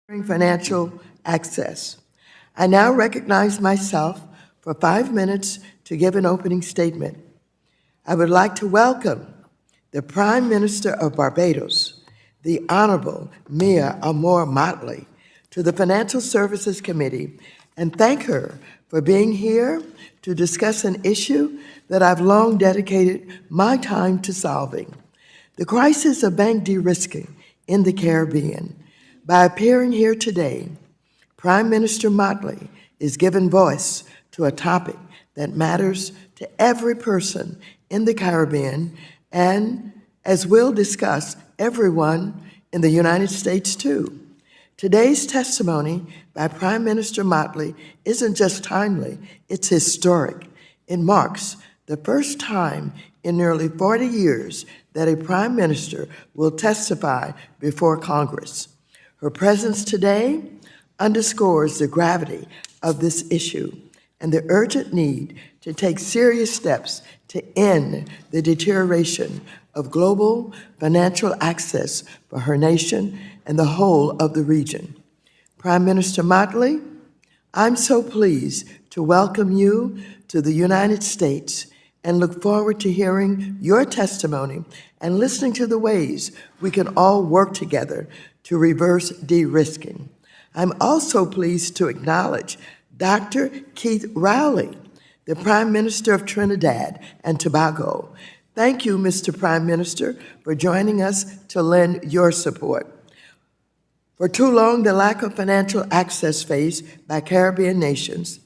Financial access. I now recognize myself for 5 minutes to give an opening statement. I would like to welcome the Prime Minister of Barbados, the Honorable Mia Amor Motley, to the Financial Services Committee and thank her for being here to discuss an issue that I've long dedicated my time to solving: the crisis of bank de-risking in the Caribbean. By appearing here today, Prime Minister Motley is giving voice to a topic that matters to every person in the Caribbean and, as we'll discuss, everyone in the United States too. Today's testimony by Prime Minister Motley isn't just timely, it's historic. It marks the first time in nearly 40 years that a Prime Minister will testify before Congress. Her presence today underscores the gravity of this issue and the urgent need to take serious steps to end the deterioration of global financial access for her nation and the whole of the region. Prime Minister Motley, I'm so pleased to welcome you to the United States and look forward to hearing your testimony and listening to the ways we can all work together to reverse de-risking. I'm also pleased to acknowledge Dr. Keith Rowley, the Prime Minister of Trinidad and Tobago. Thank you, Mr. Prime Minister, for joining us to lend your support. For too long, the lack of financial access faced by Caribbean nations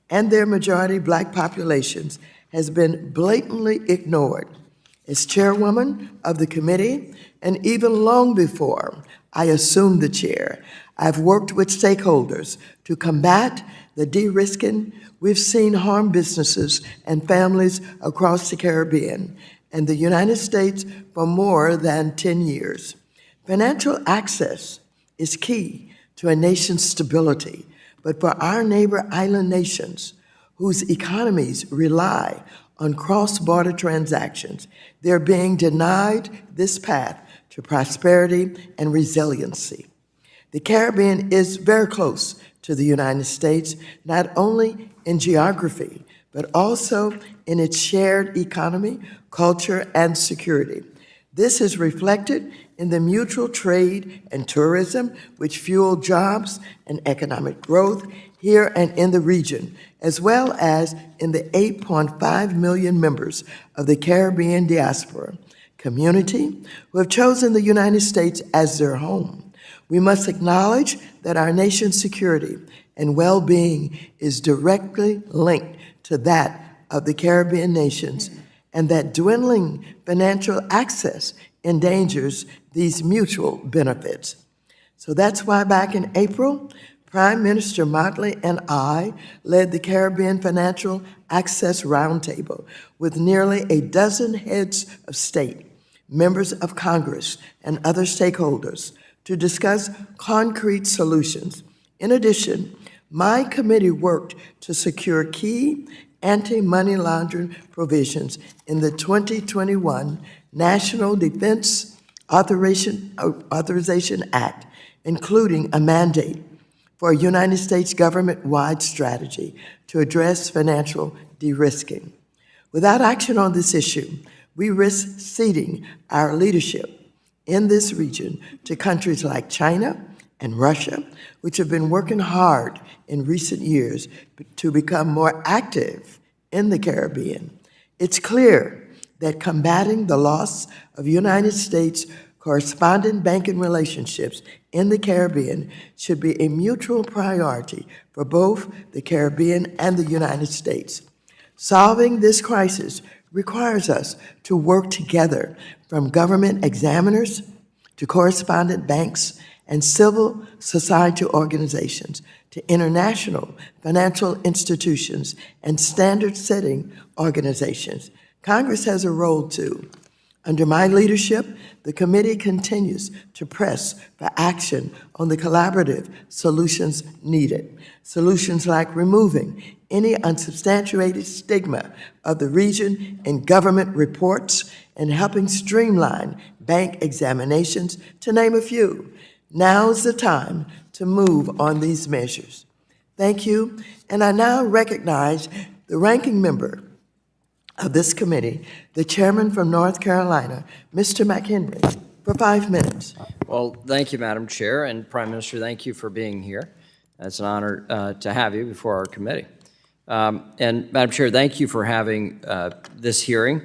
and their majority Black populations has been blatantly ignored. As chairwoman of the committee, and even long before I assumed the chair, I've worked with stakeholders to combat the de-risking we've seen harm businesses and families across the Caribbean and the United States for more than 10 years. Financial access is key to a nation's stability, but for our neighbor island nations, whose economies rely on cross-border transactions, they're being denied this path to prosperity and resiliency. The Caribbean is very close to the United States, not only in geography, but also in its shared economy, culture, and security. This is reflected in the mutual trade and tourism, which fuel jobs and economic growth here and in the region, as well as in the 8.5 million members of the Caribbean diaspora community who have chosen the United States as their home. We must acknowledge that our nation's security and well-being is directly linked to that of the Caribbean nations, and that dwindling financial access endangers these mutual benefits. So that's why back in April, Prime Minister Motley and I led the Caribbean Financial Access Roundtable with nearly a dozen heads of state, members of Congress, and other stakeholders to discuss concrete solutions. In addition, my committee worked to secure key anti-money laundering provisions in the 2021 National Defense Authorization Act, including a mandate for a United States government-wide strategy to address financial de-risking. Without action on this issue, we risk ceding our leadership in this region to countries like China and Russia, which have been working hard in recent years to become more active in the Caribbean. It's clear that combating the loss of United States correspondent banking relationships in the Caribbean should be a mutual priority for both the Caribbean and the United States. Solving this crisis requires us to work together, from government examiners to correspondent banks and civil society organizations to international financial institutions and standard-setting organizations. Congress has a role too. Under my leadership, the committee continues to press for action on the collaborative solutions needed. Solutions like removing any unsubstantiated stigma of the region in government reports and helping streamline bank examinations, to name a few. Now's the time to move on these measures. Thank you, and I now recognize the ranking member of this committee, the chairman from North Carolina, Mr. McHenry, for 5 minutes. Well, thank you, Madam Chair, and Prime Minister, thank you for being here. It's an honor to have you before our committee. And Madam Chair, thank you for having this hearing.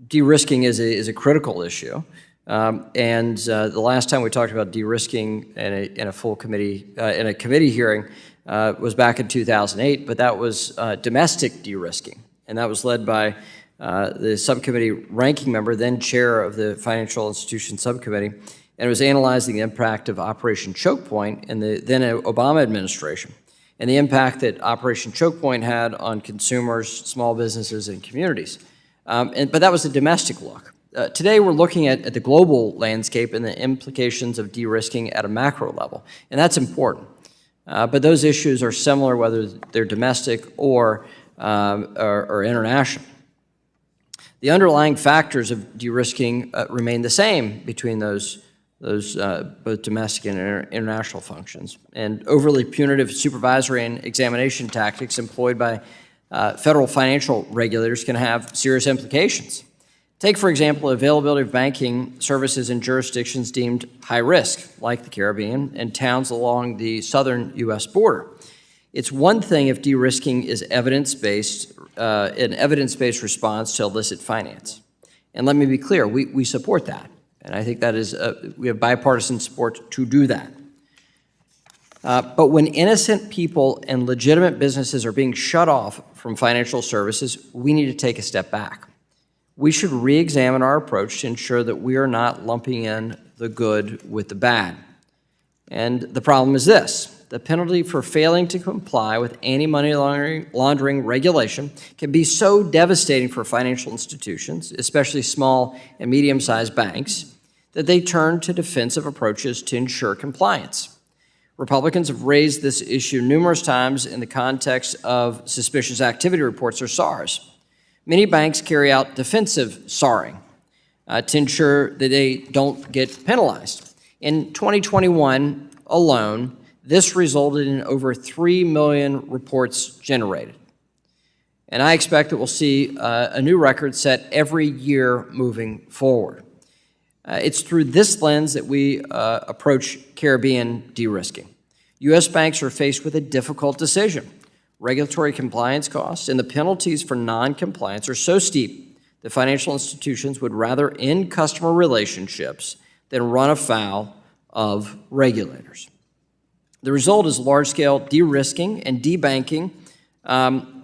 De-risking is a critical issue. And the last time we talked about de-risking in a full committee, in a committee hearing was back in 2008, but that was domestic de-risking. And that was led by the subcommittee ranking member, then chair of the Financial Institutions Subcommittee, and it was analyzing the impact of Operation Choke Point in the then Obama administration, and the impact that Operation Choke Point had on consumers, small businesses, and communities. But that was a domestic look. Today, we're looking at the global landscape and the implications of de-risking at a macro level, and that's important. But those issues are similar whether they're domestic or international. The underlying factors of de-risking remain the same between those both domestic and international functions. And overly punitive supervisory and examination tactics employed by federal financial regulators can have serious implications. Take, for example, availability of banking services in jurisdictions deemed high risk, like the Caribbean and towns along the southern U.S. border. It's one thing if de-risking is evidence-based, an evidence-based response to illicit finance. And let me be clear, we support that. And I think that is, we have bipartisan support to do that. But when innocent people and legitimate businesses are being shut off from financial services, we need to take a step back. We should re-examine our approach to ensure that we are not lumping in the good with the bad. And the problem is this: the penalty for failing to comply with anti-money laundering regulation can be so devastating for financial institutions, especially small and medium-sized banks, that they turn to defensive approaches to ensure compliance. Republicans have raised this issue numerous times in the context of suspicious activity reports, or SARs. Many banks carry out defensive SARing to ensure that they don't get penalized. In 2021 alone, this resulted in over 3 million reports generated. And I expect that we'll see a new record set every year moving forward. It's through this lens that we approach Caribbean de-risking. U.S. banks are faced with a difficult decision. Regulatory compliance costs and the penalties for non-compliance are so steep that financial institutions would rather end customer relationships than run afoul of regulators. The result is large-scale de-risking and debanking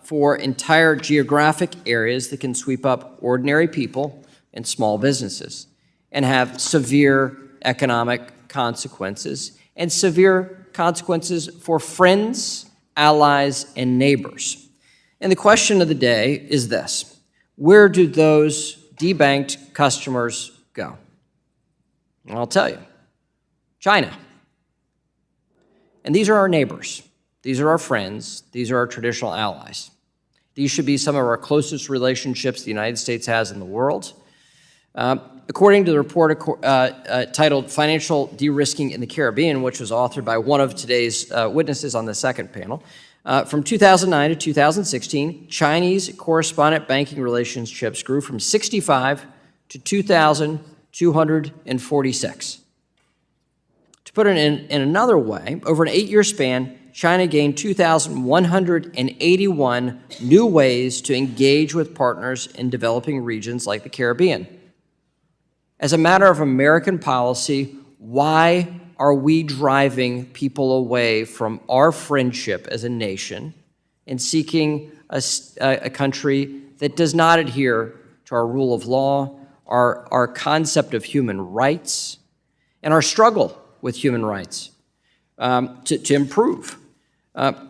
for entire geographic areas that can sweep up ordinary people and small businesses and have severe economic consequences and severe consequences for friends, allies, and neighbors. And the question of the day is this: where do those debanked customers go? And I'll tell you, China. And these are our neighbors. These are our friends. These are our traditional allies. These should be some of our closest relationships the United States has in the world. According to the report titled Financial De-Risking in the Caribbean, which was authored by one of today's witnesses on the second panel, from 2009 to 2016, Chinese correspondent banking relationships grew from 65 to 2,246. To put it in another way, over an 8-year span, China gained 2,181 new ways to engage with partners in developing regions like the Caribbean. As a matter of American policy, why are we driving people away from our friendship as a nation and seeking a country that does not adhere to our rule of law, our concept of human rights, and our struggle with human rights to improve?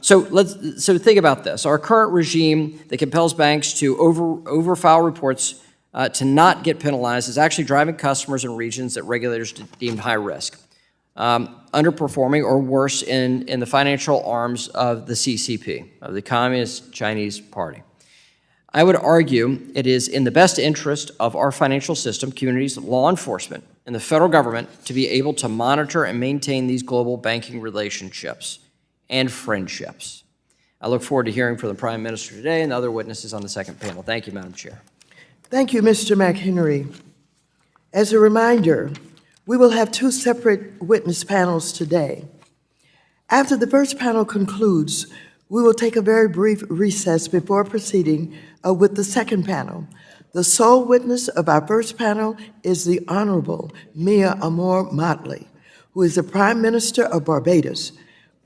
So think about this. Our current regime that compels banks to overfile reports to not get penalized is actually driving customers in regions that regulators deemed high risk, underperforming or worse in the financial arms of the CCP, of the Communist Chinese Party. I would argue it is in the best interest of our financial system, communities, law enforcement, and the federal government to be able to monitor and maintain these global banking relationships and friendships. I look forward to hearing from the Prime Minister today and the other witnesses on the second panel. Thank you, Madam Chair. Thank you, Mr. McHenry. As a reminder, we will have two separate witness panels today. After the first panel concludes, we will take a very brief recess before proceeding with the second panel. The sole witness of our first panel is the Honorable Mia Amor Motley, who is the Prime Minister of Barbados.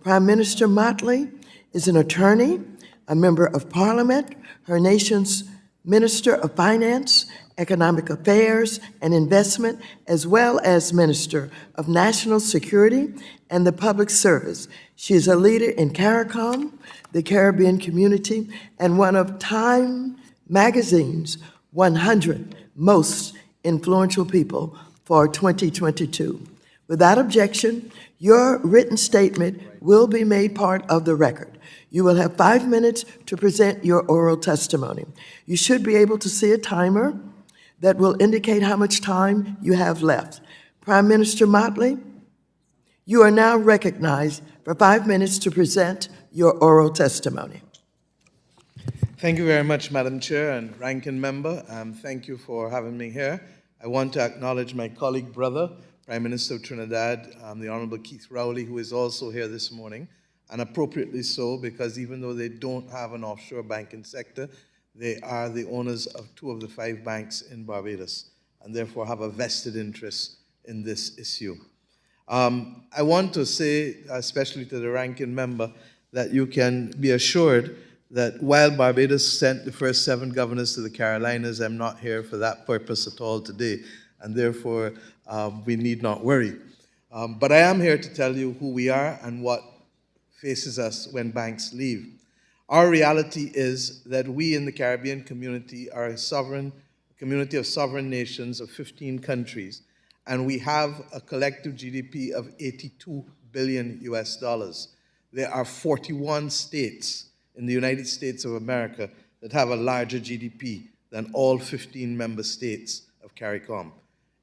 Prime Minister Motley is an attorney, a member of Parliament, her nation's Minister of Finance, Economic Affairs and Investment, as well as Minister of National Security and the Public Service. She is a leader in CARICOM, the Caribbean community, and one of Time Magazine's 100 most influential people for 2022. Without objection, your written statement will be made part of the record. You will have 5 minutes to present your oral testimony. You should be able to see a timer that will indicate how much time you have left. Prime Minister Motley, you are now recognized for 5 minutes to present your oral testimony. Thank you very much, Madam Chair and Ranking Member. Thank you for having me here. I want to acknowledge my colleague, brother, Prime Minister of Trinidad, the Honorable Keith Rowley, who is also here this morning, and appropriately so, because even though they don't have an offshore banking sector, they are the owners of 2 of the 5 banks in Barbados, and therefore have a vested interest in this issue. I want to say, especially to the Ranking Member, that you can be assured that while Barbados sent the first 7 governors to the Carolinas, I'm not here for that purpose at all today, and therefore we need not worry. But I am here to tell you who we are and what faces us when banks leave. Our reality is that we in the Caribbean community are a community of sovereign nations of 15 countries, and we have a collective GDP of 82 billion US dollars. There are 41 states in the United States of America that have a larger GDP than all 15 member states of CARICOM.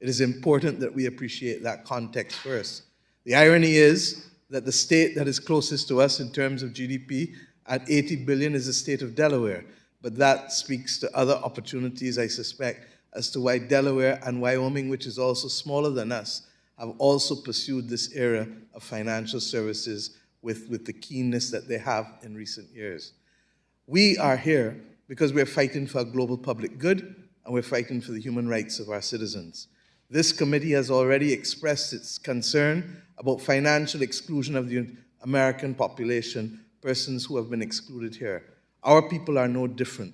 It is important that we appreciate that context first. The irony is that the state that is closest to us in terms of GDP at 80 billion is the state of Delaware, but that speaks to other opportunities, I suspect, as to why Delaware and Wyoming, which is also smaller than us, have also pursued this area of financial services with the keenness that they have in recent years. We are here because we're fighting for a global public good, and we're fighting for the human rights of our citizens. This committee has already expressed its concern about financial exclusion of the American population, persons who have been excluded here. Our people are no different.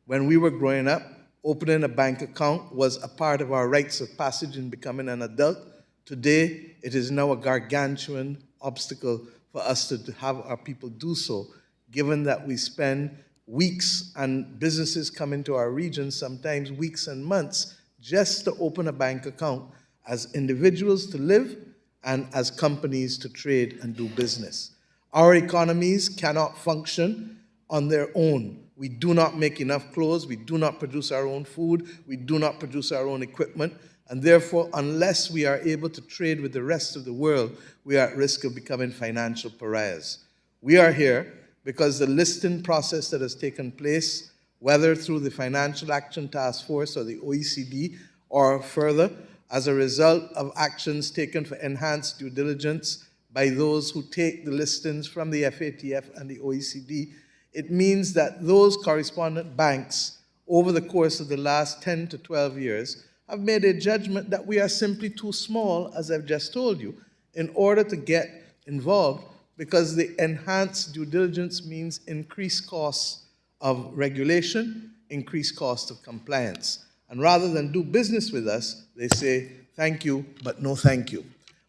When we were growing up, opening a bank account was a part of our rites of passage in becoming an adult. Today, it is now a gargantuan obstacle for us to have our people do so, given that we spend weeks and businesses come into our region, sometimes weeks and months, just to open a bank account as individuals to live and as companies to trade and do business. Our economies cannot function on their own. We do not make enough clothes, we do not produce our own food, we do not produce our own equipment, and therefore, unless we are able to trade with the rest of the world, we are at risk of becoming financial pariahs. We are here because the listing process that has taken place, whether through the Financial Action Task Force or the OECD, or further, as a result of actions taken for enhanced due diligence by those who take the listings from the FATF and the OECD, it means that those correspondent banks, over the course of the last 10 to 12 years, have made a judgment that we are simply too small, as I've just told you, in order to get involved, because the enhanced due diligence means increased costs of regulation, increased cost of compliance. And rather than do business with us, they say, thank you, but no thank you.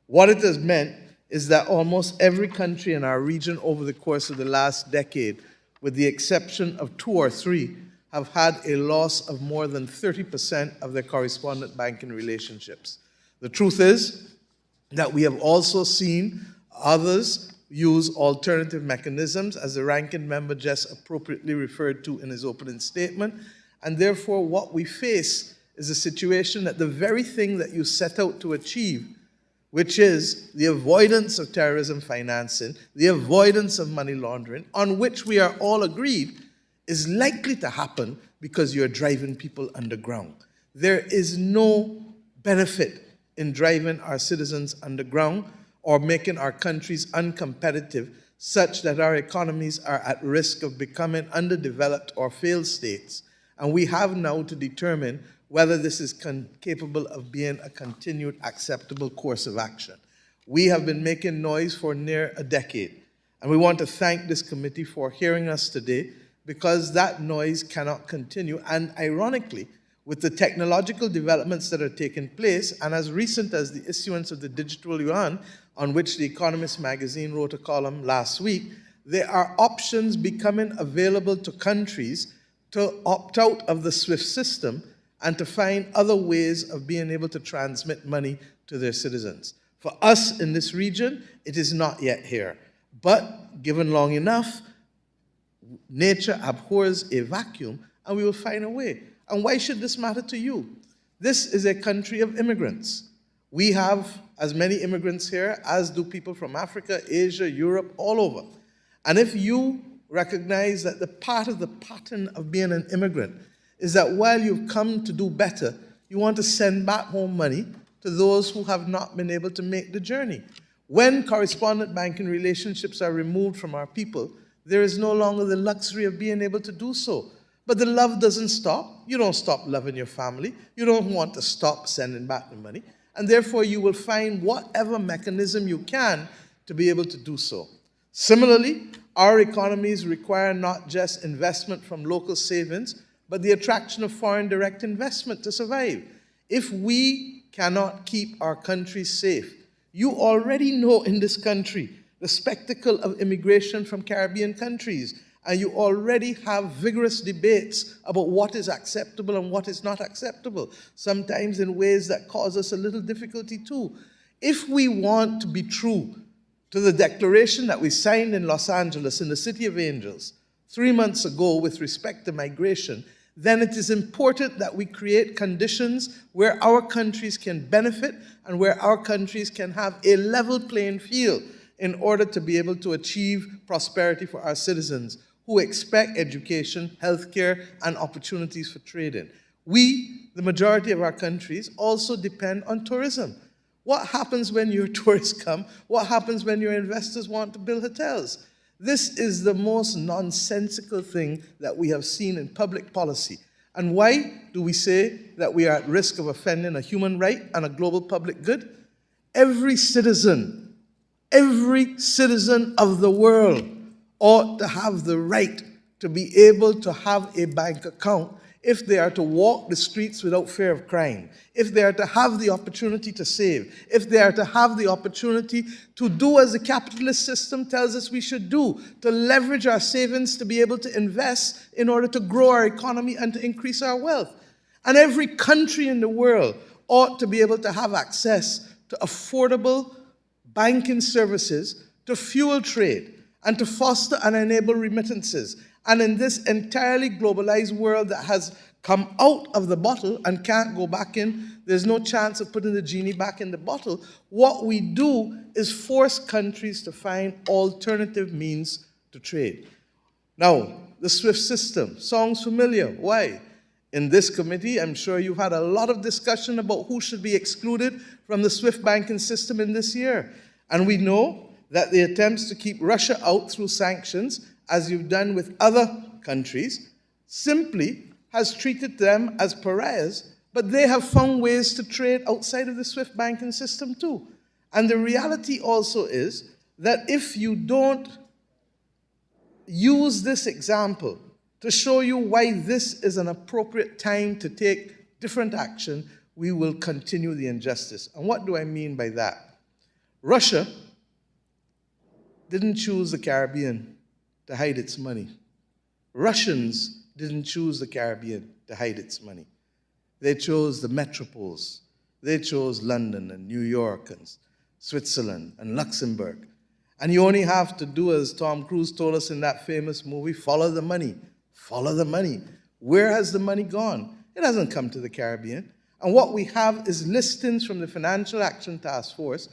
What it has meant is that almost every country in our region over the course of the last decade, with the exception of 2 or 3, have had a loss of more than 30% of their correspondent banking relationships. The truth is that we have also seen others use alternative mechanisms, as the Ranking Member just appropriately referred to in his opening statement, and therefore what we face is a situation that the very thing that you set out to achieve, which is the avoidance of terrorism financing, the avoidance of money laundering, on which we are all agreed, is likely to happen because you're driving people underground. There is no benefit in driving our citizens underground or making our countries uncompetitive such that our economies are at risk of becoming underdeveloped or failed states. And we have now to determine whether this is capable of being a continued acceptable course of action. We have been making noise for near a decade, and we want to thank this committee for hearing us today, because that noise cannot continue. And ironically, with the technological developments that are taking place, and as recent as the issuance of the digital yuan, on which The Economist magazine wrote a column last week, there are options becoming available to countries to opt out of the SWIFT system and to find other ways of being able to transmit money to their citizens. For us in this region, it is not yet here. But given long enough, nature abhors a vacuum, and we will find a way. And why should this matter to you? This is a country of immigrants. We have as many immigrants here as do people from Africa, Asia, Europe, all over. And if you recognize that the part of the pattern of being an immigrant is that while you've come to do better, you want to send back home money to those who have not been able to make the journey. When correspondent banking relationships are removed from our people, there is no longer the luxury of being able to do so. But the love doesn't stop. You don't stop loving your family. You don't want to stop sending back the money. And therefore, you will find whatever mechanism you can to be able to do so. Similarly, our economies require not just investment from local savings, but the attraction of foreign direct investment to survive. If we cannot keep our country safe, you already know in this country the spectacle of immigration from Caribbean countries, and you already have vigorous debates about what is acceptable and what is not acceptable, sometimes in ways that cause us a little difficulty too. If we want to be true to the declaration that we signed in Los Angeles in the City of Angels 3 months ago with respect to migration, then it is important that we create conditions where our countries can benefit and where our countries can have a level playing field in order to be able to achieve prosperity for our citizens who expect education, healthcare, and opportunities for trading. We, the majority of our countries, also depend on tourism. What happens when your tourists come? What happens when your investors want to build hotels? This is the most nonsensical thing that we have seen in public policy. And why do we say that we are at risk of offending a human right and a global public good? Every citizen of the world ought to have the right to be able to have a bank account if they are to walk the streets without fear of crime, if they are to have the opportunity to save, if they are to have the opportunity to do as the capitalist system tells us we should do, to leverage our savings to be able to invest in order to grow our economy and to increase our wealth. And every country in the world ought to be able to have access to affordable banking services to fuel trade and to foster and enable remittances. And in this entirely globalized world that has come out of the bottle and can't go back in, there's no chance of putting the genie back in the bottle, what we do is force countries to find alternative means to trade. Now, the SWIFT system sounds familiar. Why? In this committee, I'm sure you've had a lot of discussion about who should be excluded from the SWIFT banking system in this year. And we know that the attempts to keep Russia out through sanctions, as you've done with other countries, simply has treated them as pariahs, but they have found ways to trade outside of the SWIFT banking system too. And the reality also is that if you don't use this example to show you why this is an appropriate time to take different action, we will continue the injustice. And what do I mean by that? Russia didn't choose the Caribbean to hide its money. Russians didn't choose the Caribbean to hide its money. They chose the metropoles. They chose London and New York and Switzerland and Luxembourg. And you only have to do as Tom Cruise told us in that famous movie, follow the money. Follow the money. Where has the money gone? It hasn't come to the Caribbean. And what we have is listings from the Financial Action Task Force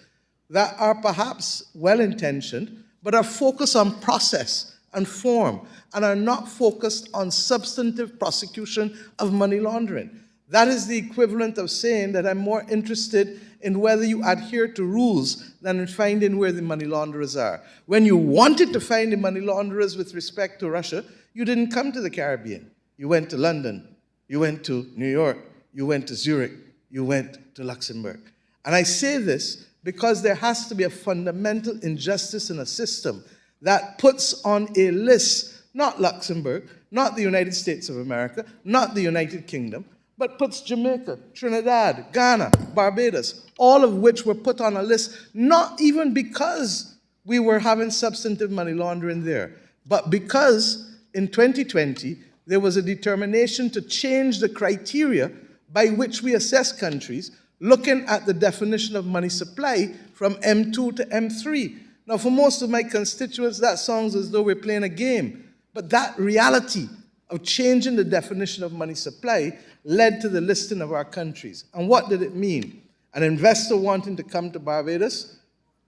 that are perhaps well-intentioned, but are focused on process and form, and are not focused on substantive prosecution of money laundering. That is the equivalent of saying that I'm more interested in whether you adhere to rules than in finding where the money launderers are. When you wanted to find the money launderers with respect to Russia, you didn't come to the Caribbean. You went to London, you went to New York, you went to Zurich, you went to Luxembourg. And I say this because there has to be a fundamental injustice in a system that puts on a list, not Luxembourg, not the United States of America, not the United Kingdom, but puts Jamaica, Trinidad, Ghana, Barbados, all of which were put on a list, not even because we were having substantive money laundering there, but because in 2020, there was a determination to change the criteria by which we assess countries, looking at the definition of money supply from M2 to M3. Now, for most of my constituents, that sounds as though we're playing a game. But that reality of changing the definition of money supply led to the listing of our countries. And what did it mean? An investor wanting to come to Barbados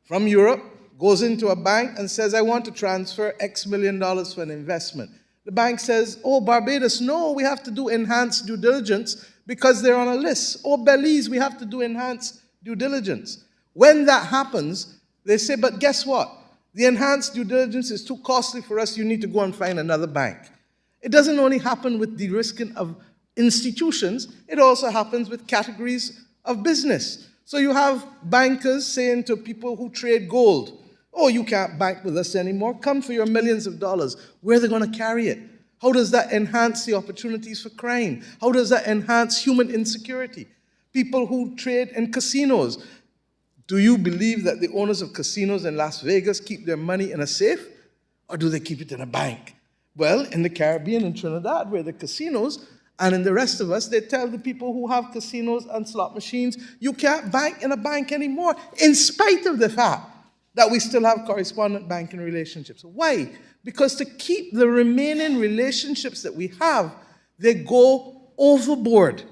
from Europe goes into a bank and says, I want to transfer X million dollars for an investment. The bank says, oh, Barbados, no, we have to do enhanced due diligence because they're on a list. Oh, Belize, we have to do enhanced due diligence. When that happens, they say, but guess what? The enhanced due diligence is too costly for us. You need to go and find another bank. It doesn't only happen with de-risking of institutions. It also happens with categories of business. So you have bankers saying to people who trade gold, oh, you can't bank with us anymore. Come for your millions of dollars. Where are they going to carry it? How does that enhance the opportunities for crime? How does that enhance human insecurity? People who trade in casinos. Do you believe that the owners of casinos in Las Vegas keep their money in a safe, or do they keep it in a bank? Well, in the Caribbean and Trinidad, where the casinos, and in the rest of us, they tell the people who have casinos and slot machines, you can't bank in a bank anymore, in spite of the fact that we still have correspondent banking relationships. Why? Because to keep the remaining relationships that we have, they go overboard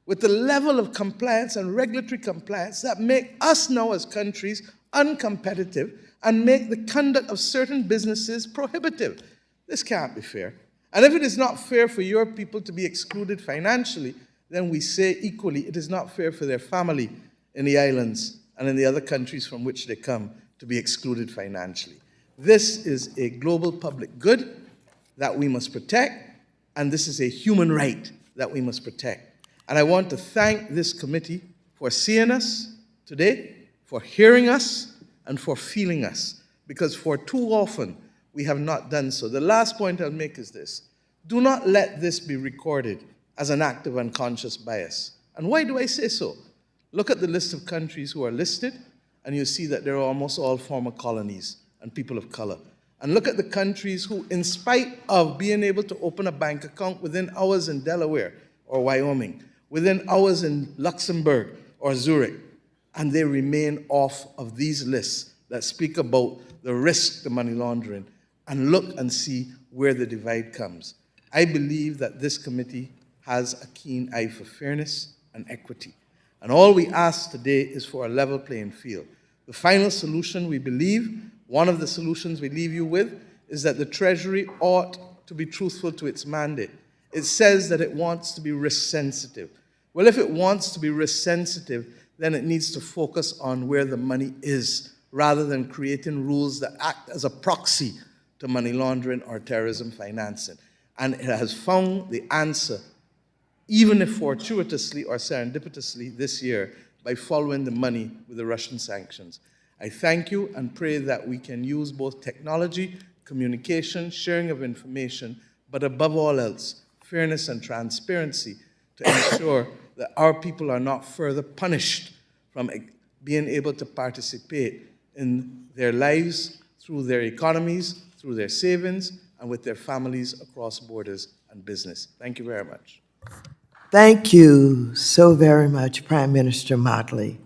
with the level of compliance and regulatory compliance that make us now as countries uncompetitive and make the conduct of certain businesses prohibitive. This can't be fair. And if it is not fair for your people to be excluded financially, then we say equally it is not fair for their family in the islands and in the other countries from which they come to be excluded financially. This is a global public good that we must protect, and this is a human right that we must protect. And I want to thank this committee for seeing us today, for hearing us, and for feeling us, because for too often we have not done so. The last point I'll make is this. Do not let this be recorded as an act of unconscious bias. And why do I say so? Look at the list of countries who are listed, and you see that they're almost all former colonies and people of color. And look at the countries who, in spite of being able to open a bank account within hours in Delaware or Wyoming, within hours in Luxembourg or Zurich, and they remain off of these lists that speak about the risk to money laundering, and look and see where the divide comes. I believe that this committee has a keen eye for fairness and equity. And all we ask today is for a level playing field. The final solution, we believe, one of the solutions we leave you with, is that the Treasury ought to be truthful to its mandate. It says that it wants to be risk sensitive. Well, if it wants to be risk sensitive, then it needs to focus on where the money is, rather than creating rules that act as a proxy to money laundering or terrorism financing. And it has found the answer, even if fortuitously or serendipitously this year, by following the money with the Russian sanctions. I thank you and pray that we can use both technology, communication, sharing of information, but above all else, fairness and transparency to ensure that our people are not further punished from being able to participate in their lives through their economies, through their savings, and with their families across borders and business. Thank you very much. Thank you so very much, Prime Minister Motley.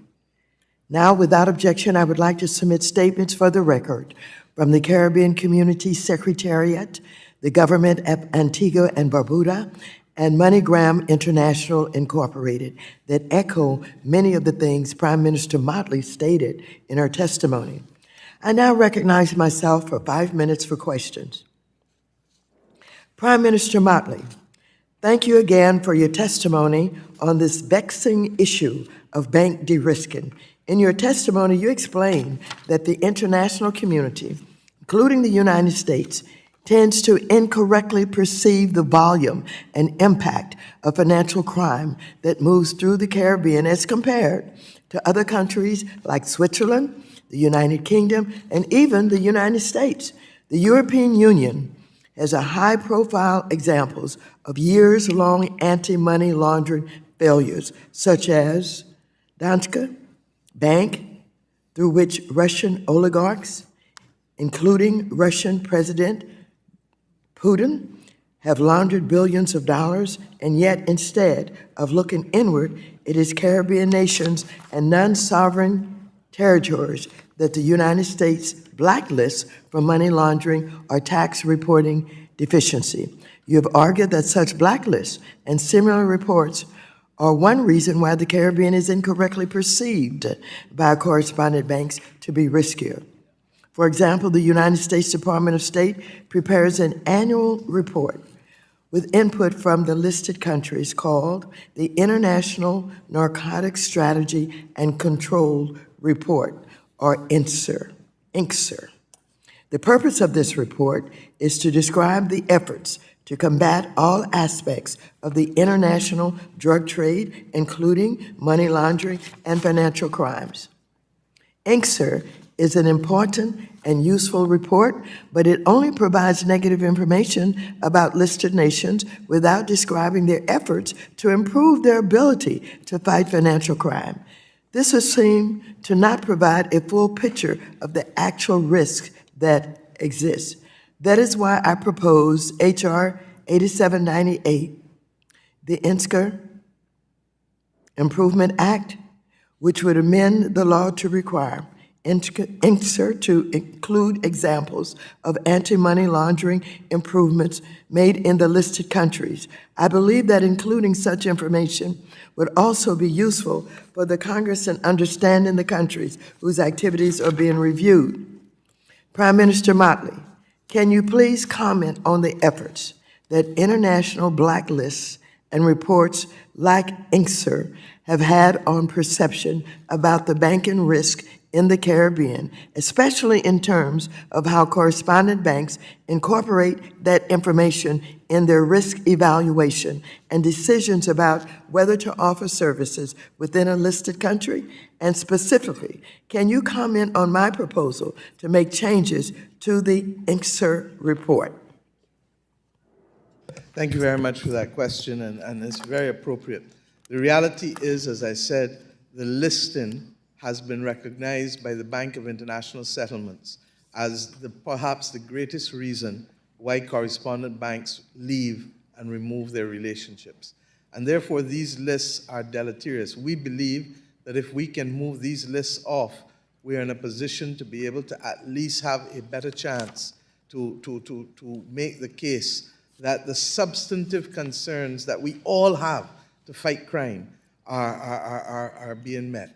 Now, without objection, I would like to submit statements for the record from the Caribbean Community Secretariat, the Government of Antigua and Barbuda, and MoneyGram International Incorporated that echo many of the things Prime Minister Motley stated in her testimony. I now recognize myself for 5 minutes for questions. Prime Minister Motley, thank you again for your testimony on this vexing issue of bank de-risking. In your testimony, you explained that the international community, including the United States, tends to incorrectly perceive the volume and impact of financial crime that moves through the Caribbean as compared to other countries like Switzerland, the United Kingdom, and even the United States. The European Union has a high-profile examples of years-long anti-money laundering failures, such as Danske Bank, through which Russian oligarchs, including Russian President Putin, have laundered billions of dollars, and yet instead of looking inward, it is Caribbean nations and non-sovereign territories that the United States blacklists for money laundering or tax reporting deficiency. You have argued that such blacklists and similar reports are one reason why the Caribbean is incorrectly perceived by correspondent banks to be riskier. For example, the United States Department of State prepares an annual report with input from the listed countries called the International Narcotics Strategy and Control Report, or INCSR. The purpose of this report is to describe the efforts to combat all aspects of the international drug trade, including money laundering and financial crimes. INCSR is an important and useful report, but it only provides negative information about listed nations without describing their efforts to improve their ability to fight financial crime. This would seem to not provide a full picture of the actual risks that exist. That is why I propose H.R. 8798, the INCSR Improvement Act, which would amend the law to require INCSR to include examples of anti-money laundering improvements made in the listed countries. I believe that including such information would also be useful for the Congress in understanding the countries whose activities are being reviewed. Prime Minister Motley, can you please comment on the efforts that international blacklists and reports like INCSR have had on perception about the banking risk in the Caribbean, especially in terms of how correspondent banks incorporate that information in their risk evaluation and decisions about whether to offer services within a listed country? And specifically, can you comment on my proposal to make changes to the INCSR report? Thank you very much for that question, and it's very appropriate. The reality is, as I said, the listing has been recognized by the Bank of International Settlements as perhaps the greatest reason why correspondent banks leave and remove their relationships. And therefore, these lists are deleterious. We believe that if we can move these lists off, we are in a position to be able to at least have a better chance to make the case that the substantive concerns that we all have to fight crime are being met.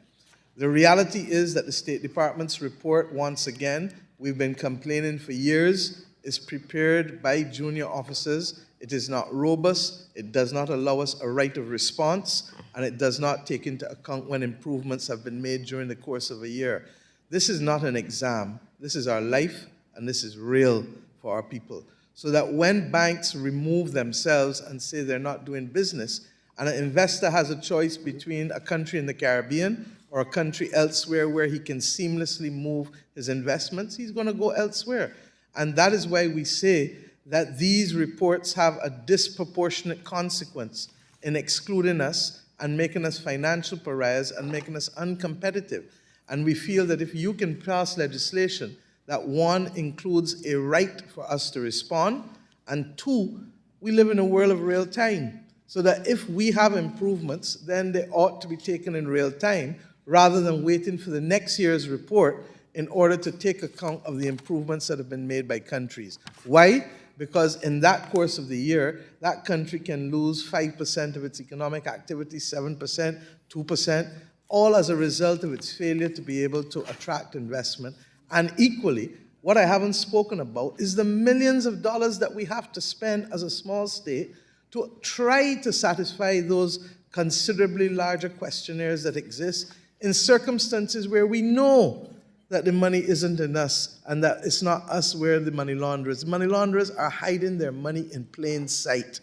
The reality is that the State Department's report, once again, we've been complaining for years, is prepared by junior officers. It is not robust, it does not allow us a right of response, and it does not take into account when improvements have been made during the course of a year. This is not an exam, this is our life, and this is real for our people. So that when banks remove themselves and say they're not doing business, and an investor has a choice between a country in the Caribbean or a country elsewhere where he can seamlessly move his investments, he's going to go elsewhere. And that is why we say that these reports have a disproportionate consequence in excluding us and making us financial pariahs and making us uncompetitive. And we feel that if you can pass legislation that, one, includes a right for us to respond, and two, we live in a world of real time, so that if we have improvements, then they ought to be taken in real time, rather than waiting for the next year's report in order to take account of the improvements that have been made by countries. Why? because in that course of the year, that country can lose 5% of its economic activity, 7%, 2%, all as a result of its failure to be able to attract investment. And equally, what I haven't spoken about is the millions of dollars that we have to spend as a small state to try to satisfy those considerably larger questionnaires that exist in circumstances where we know that the money isn't in us and that it's not us where the money launderers. Money launderers are hiding their money in plain sight,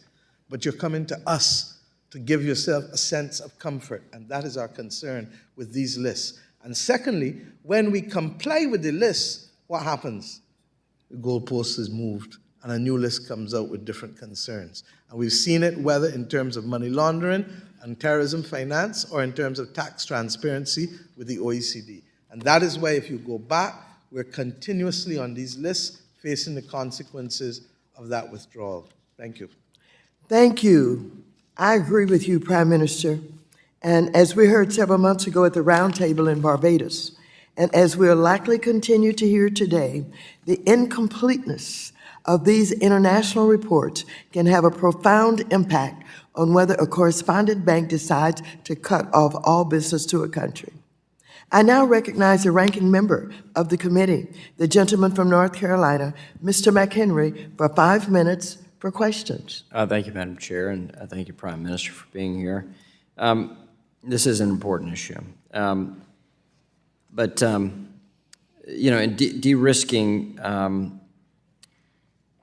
but you're coming to us to give yourself a sense of comfort, and that is our concern with these lists. And secondly, when we comply with the lists, what happens? The goalpost is moved, and a new list comes out with different concerns. And we've seen it whether in terms of money laundering and terrorism finance or in terms of tax transparency with the OECD. And that is why if you go back, we're continuously on these lists facing the consequences of that withdrawal. Thank you. Thank you. I agree with you, Prime Minister. And as we heard several months ago at the roundtable in Barbados, and as we'll likely continue to hear today, the incompleteness of these international reports can have a profound impact on whether a correspondent bank decides to cut off all business to a country. I now recognize the ranking member of the committee, the gentleman from North Carolina, Mr. McHenry, for 5 minutes for questions. Thank you, Madam Chair, and thank you, Prime Minister, for being here. This is an important issue. But you know, in de-risking,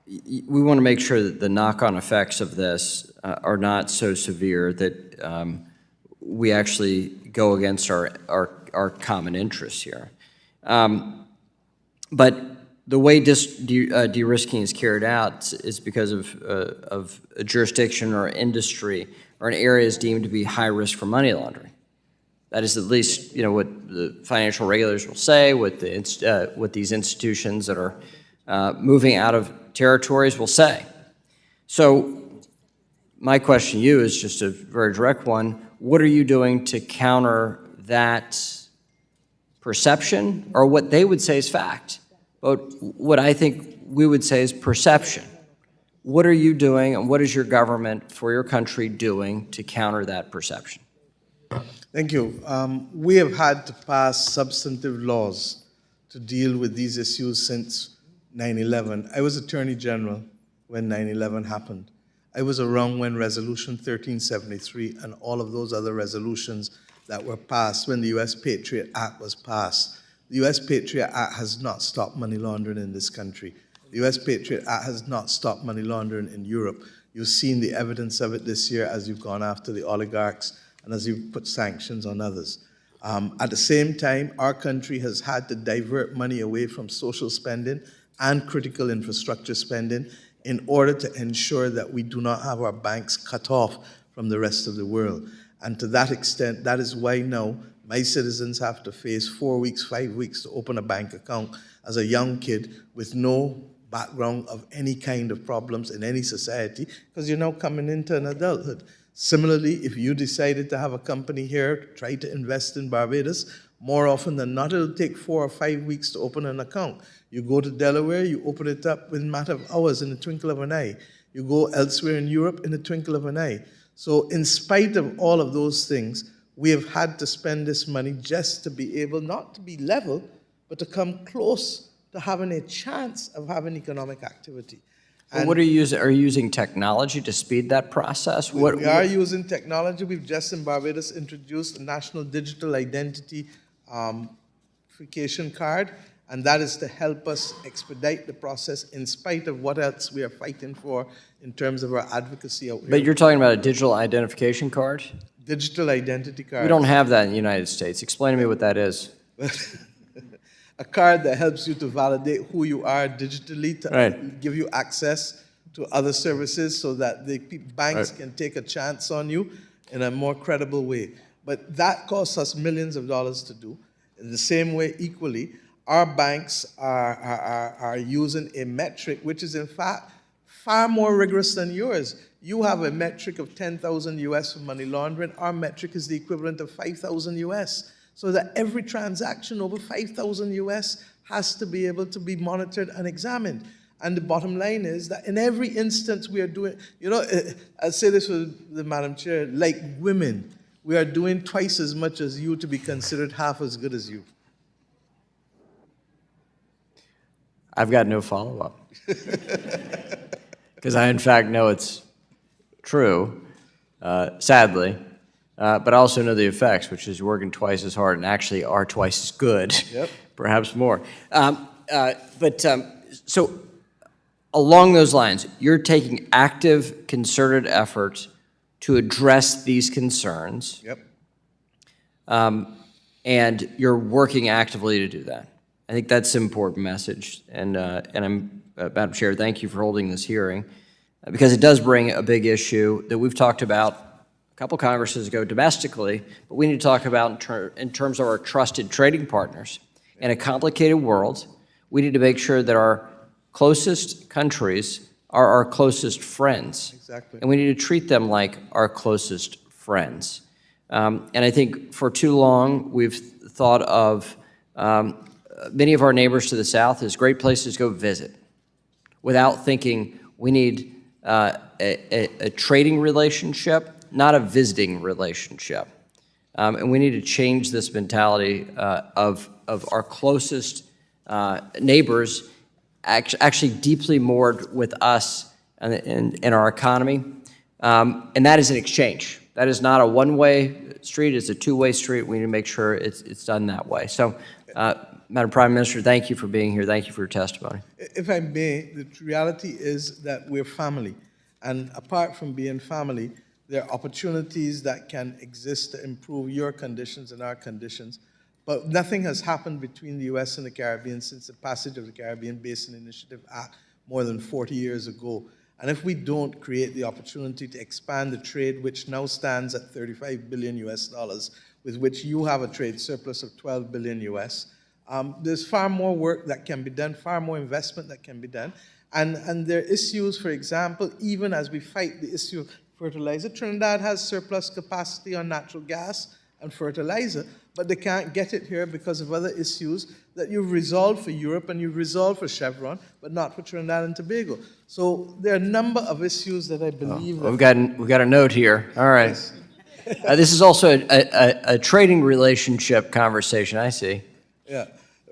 we want to make sure that the knock-on effects of this are not so severe that we actually go against our common interests here. But the way de-risking is carried out is because of a jurisdiction or industry or an area is deemed to be high risk for money laundering. That is at least, you know, what the financial regulators will say, what these institutions that are moving out of territories will say. So my question to you is just a very direct one. What are you doing to counter that perception, or what they would say is fact, but what I think we would say is perception? What are you doing, and what is your government for your country doing to counter that perception? Thank you. We have had to pass substantive laws to deal with these issues since 9/11. I was Attorney General when 9/11 happened. I was around when Resolution 1373 and all of those other resolutions that were passed when the U.S. Patriot Act was passed. The U.S. Patriot Act has not stopped money laundering in this country. The U.S. Patriot Act has not stopped money laundering in Europe. You've seen the evidence of it this year as you've gone after the oligarchs and as you've put sanctions on others. At the same time, our country has had to divert money away from social spending and critical infrastructure spending in order to ensure that we do not have our banks cut off from the rest of the world. And to that extent, that is why now my citizens have to face 4 weeks, 5 weeks to open a bank account as a young kid with no background of any kind of problems in any society, because you're now coming into an adulthood. Similarly, if you decided to have a company here, try to invest in Barbados, more often than not, it'll take 4 or 5 weeks to open an account. You go to Delaware, you open it up within a matter of hours, in the twinkle of an eye. You go elsewhere in Europe in the twinkle of an eye. So in spite of all of those things, we have had to spend this money just to be able, not to be level, but to come close to having a chance of having economic activity. Well, what are you using? Are you using technology to speed that process? We are using technology. We've just in Barbados introduced a national digital identity verification card, and that is to help us expedite the process in spite of what else we are fighting for in terms of our advocacy out here. But you're talking about a digital identification card? Digital identity card. We don't have that in the United States. Explain to me what that is. A card that helps you to validate who you are digitally, to Right. give you access to other services so that the banks Right. can take a chance on you in a more credible way. But that costs us millions of dollars to do. In the same way, equally, our banks are using a metric which is in fact far more rigorous than yours. You have a metric of 10,000 US for money laundering. Our metric is the equivalent of 5,000 US. So that every transaction over 5,000 US has to be able to be monitored and examined. And the bottom line is that in every instance we are doing, I say this with the Madam Chair, like women, we are doing twice as much as you to be considered half as good as you. I've got no follow-up. Because I, in fact, know it's true, sadly, but I also know the effects, which is working twice as hard and actually are twice as good, Yep. perhaps more. So along those lines, you're taking active, concerted efforts to address these concerns. Yep. And you're working actively to do that. I think that's an important message. And I'm, Madam Chair, thank you for holding this hearing, because it does bring a big issue that we've talked about a couple Congresses ago domestically, but we need to talk about in terms of our trusted trading partners. In a complicated world, we need to make sure that our closest countries are our closest friends. Exactly. And we need to treat them like our closest friends. And I think for too long, we've thought of many of our neighbors to the south as great places to go visit, without thinking we need a trading relationship, not a visiting relationship. And we need to change this mentality of our closest neighbors actually deeply moored with us in our economy. And that is an exchange. That is not a one-way street, it's a two-way street. We need to make sure it's done that way. So, Madam Prime Minister, thank you for being here. Thank you for your testimony. If I may, the reality is that we're family. And apart from being family, there are opportunities that can exist to improve your conditions and our conditions. But nothing has happened between the U.S. and the Caribbean since the passage of the Caribbean Basin Initiative Act more than 40 years ago. And if we don't create the opportunity to expand the trade, which now stands at $35 billion US, with which you have a trade surplus of 12 billion US, there's far more work that can be done, far more investment that can be done. And there are issues, for example, even as we fight the issue of fertilizer, Trinidad has surplus capacity on natural gas and fertilizer, but they can't get it here because of other issues that you've resolved for Europe and you've resolved for Chevron, but not for Trinidad and Tobago. So there are a number of issues that I believe We've got a note here. All right. Yes. This is also a trading relationship conversation, I see. Yeah,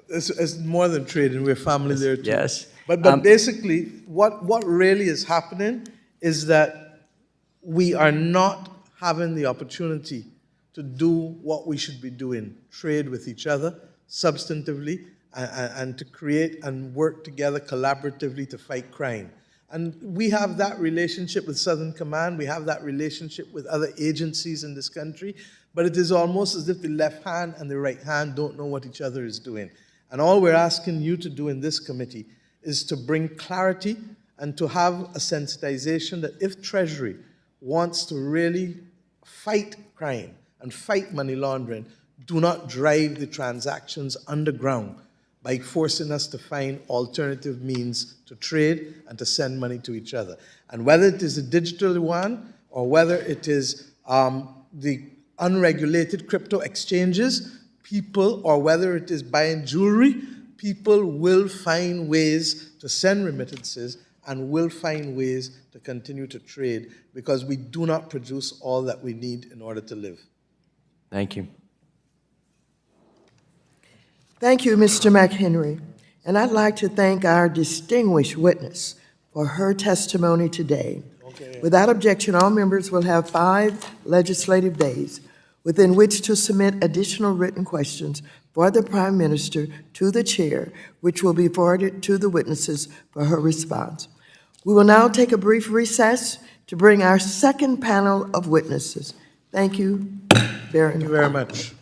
it's more than trading. We're family there too. Yes. But basically, what really is happening is that we are not having the opportunity to do what we should be doing, trade with each other substantively, and to create and work together collaboratively to fight crime. And we have that relationship with Southern Command, we have that relationship with other agencies in this country, but it is almost as if the left hand and the right hand don't know what each other is doing. And all we're asking you to do in this committee is to bring clarity and to have a sensitization that if Treasury wants to really fight crime and fight money laundering, do not drive the transactions underground by forcing us to find alternative means to trade and to send money to each other. And whether it is a digital one or whether it is the unregulated crypto exchanges, people, or whether it is buying jewelry, people will find ways to send remittances and will find ways to continue to trade because we do not produce all that we need in order to live. Thank you. Thank you, Mr. McHenry. And I'd like to thank our distinguished witness for her testimony today. Okay. Without objection, all members will have 5 legislative days within which to submit additional written questions for the Prime Minister to the Chair, which will be forwarded to the witnesses for her response. We will now take a brief recess to bring our second panel of witnesses. Thank you very much. Thank you very much.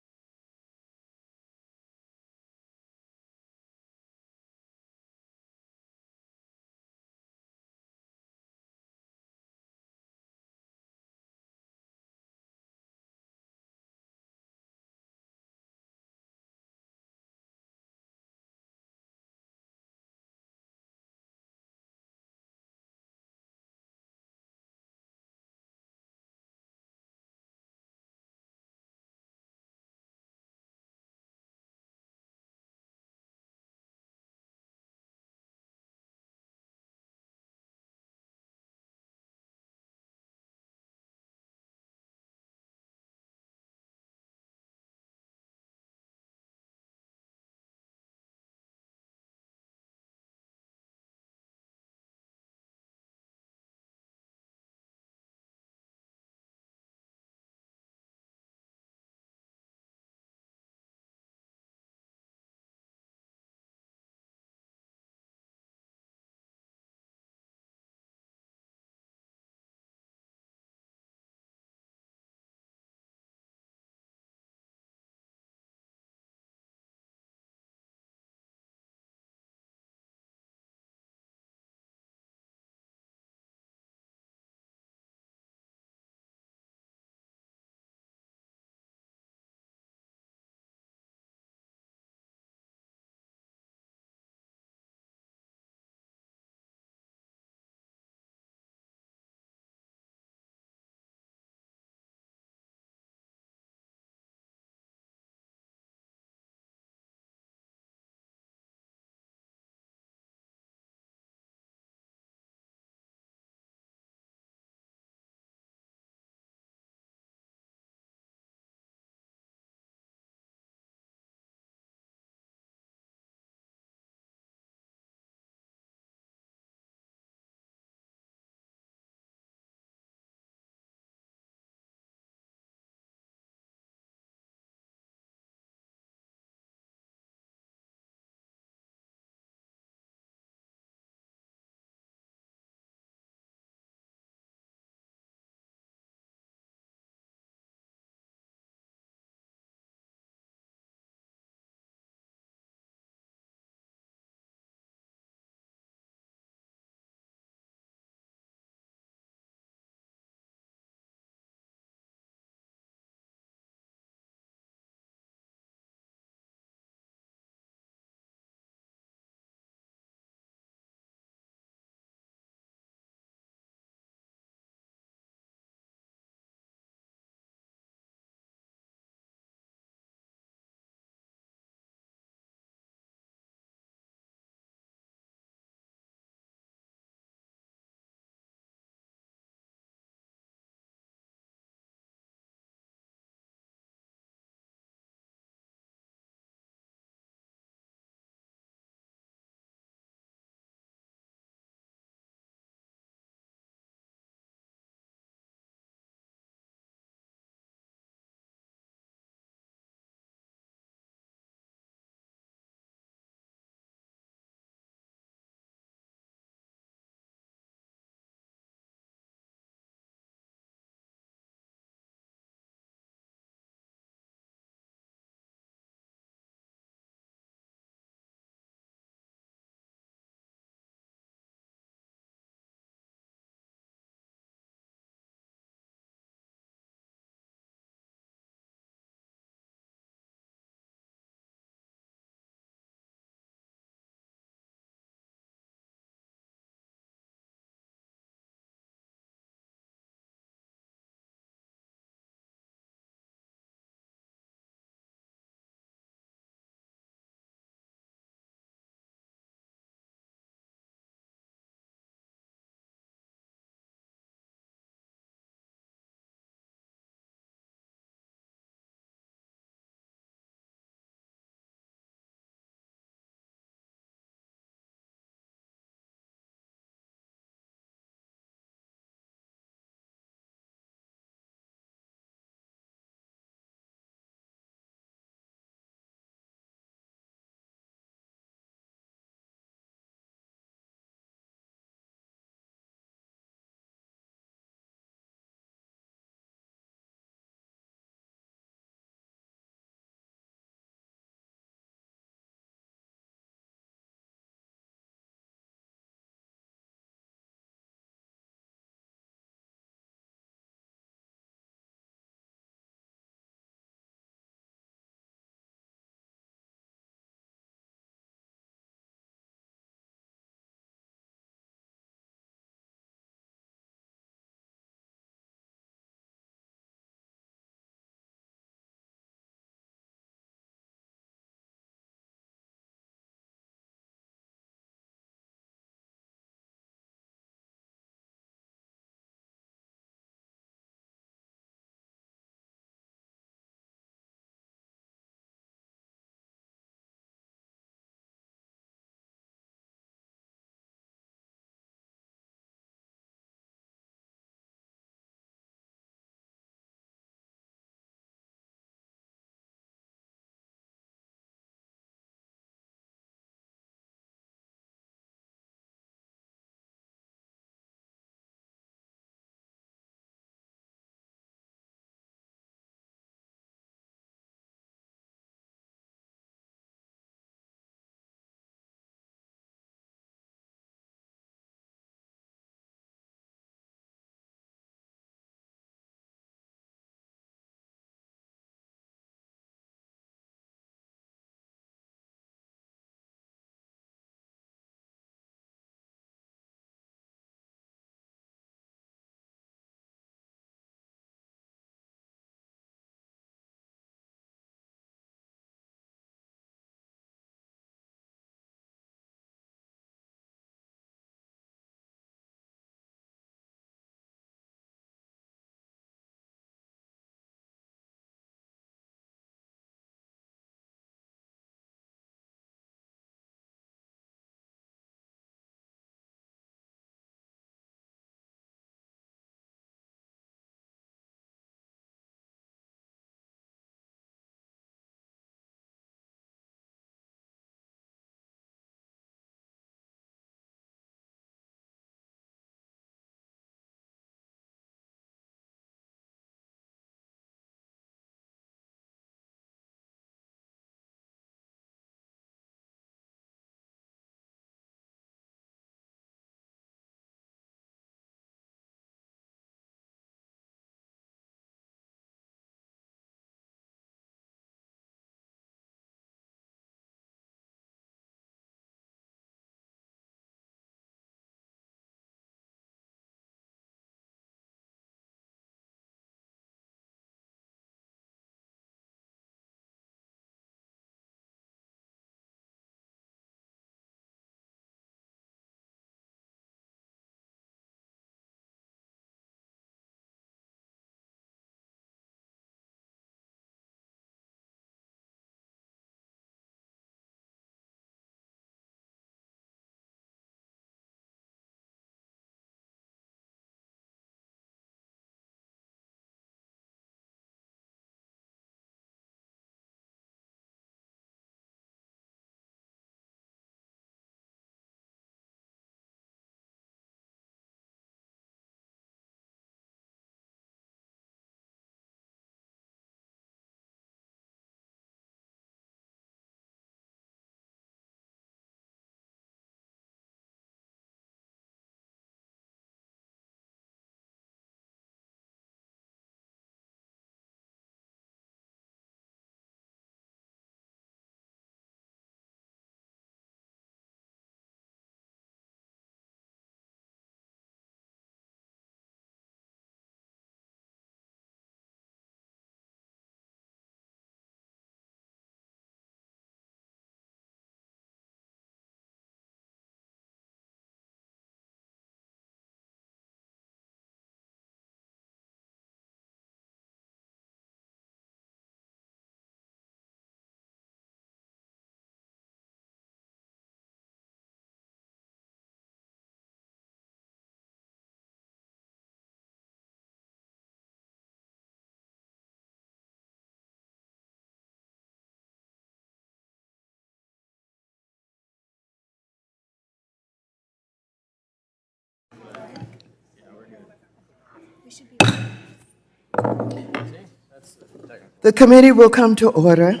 The committee will come to order.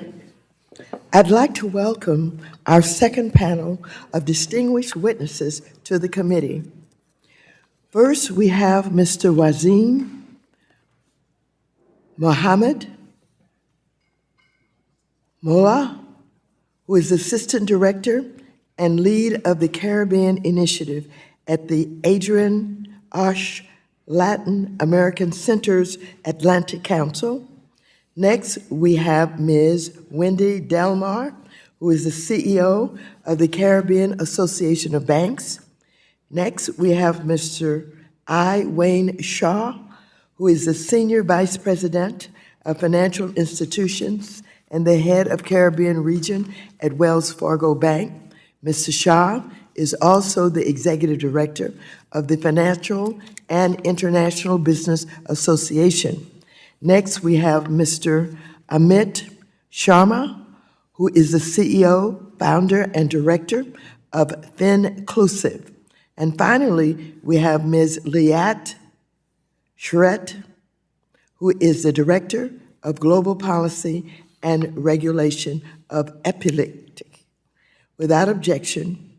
I'd like to welcome our second panel of distinguished witnesses to the committee. First, we have Mr. Wazim Mohammed Mola, who is Assistant Director and lead of the Caribbean Initiative at the Adrian Osh Latin American Center's Atlantic Council. Next, we have Ms. Wendy Delmar, who is the CEO of the Caribbean Association of Banks. Next, we have Mr. I. Wayne Shaw, who is the Senior Vice President of Financial Institutions and the Head of Caribbean Region at Wells Fargo Bank. Mr. Shaw is also the Executive Director of the Financial and International Business Association. Next, we have Mr. Amit Sharma, who is the CEO, founder, and director of FinClusive. And finally, we have Ms. Liat Shret, who is the Director of Global Policy and Regulation of Epileptic. Without objection,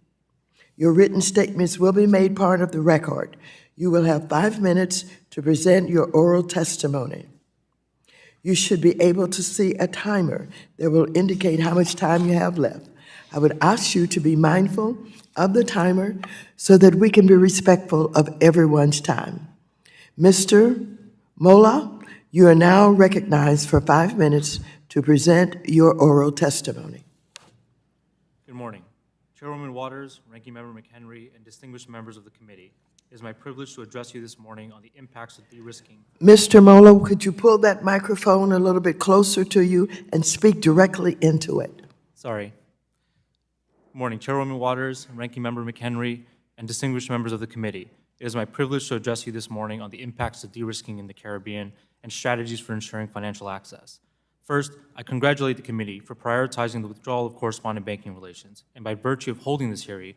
your written statements will be made part of the record. You will have 5 minutes to present your oral testimony. You should be able to see a timer that will indicate how much time you have left. I would ask you to be mindful of the timer so that we can be respectful of everyone's time. Mr. Mola, you are now recognized for 5 minutes to present your oral testimony. Good morning. Chairwoman Waters, Ranking Member McHenry, and distinguished members of the committee. It is my privilege to address you this morning on the impacts of de-risking. Mr. Mola, could you pull that microphone a little bit closer to you and speak directly into it? Sorry. Good morning, Chairwoman Waters, Ranking Member McHenry, and distinguished members of the committee. It is my privilege to address you this morning on the impacts of de-risking in the Caribbean and strategies for ensuring financial access. First, I congratulate the committee for prioritizing the withdrawal of correspondent banking relations, and by virtue of holding this hearing,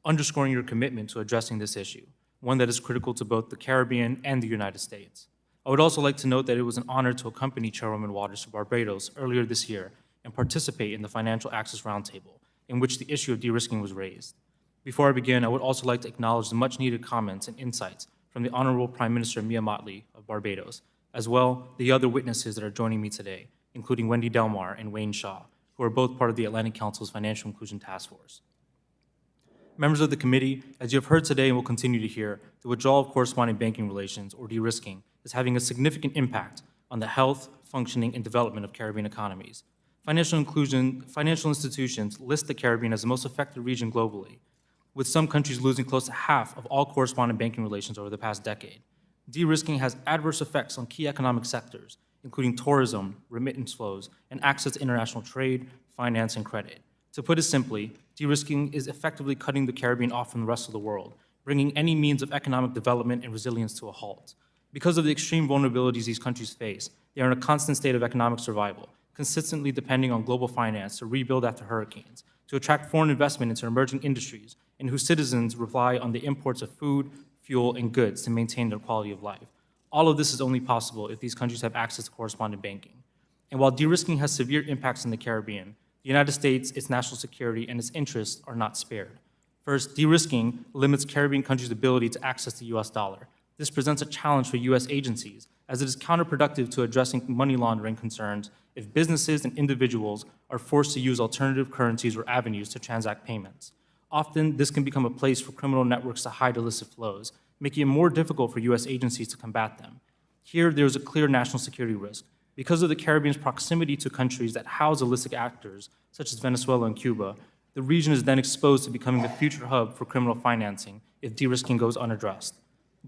underscoring your commitment to addressing this issue, one that is critical to both the Caribbean and the United States. I would also like to note that it was an honor to accompany Chairwoman Waters to Barbados earlier this year and participate in the Financial Access Roundtable, in which the issue of de-risking was raised. Before I begin, I would also like to acknowledge the much-needed comments and insights from the Honorable Prime Minister Mia Mottley of Barbados, as well the other witnesses that are joining me today, including Wendy Delmar and Wayne Shaw, who are both part of the Atlantic Council's Financial Inclusion Task Force. Members of the committee, as you have heard today and will continue to hear, the withdrawal of correspondent banking relations, or de-risking, is having a significant impact on the health, functioning, and development of Caribbean economies. Financial institutions list the Caribbean as the most affected region globally, with some countries losing close to half of all correspondent banking relations over the past decade. De-risking has adverse effects on key economic sectors, including tourism, remittance flows, and access to international trade, finance, and credit. To put it simply, de-risking is effectively cutting the Caribbean off from the rest of the world, bringing any means of economic development and resilience to a halt. Because of the extreme vulnerabilities these countries face, they are in a constant state of economic survival, consistently depending on global finance to rebuild after hurricanes, to attract foreign investment into emerging industries, and whose citizens rely on the imports of food, fuel, and goods to maintain their quality of life. All of this is only possible if these countries have access to correspondent banking. And while de-risking has severe impacts in the Caribbean, the United States, its national security, and its interests are not spared. First, de-risking limits Caribbean countries' ability to access the US dollar. This presents a challenge for US agencies, as it is counterproductive to addressing money laundering concerns if businesses and individuals are forced to use alternative currencies or avenues to transact payments. Often, this can become a place for criminal networks to hide illicit flows, making it more difficult for US agencies to combat them. Here, there is a clear national security risk. Because of the Caribbean's proximity to countries that house illicit actors, such as Venezuela and Cuba, the region is then exposed to becoming the future hub for criminal financing if de-risking goes unaddressed.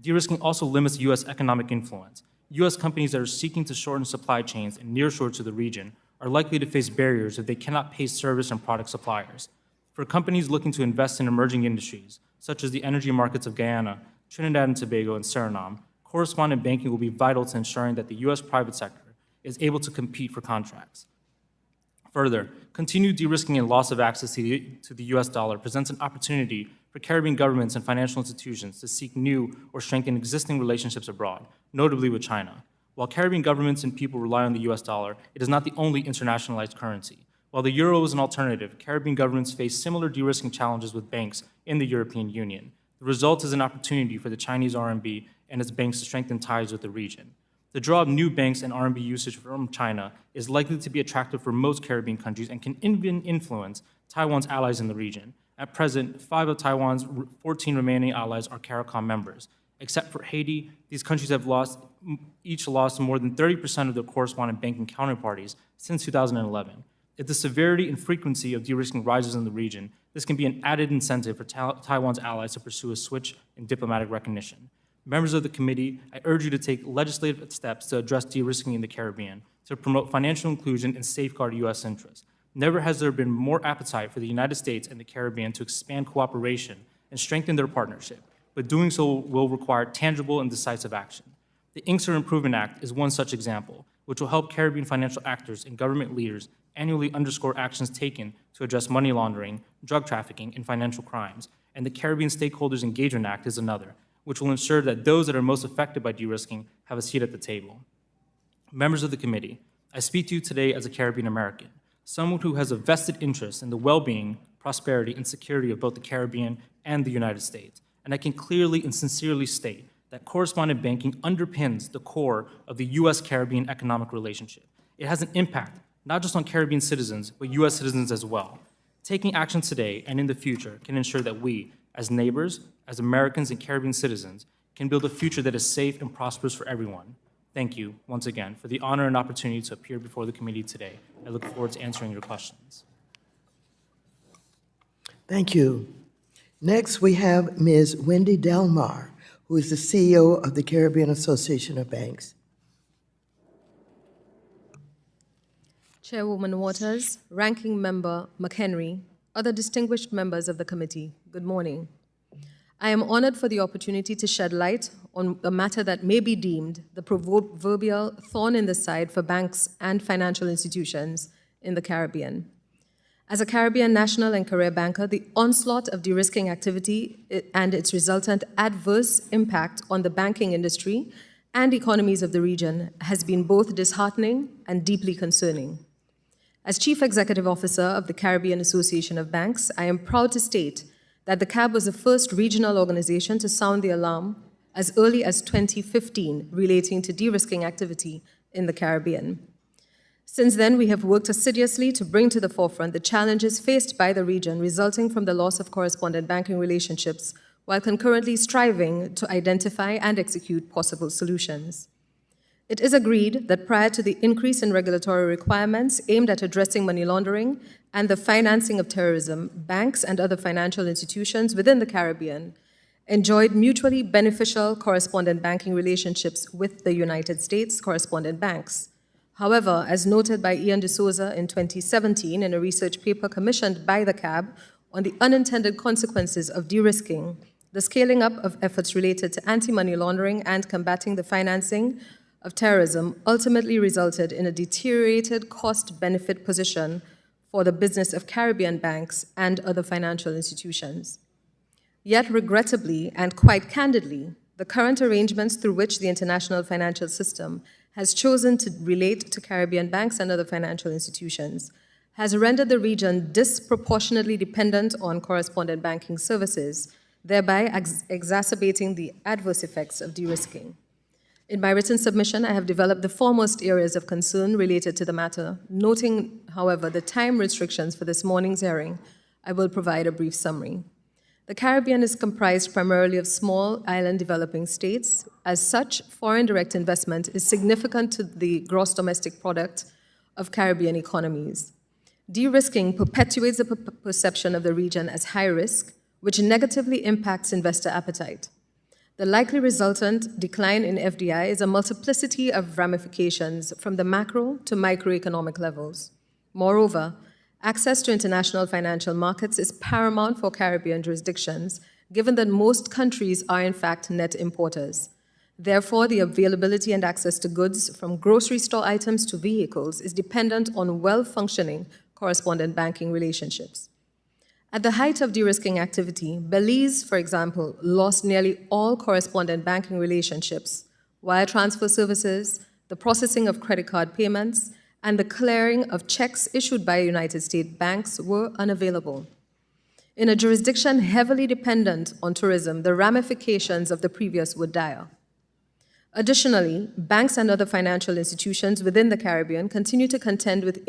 De-risking also limits US economic influence. US companies that are seeking to shorten supply chains and nearshore to the region are likely to face barriers if they cannot pay service and product suppliers. For companies looking to invest in emerging industries, such as the energy markets of Guyana, Trinidad and Tobago, and Suriname, correspondent banking will be vital to ensuring that the US private sector is able to compete for contracts. Further, continued de-risking and loss of access to the US dollar presents an opportunity for Caribbean governments and financial institutions to seek new or strengthen existing relationships abroad, notably with China. While Caribbean governments and people rely on the US dollar, it is not the only internationalized currency. While the euro is an alternative, Caribbean governments face similar de-risking challenges with banks in the European Union. The result is an opportunity for the Chinese RMB and its banks to strengthen ties with the region. The draw of new banks and RMB usage from China is likely to be attractive for most Caribbean countries and can even influence Taiwan's allies in the region. At present, 5 of Taiwan's 14 remaining allies are CARICOM members. Except for Haiti, these countries have each lost more than 30% of their correspondent banking counterparties since 2011. If the severity and frequency of de-risking rises in the region, this can be an added incentive for Taiwan's allies to pursue a switch in diplomatic recognition. Members of the committee, I urge you to take legislative steps to address de-risking in the Caribbean, to promote financial inclusion and safeguard U.S. interests. Never has there been more appetite for the United States and the Caribbean to expand cooperation and strengthen their partnership, but doing so will require tangible and decisive action. The INCSR Improvement Act is one such example, which will help Caribbean financial actors and government leaders annually underscore actions taken to address money laundering, drug trafficking, and financial crimes. And the Caribbean Stakeholders Engagement Act is another, which will ensure that those that are most affected by de-risking have a seat at the table. Members of the committee, I speak to you today as a Caribbean American, someone who has a vested interest in the well-being, prosperity, and security of both the Caribbean and the United States. And I can clearly and sincerely state that correspondent banking underpins the core of the U.S.-Caribbean economic relationship. It has an impact not just on Caribbean citizens, but U.S. citizens as well. Taking action today and in the future can ensure that we, as neighbors, as Americans and Caribbean citizens, can build a future that is safe and prosperous for everyone. Thank you, once again, for the honor and opportunity to appear before the committee today. I look forward to answering your questions. Thank you. Next, we have Ms. Wendy Delmar, who is the CEO of the Caribbean Association of Banks. Chairwoman Waters, Ranking Member McHenry, other distinguished members of the committee, good morning. I am honored for the opportunity to shed light on a matter that may be deemed the proverbial thorn in the side for banks and financial institutions in the Caribbean. As a Caribbean national and career banker, the onslaught of de-risking activity and its resultant adverse impact on the banking industry and economies of the region has been both disheartening and deeply concerning. As Chief Executive Officer of the Caribbean Association of Banks, I am proud to state that the CAB was the first regional organization to sound the alarm as early as 2015 relating to de-risking activity in the Caribbean. Since then, we have worked assiduously to bring to the forefront the challenges faced by the region resulting from the loss of correspondent banking relationships, while concurrently striving to identify and execute possible solutions. It is agreed that prior to the increase in regulatory requirements aimed at addressing money laundering and the financing of terrorism, banks and other financial institutions within the Caribbean enjoyed mutually beneficial correspondent banking relationships with the United States correspondent banks. However, as noted by Ian D'Souza in 2017 in a research paper commissioned by the CAB on the unintended consequences of de-risking, the scaling up of efforts related to anti-money laundering and combating the financing of terrorism ultimately resulted in a deteriorated cost-benefit position for the business of Caribbean banks and other financial institutions. Yet regrettably and quite candidly, the current arrangements through which the international financial system has chosen to relate to Caribbean banks and other financial institutions has rendered the region disproportionately dependent on correspondent banking services, thereby exacerbating the adverse effects of de-risking. In my written submission, I have developed the foremost areas of concern related to the matter. Noting, however, the time restrictions for this morning's hearing, I will provide a brief summary. The Caribbean is comprised primarily of small island developing states. As such, foreign direct investment is significant to the gross domestic product of Caribbean economies. De-risking perpetuates the perception of the region as high risk, which negatively impacts investor appetite. The likely resultant decline in FDI is a multiplicity of ramifications from the macro to microeconomic levels. Moreover, access to international financial markets is paramount for Caribbean jurisdictions, given that most countries are in fact net importers. Therefore, the availability and access to goods, from grocery store items to vehicles, is dependent on well-functioning correspondent banking relationships. At the height of de-risking activity, Belize, for example, lost nearly all correspondent banking relationships, wire transfer services, the processing of credit card payments, and the clearing of checks issued by United States banks were unavailable. In a jurisdiction heavily dependent on tourism, the ramifications of the previous were dire. Additionally, banks and other financial institutions within the Caribbean continue to contend with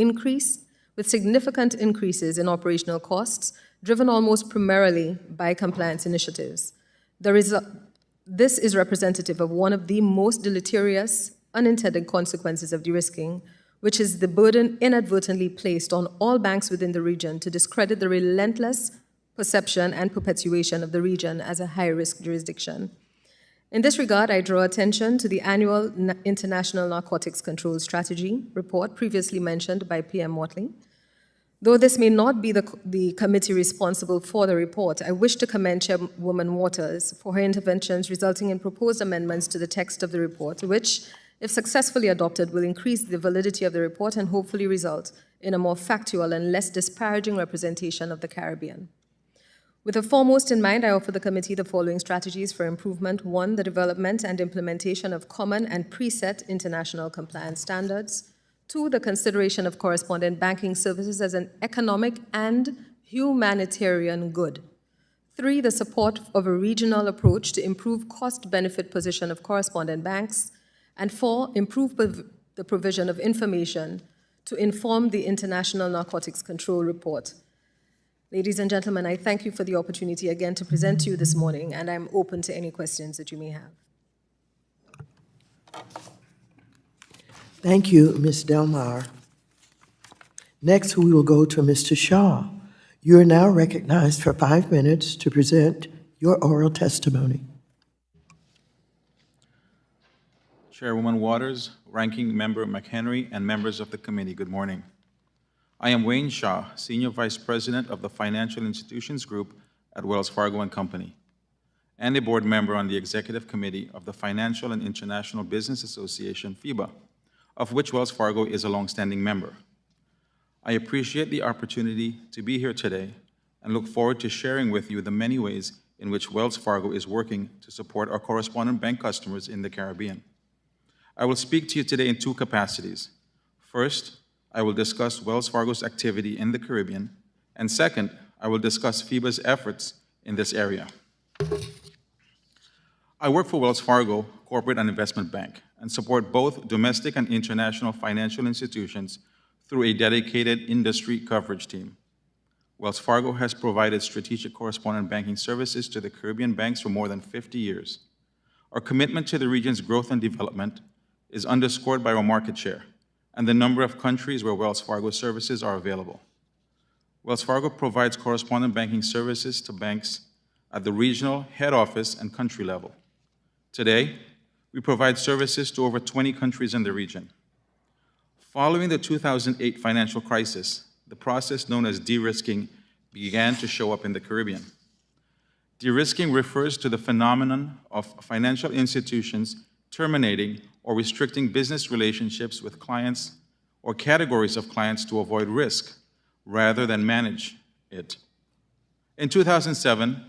significant increases in operational costs, driven almost primarily by compliance initiatives. This is representative of one of the most deleterious unintended consequences of de-risking, which is the burden inadvertently placed on all banks within the region to discredit the relentless perception and perpetuation of the region as a high-risk jurisdiction. In this regard, I draw attention to the annual International Narcotics Control Strategy report previously mentioned by PM Watley. Though this may not be the committee responsible for the report, I wish to commend Chairwoman Waters for her interventions resulting in proposed amendments to the text of the report, which, if successfully adopted, will increase the validity of the report and hopefully result in a more factual and less disparaging representation of the Caribbean. With the foremost in mind, I offer the committee the following strategies for improvement. 1, the development and implementation of common and preset international compliance standards. 2, the consideration of correspondent banking services as an economic and humanitarian good. 3, the support of a regional approach to improve cost-benefit position of correspondent banks. And 4, improve the provision of information to inform the International Narcotics Control Report. Ladies and gentlemen, I thank you for the opportunity again to present to you this morning, and I'm open to any questions that you may have. Thank you, Ms. Delmar. Next, we will go to Mr. Shaw. You are now recognized for 5 minutes to present your oral testimony. Chairwoman Waters, Ranking Member McHenry, and members of the committee, good morning. I am Wayne Shaw, Senior Vice President of the Financial Institutions Group at Wells Fargo & Company, and a board member on the Executive Committee of the Financial and International Business Association, FIBA, of which Wells Fargo is a longstanding member. I appreciate the opportunity to be here today and look forward to sharing with you the many ways in which Wells Fargo is working to support our correspondent bank customers in the Caribbean. I will speak to you today in 2 capacities. First, I will discuss Wells Fargo's activity in the Caribbean, and second, I will discuss FIBA's efforts in this area. I work for Wells Fargo Corporate and Investment Bank and support both domestic and international financial institutions through a dedicated industry coverage team. Wells Fargo has provided strategic correspondent banking services to the Caribbean banks for more than 50 years. Our commitment to the region's growth and development is underscored by our market share and the number of countries where Wells Fargo services are available. Wells Fargo provides correspondent banking services to banks at the regional, head office, and country level. Today, we provide services to over 20 countries in the region. Following the 2008 financial crisis, the process known as de-risking began to show up in the Caribbean. De-risking refers to the phenomenon of financial institutions terminating or restricting business relationships with clients or categories of clients to avoid risk rather than manage it. In 2007,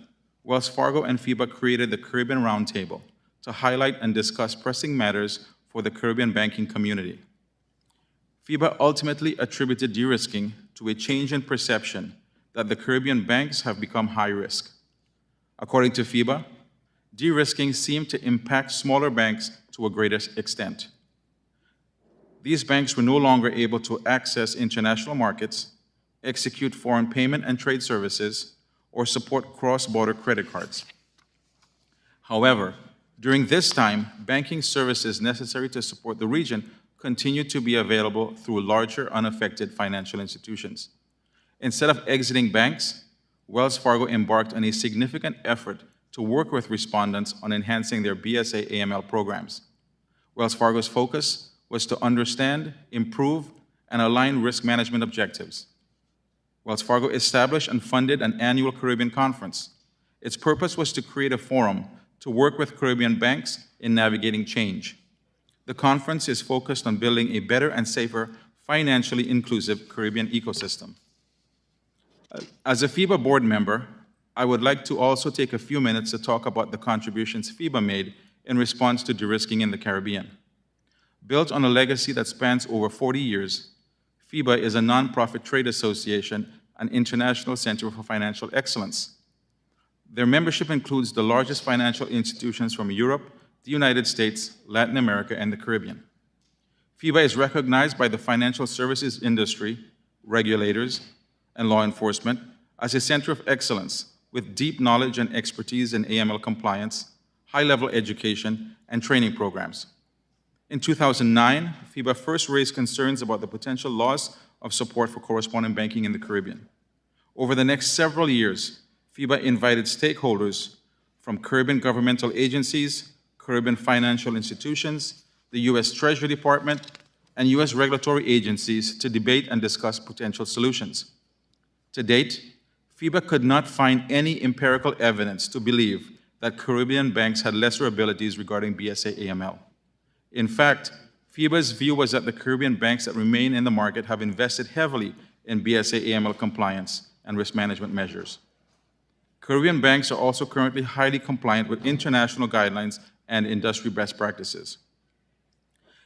Wells Fargo and FIBA created the Caribbean Roundtable to highlight and discuss pressing matters for the Caribbean banking community. FIBA ultimately attributed de-risking to a change in perception that the Caribbean banks have become high risk. According to FIBA, de-risking seemed to impact smaller banks to a greater extent. These banks were no longer able to access international markets, execute foreign payment and trade services, or support cross-border credit cards. However, during this time, banking services necessary to support the region continued to be available through larger, unaffected financial institutions. Instead of exiting banks, Wells Fargo embarked on a significant effort to work with respondents on enhancing their BSA/AML programs. Wells Fargo's focus was to understand, improve, and align risk management objectives. Wells Fargo established and funded an annual Caribbean conference. Its purpose was to create a forum to work with Caribbean banks in navigating change. The conference is focused on building a better and safer, financially inclusive Caribbean ecosystem. As a FIBA board member, I would like to also take a few minutes to talk about the contributions FIBA made in response to de-risking in the Caribbean. Built on a legacy that spans over 40 years, FIBA is a nonprofit trade association and international center for financial excellence. Their membership includes the largest financial institutions from Europe, the United States, Latin America, and the Caribbean. FIBA is recognized by the financial services industry, regulators, and law enforcement as a center of excellence with deep knowledge and expertise in AML compliance, high-level education, and training programs. In 2009, FIBA first raised concerns about the potential loss of support for correspondent banking in the Caribbean. Over the next several years, FIBA invited stakeholders from Caribbean governmental agencies, Caribbean financial institutions, the U.S. Treasury Department, and U.S. regulatory agencies to debate and discuss potential solutions. To date, FIBA could not find any empirical evidence to believe that Caribbean banks had lesser abilities regarding BSA/AML. In fact, FIBA's view was that the Caribbean banks that remain in the market have invested heavily in BSA/AML compliance and risk management measures. Caribbean banks are also currently highly compliant with international guidelines and industry best practices.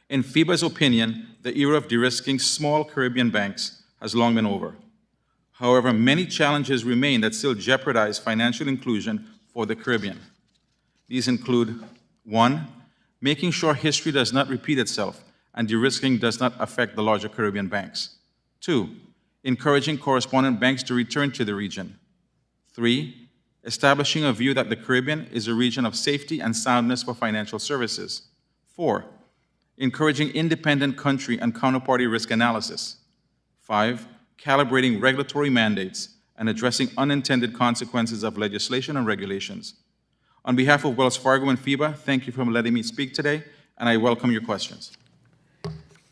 In FIBA's opinion, the era of de-risking small Caribbean banks has long been over. However, many challenges remain that still jeopardize financial inclusion for the Caribbean. These include, 1, making sure history does not repeat itself and de-risking does not affect the larger Caribbean banks. 2, encouraging correspondent banks to return to the region. 3, establishing a view that the Caribbean is a region of safety and soundness for financial services. 4, encouraging independent country and counterparty risk analysis. 5, calibrating regulatory mandates and addressing unintended consequences of legislation and regulations. On behalf of Wells Fargo and FIBA, thank you for letting me speak today, and I welcome your questions.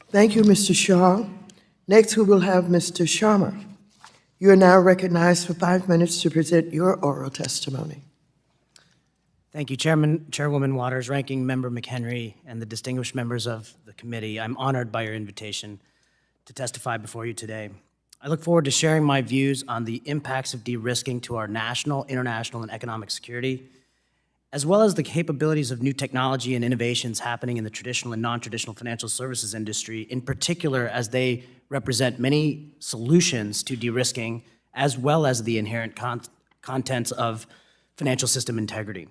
Thank you, Mr. Shaw. Next, we will have Mr. Sharma. You are now recognized for 5 minutes to present your oral testimony. Thank you, Chairwoman Waters, Ranking Member McHenry, and the distinguished members of the committee. I'm honored by your invitation to testify before you today. I look forward to sharing my views on the impacts of de-risking to our national, international, and economic security, as well as the capabilities of new technology and innovations happening in the traditional and non-traditional financial services industry, in particular as they represent many solutions to de-risking, as well as the inherent contents of financial system integrity.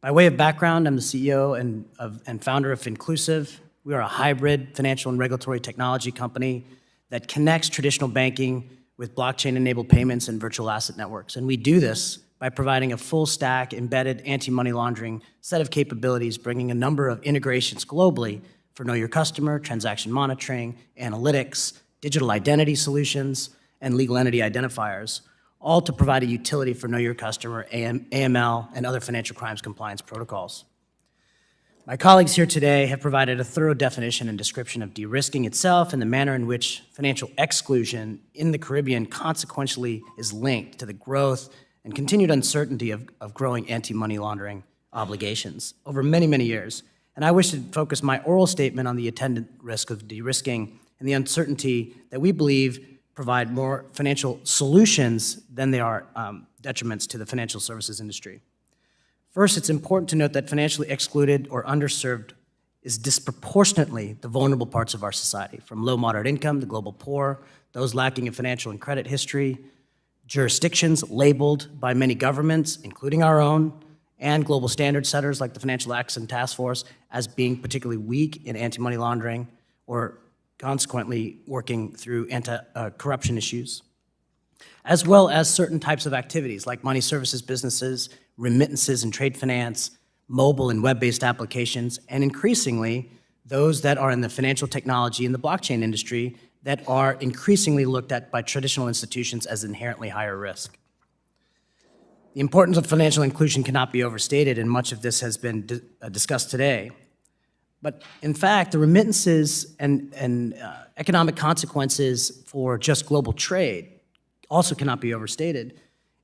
By way of background, I'm the CEO and founder of Finclusive. We are a hybrid financial and regulatory technology company that connects traditional banking with blockchain-enabled payments and virtual asset networks. And we do this by providing a full-stack, embedded anti-money laundering set of capabilities, bringing a number of integrations globally for Know Your Customer, transaction monitoring, analytics, digital identity solutions, and legal entity identifiers, all to provide a utility for Know Your Customer, AML, and other financial crimes compliance protocols. My colleagues here today have provided a thorough definition and description of de-risking itself and the manner in which financial exclusion in the Caribbean consequentially is linked to the growth and continued uncertainty of growing anti-money laundering obligations over many, many years. And I wish to focus my oral statement on the attendant risk of de-risking and the uncertainty that we believe provide more financial solutions than they are detriments to the financial services industry. First, it's important to note that financially excluded or underserved is disproportionately the vulnerable parts of our society, from low, moderate income, the global poor, those lacking in financial and credit history, jurisdictions labeled by many governments, including our own, and global standard setters like the Financial Action Task Force as being particularly weak in anti-money laundering or consequently working through anti-corruption issues, as well as certain types of activities like money services businesses, remittances and trade finance, mobile and web-based applications, and increasingly those that are in the financial technology and the blockchain industry that are increasingly looked at by traditional institutions as inherently higher risk. The importance of financial inclusion cannot be overstated, and much of this has been discussed today. But in fact, the remittances and economic consequences for just global trade also cannot be overstated.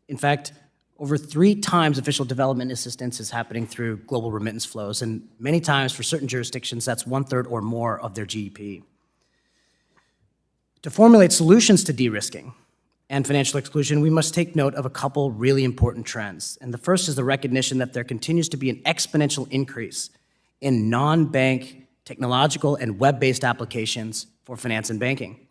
In fact, over 3 times official development assistance is happening through global remittance flows, and many times for certain jurisdictions, that's 1/3 or more of their GDP. To formulate solutions to de-risking and financial exclusion, we must take note of a couple really important trends. And the first is the recognition that there continues to be an exponential increase in non-bank technological and web-based applications for finance and banking.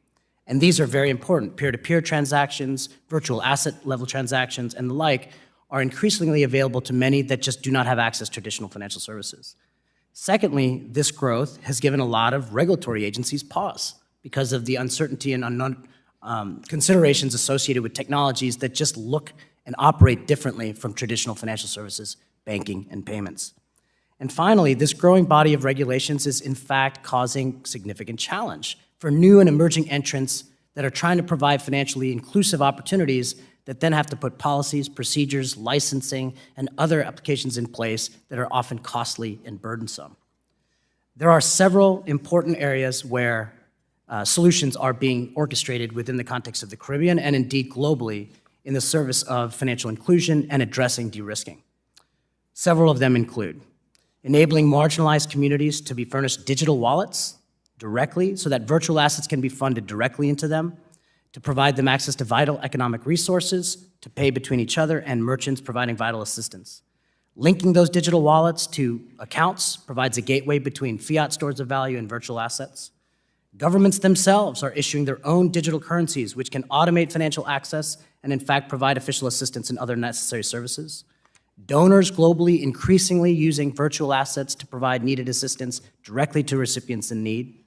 And these are very important. Peer-to-peer transactions, virtual asset-level transactions, and the like are increasingly available to many that just do not have access to traditional financial services. Secondly, this growth has given a lot of regulatory agencies pause because of the uncertainty and unknown considerations associated with technologies that just look and operate differently from traditional financial services, banking, and payments. And finally, this growing body of regulations is in fact causing significant challenge for new and emerging entrants that are trying to provide financially inclusive opportunities that then have to put policies, procedures, licensing, and other applications in place that are often costly and burdensome. There are several important areas where solutions are being orchestrated within the context of the Caribbean and indeed globally in the service of financial inclusion and addressing de-risking. Several of them include enabling marginalized communities to be furnished digital wallets directly so that virtual assets can be funded directly into them, to provide them access to vital economic resources, to pay between each other and merchants providing vital assistance. Linking those digital wallets to accounts provides a gateway between fiat stores of value and virtual assets. Governments themselves are issuing their own digital currencies, which can automate financial access and in fact provide official assistance and other necessary services. Donors globally increasingly using virtual assets to provide needed assistance directly to recipients in need.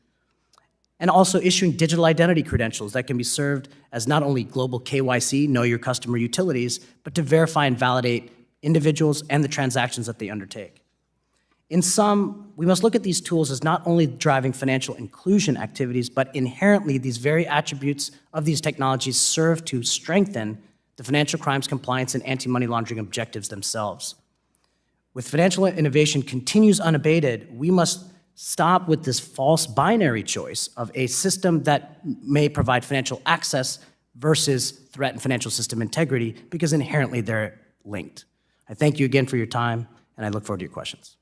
And also issuing digital identity credentials that can be served as not only global KYC, know your customer utilities, but to verify and validate individuals and the transactions that they undertake. In sum, we must look at these tools as not only driving financial inclusion activities, but inherently these very attributes of these technologies serve to strengthen the financial crimes compliance and anti-money laundering objectives themselves. With financial innovation continues unabated, we must stop with this false binary choice of a system that may provide financial access versus threaten financial system integrity, because inherently they're linked. I thank you again for your time, and I look forward to your questions.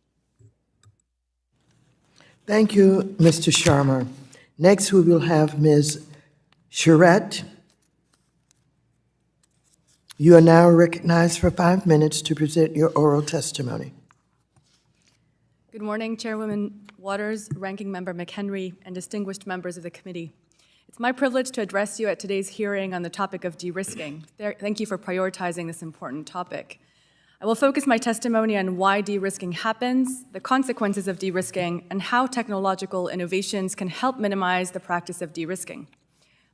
Thank you, Mr. Sharma. Next, we will have Ms. Charette. You are now recognized for 5 minutes to present your oral testimony. Good morning, Chairwoman Waters, Ranking Member McHenry, and distinguished members of the committee. It's my privilege to address you at today's hearing on the topic of de-risking. Thank you for prioritizing this important topic. I will focus my testimony on why de-risking happens, the consequences of de-risking, and how technological innovations can help minimize the practice of de-risking.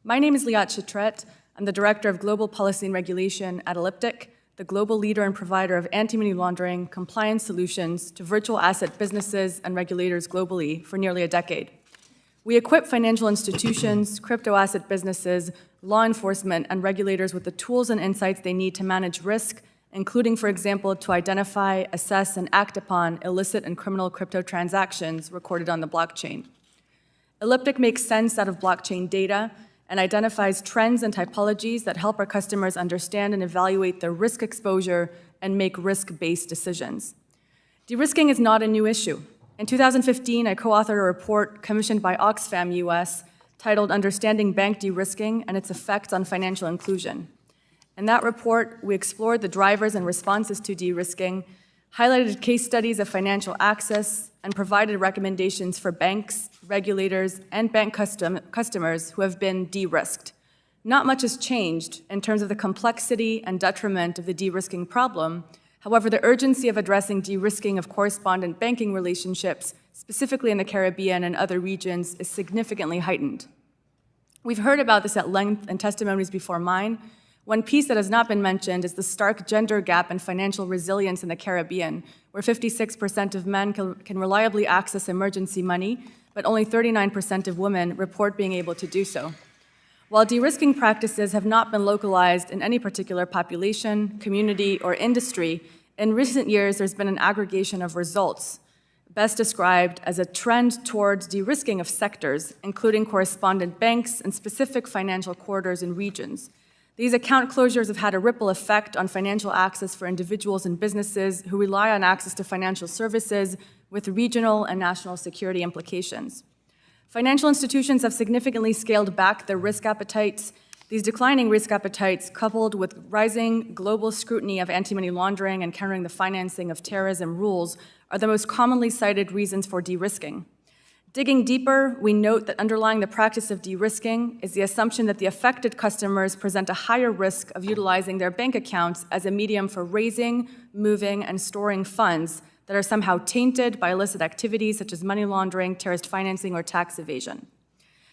My name is Liat Charette. I'm the Director of Global Policy and Regulation at Elliptic, the global leader and provider of anti-money laundering compliance solutions to virtual asset businesses and regulators globally for nearly a decade. We equip financial institutions, crypto asset businesses, law enforcement, and regulators with the tools and insights they need to manage risk, including, for example, to identify, assess, and act upon illicit and criminal crypto transactions recorded on the blockchain. Elliptic makes sense out of blockchain data and identifies trends and typologies that help our customers understand and evaluate their risk exposure and make risk-based decisions. De-risking is not a new issue. In 2015, I co-authored a report commissioned by Oxfam US titled Understanding Bank De-risking and Its Effects on Financial Inclusion. In that report, we explored the drivers and responses to de-risking, highlighted case studies of financial access, and provided recommendations for banks, regulators, and bank customers who have been de-risked. Not much has changed in terms of the complexity and detriment of the de-risking problem. However, the urgency of addressing de-risking of correspondent banking relationships, specifically in the Caribbean and other regions, is significantly heightened. We've heard about this at length in testimonies before mine. One piece that has not been mentioned is the stark gender gap in financial resilience in the Caribbean, where 56% of men can reliably access emergency money, but only 39% of women report being able to do so. While de-risking practices have not been localized in any particular population, community, or industry, in recent years there's been an aggregation of results, best described as a trend towards de-risking of sectors, including correspondent banks and specific financial corridors and regions. These account closures have had a ripple effect on financial access for individuals and businesses who rely on access to financial services with regional and national security implications. Financial institutions have significantly scaled back their risk appetites. These declining risk appetites, coupled with rising global scrutiny of anti-money laundering and countering the financing of terrorism rules, are the most commonly cited reasons for de-risking. Digging deeper, we note that underlying the practice of de-risking is the assumption that the affected customers present a higher risk of utilizing their bank accounts as a medium for raising, moving, and storing funds that are somehow tainted by illicit activities such as money laundering, terrorist financing, or tax evasion.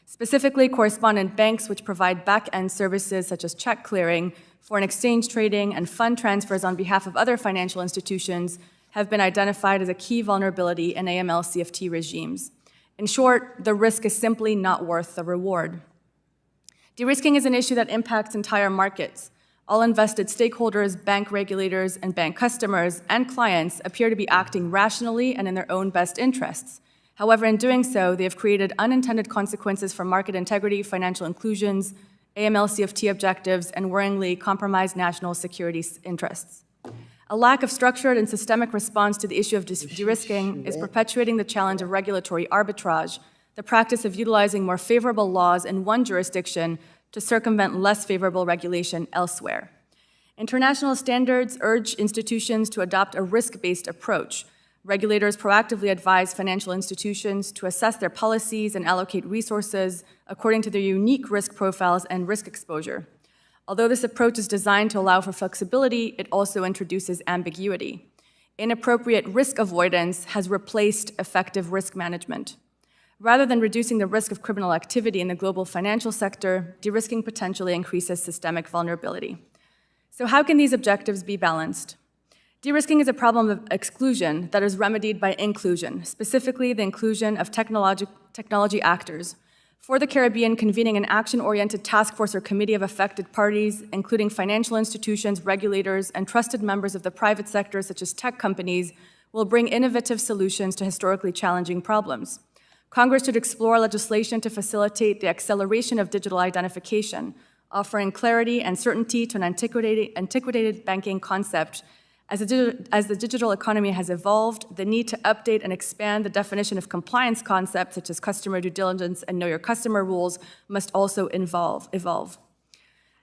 Specifically, correspondent banks, which provide back-end services such as check clearing, foreign exchange trading, and fund transfers on behalf of other financial institutions, have been identified as a key vulnerability in AML-CFT regimes. In short, the risk is simply not worth the reward. De-risking is an issue that impacts entire markets. All invested stakeholders, bank regulators, and bank customers and clients appear to be acting rationally and in their own best interests. However, in doing so, they have created unintended consequences for market integrity, financial inclusions, AML-CFT objectives, and worryingly compromised national security interests. A lack of structured and systemic response to the issue of de-risking is perpetuating the challenge of regulatory arbitrage, the practice of utilizing more favorable laws in one jurisdiction to circumvent less favorable regulation elsewhere. International standards urge institutions to adopt a risk-based approach. Regulators proactively advise financial institutions to assess their policies and allocate resources according to their unique risk profiles and risk exposure. Although this approach is designed to allow for flexibility, it also introduces ambiguity. Inappropriate risk avoidance has replaced effective risk management. Rather than reducing the risk of criminal activity in the global financial sector, de-risking potentially increases systemic vulnerability. So how can these objectives be balanced? De-risking is a problem of exclusion that is remedied by inclusion, specifically the inclusion of technology actors. For the Caribbean, convening an action-oriented task force or committee of affected parties, including financial institutions, regulators, and trusted members of the private sector, such as tech companies, will bring innovative solutions to historically challenging problems. Congress should explore legislation to facilitate the acceleration of digital identification, offering clarity and certainty to an antiquated banking concept. As the digital economy has evolved, the need to update and expand the definition of compliance concepts, such as customer due diligence and know your customer rules, must also evolve.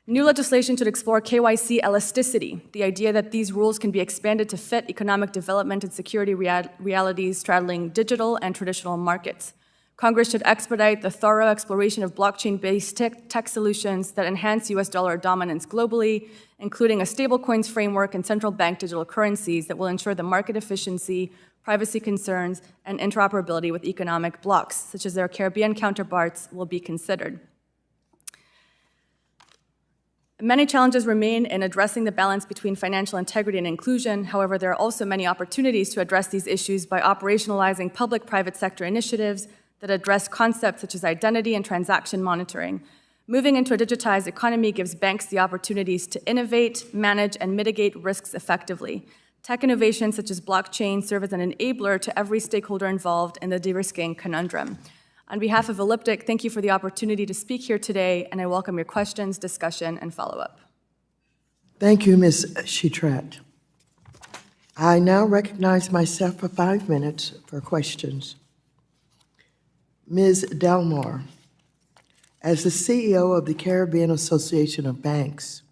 New legislation should explore KYC elasticity, the idea that these rules can be expanded to fit economic development and security realities straddling digital and traditional markets. Congress should expedite the thorough exploration of blockchain-based tech solutions that enhance US dollar dominance globally, including a stablecoins framework and central bank digital currencies that will ensure the market efficiency, privacy concerns, and interoperability with economic blocs, such as their Caribbean counterparts, will be considered. Many challenges remain in addressing the balance between financial integrity and inclusion. However, there are also many opportunities to address these issues by operationalizing public-private sector initiatives that address concepts such as identity and transaction monitoring. Moving into a digitized economy gives banks the opportunities to innovate, manage, and mitigate risks effectively. Tech innovations such as blockchain serve as an enabler to every stakeholder involved in the de-risking conundrum. On behalf of Elliptic, thank you for the opportunity to speak here today, and I welcome your questions, discussion, and follow-up. Thank you, Ms. Shetrat. I now recognize myself for 5 minutes for questions. Ms. Delmar, as the CEO of the Caribbean Association of Banks,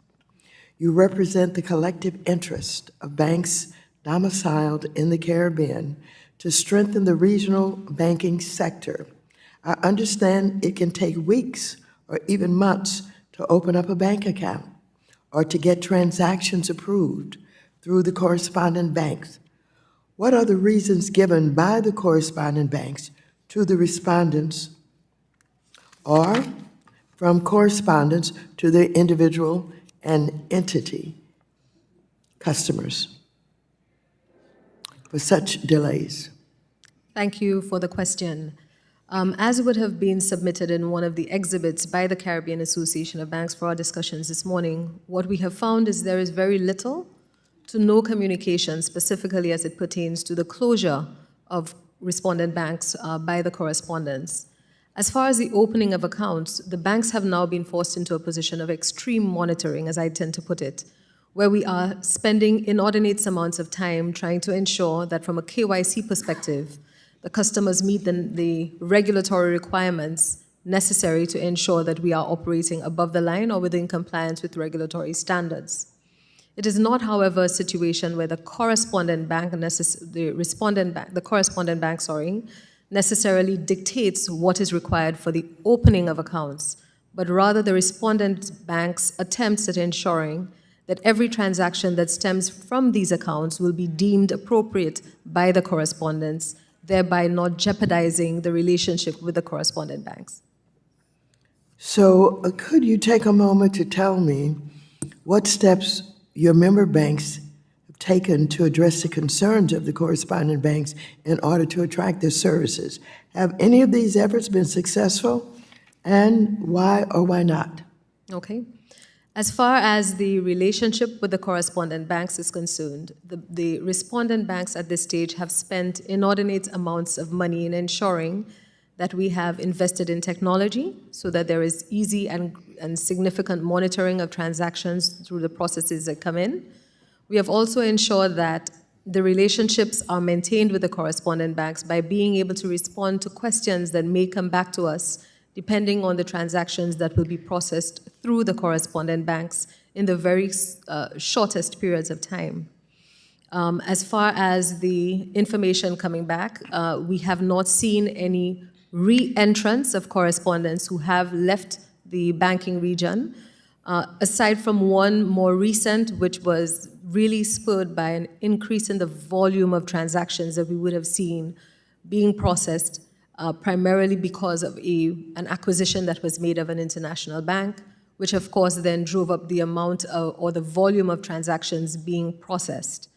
you represent the collective interest of banks domiciled in the Caribbean to strengthen the regional banking sector. I understand it can take weeks or even months to open up a bank account or to get transactions approved through the correspondent banks. What are the reasons given by the correspondent banks to the respondents or from correspondents to the individual and entity customers for such delays? Thank you for the question. As would have been submitted in one of the exhibits by the Caribbean Association of Banks for our discussions this morning, what we have found is there is very little to no communication, specifically as it pertains to the closure of respondent banks by the correspondents. As far as the opening of accounts, the banks have now been forced into a position of extreme monitoring, as I tend to put it, where we are spending inordinate amounts of time trying to ensure that from a KYC perspective, the customers meet the regulatory requirements necessary to ensure that we are operating above the line or within compliance with regulatory standards. It is not, however, a situation where the correspondent bank necessarily dictates what is required for the opening of accounts, but rather the respondent bank's attempts at ensuring that every transaction that stems from these accounts will be deemed appropriate by the correspondents, thereby not jeopardizing the relationship with the correspondent banks. So could you take a moment to tell me what steps your member banks have taken to address the concerns of the correspondent banks in order to attract their services? Have any of these efforts been successful, and why or why not? Okay. As far as the relationship with the correspondent banks is concerned, the respondent banks at this stage have spent inordinate amounts of money in ensuring that we have invested in technology so that there is easy and significant monitoring of transactions through the processes that come in. We have also ensured that the relationships are maintained with the correspondent banks by being able to respond to questions that may come back to us depending on the transactions that will be processed through the correspondent banks in the very shortest periods of time. As far as the information coming back, we have not seen any re-entrance of correspondents who have left the banking region, aside from one more recent, which was really spurred by an increase in the volume of transactions that we would have seen being processed primarily because of an acquisition that was made of an international bank, which of course then drove up the amount or the volume of transactions being processed.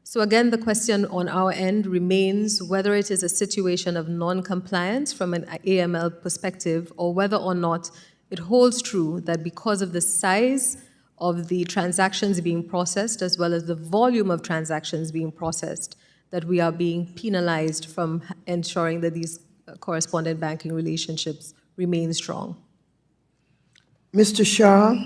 So again, the question on our end remains whether it is a situation of non-compliance from an AML perspective, or whether or not it holds true that because of the size of the transactions being processed, as well as the volume of transactions being processed, that we are being penalized from ensuring that these correspondent banking relationships remain strong. Mr. Shaw,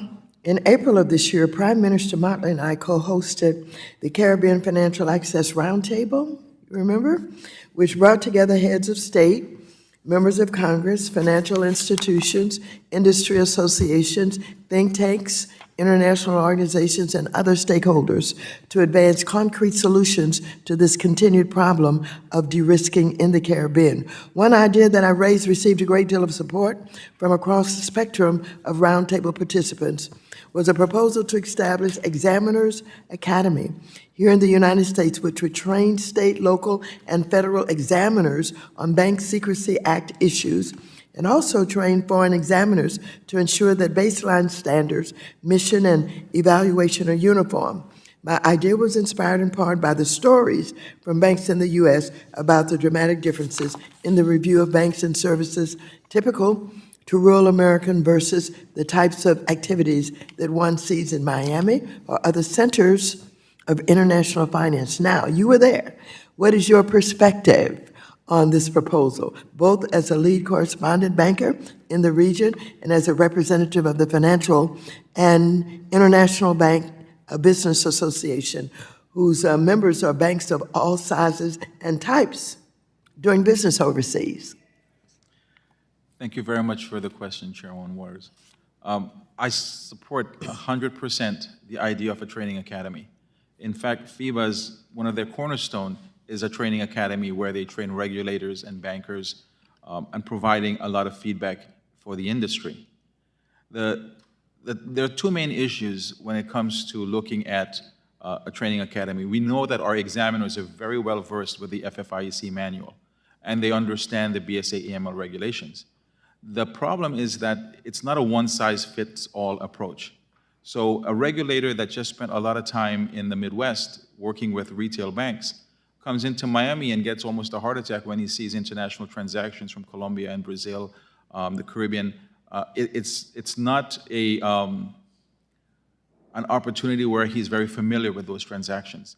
in April of this year, Prime Minister Motley and I co-hosted the Caribbean Financial Access Roundtable, remember? Which brought together heads of state, members of Congress, financial institutions, industry associations, think tanks, international organizations, and other stakeholders to advance concrete solutions to this continued problem of de-risking in the Caribbean. One idea that I raised received a great deal of support from across the spectrum of roundtable participants was a proposal to establish Examiners Academy here in the United States, which would train state, local, and federal examiners on Bank Secrecy Act issues, and also train foreign examiners to ensure that baseline standards, mission, and evaluation are uniform. My idea was inspired in part by the stories from banks in the U.S. about the dramatic differences in the review of banks and services typical to rural American versus the types of activities that one sees in Miami or other centers of international finance. Now, you were there. What is your perspective on this proposal, both as a lead correspondent banker in the region and as a representative of the Financial and International Bank Business Association, whose members are banks of all sizes and types doing business overseas? Thank you very much for the question, Chairwoman Waters. I support 100% the idea of a training academy. In fact, FIBA's, one of their cornerstone is a training academy where they train regulators and bankers and providing a lot of feedback for the industry. There are two main issues when it comes to looking at a training academy. We know that our examiners are very well versed with the FFIEC manual, and they understand the BSA AML regulations. The problem is that it's not a one-size-fits-all approach. So a regulator that just spent a lot of time in the Midwest working with retail banks comes into Miami and gets almost a heart attack when he sees international transactions from Colombia and Brazil, the Caribbean. It's not an opportunity where he's very familiar with those transactions.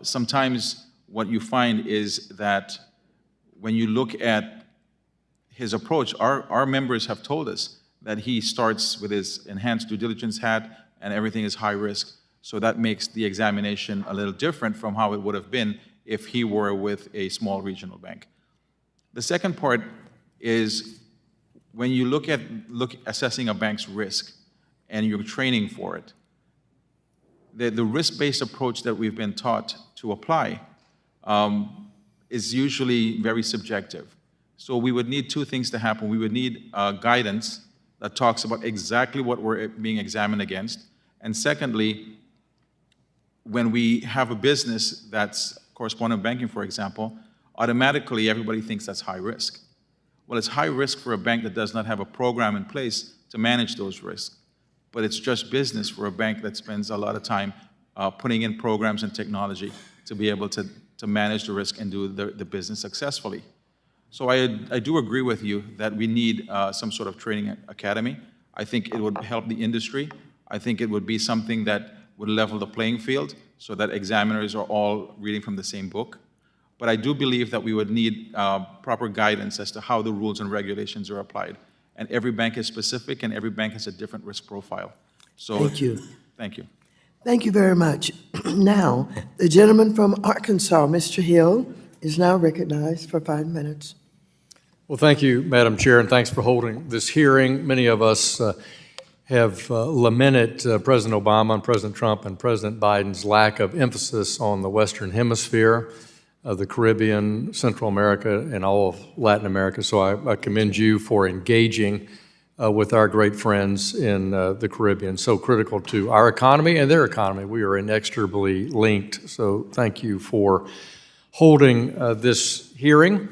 Sometimes what you find is that when you look at his approach, our members have told us that he starts with his enhanced due diligence hat and everything is high risk. So that makes the examination a little different from how it would have been if he were with a small regional bank. The second part is when you look at assessing a bank's risk and you're training for it, the risk-based approach that we've been taught to apply is usually very subjective. So we would need two things to happen. We would need guidance that talks about exactly what we're being examined against. And secondly, when we have a business that's correspondent banking, for example, automatically everybody thinks that's high risk. Well, it's high risk for a bank that does not have a program in place to manage those risks. But it's just business for a bank that spends a lot of time putting in programs and technology to be able to manage the risk and do the business successfully. So I do agree with you that we need some sort of training academy. I think it would help the industry. I think it would be something that would level the playing field so that examiners are all reading from the same book. But I do believe that we would need proper guidance as to how the rules and regulations are applied. And every bank is specific, and every bank has a different risk profile. So, Thank you. Thank you. Thank you very much. Now, the gentleman from Arkansas, Mr. Hill, is now recognized for 5 minutes. Well, thank you, Madam Chair, and thanks for holding this hearing. Many of us have lamented President Obama and President Trump and President Biden's lack of emphasis on the Western Hemisphere, the Caribbean, Central America, and all of Latin America. So I commend you for engaging with our great friends in the Caribbean, so critical to our economy and their economy. We are inextricably linked, so thank you for holding this hearing.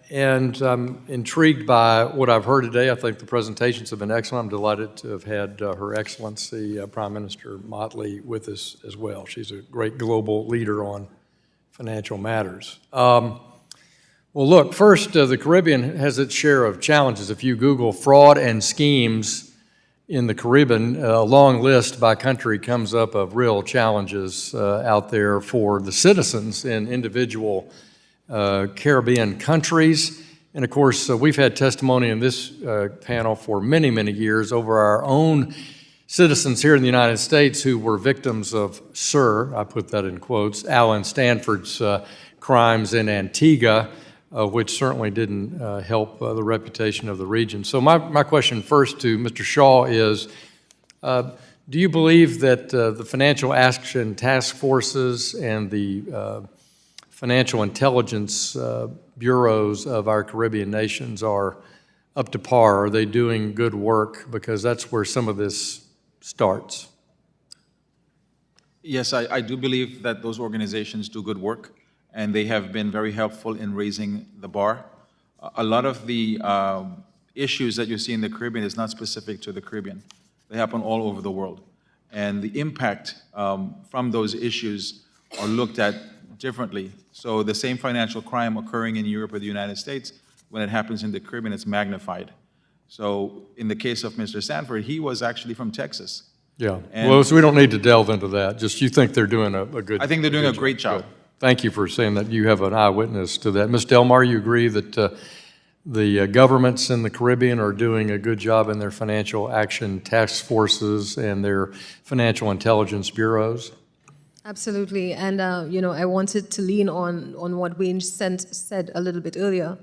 And I'm intrigued by what I've heard today. I think the presentations have been excellent. I'm delighted to have had Her Excellency Prime Minister Motley with us as well. She's a great global leader on financial matters. Well, look, first, the Caribbean has its share of challenges. If you Google fraud and schemes in the Caribbean, a long list by country comes up of real challenges out there for the citizens in individual Caribbean countries. And of course, we've had testimony in this panel for many, many years over our own citizens here in the United States who were victims of Sir, I put that in quotes, Alan Stanford's crimes in Antigua, which certainly didn't help the reputation of the region. So my question first to Mr. Shaw is, do you believe that the financial action task forces and the financial intelligence bureaus of our Caribbean nations are up to par? Are they doing good work? Because that's where some of this starts. Yes, I do believe that those organizations do good work, and they have been very helpful in raising the bar. A lot of the issues that you see in the Caribbean is not specific to the Caribbean. They happen all over the world. And the impact from those issues are looked at differently. So the same financial crime occurring in Europe or the United States, when it happens in the Caribbean, it's magnified. So in the case of Mr. Stanford, he was actually from Texas. Yeah, And- well, so we don't need to delve into that. Just you think they're doing a good. I think they're doing a good great job. Good. Thank you for saying that. You have an eyewitness to that. Ms. Delmar, you agree that the governments in the Caribbean are doing a good job in their financial action task forces and their financial intelligence bureaus? Absolutely, and I wanted to lean on what Wayne said a little bit earlier,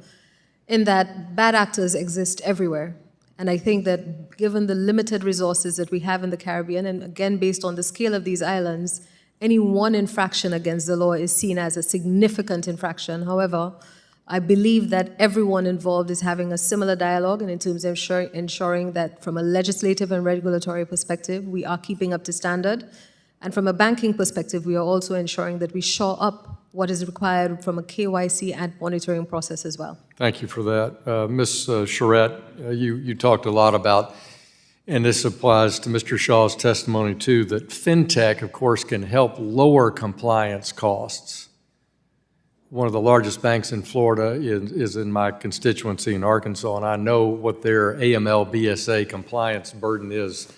in that bad actors exist everywhere. And I think that given the limited resources that we have in the Caribbean, and again, based on the scale of these islands, any one infraction against the law is seen as a significant infraction. However, I believe that everyone involved is having a similar dialogue, and in terms of ensuring that from a legislative and regulatory perspective, we are keeping up to standard. And from a banking perspective, we are also ensuring that we shore up what is required from a KYC and monitoring process as well. Thank you for that. Ms. Charette, you talked a lot about, and this applies to Mr. Shaw's testimony too, that fintech, of course, can help lower compliance costs. One of the largest banks in Florida is in my constituency in Arkansas, and I know what their AML BSA compliance burden is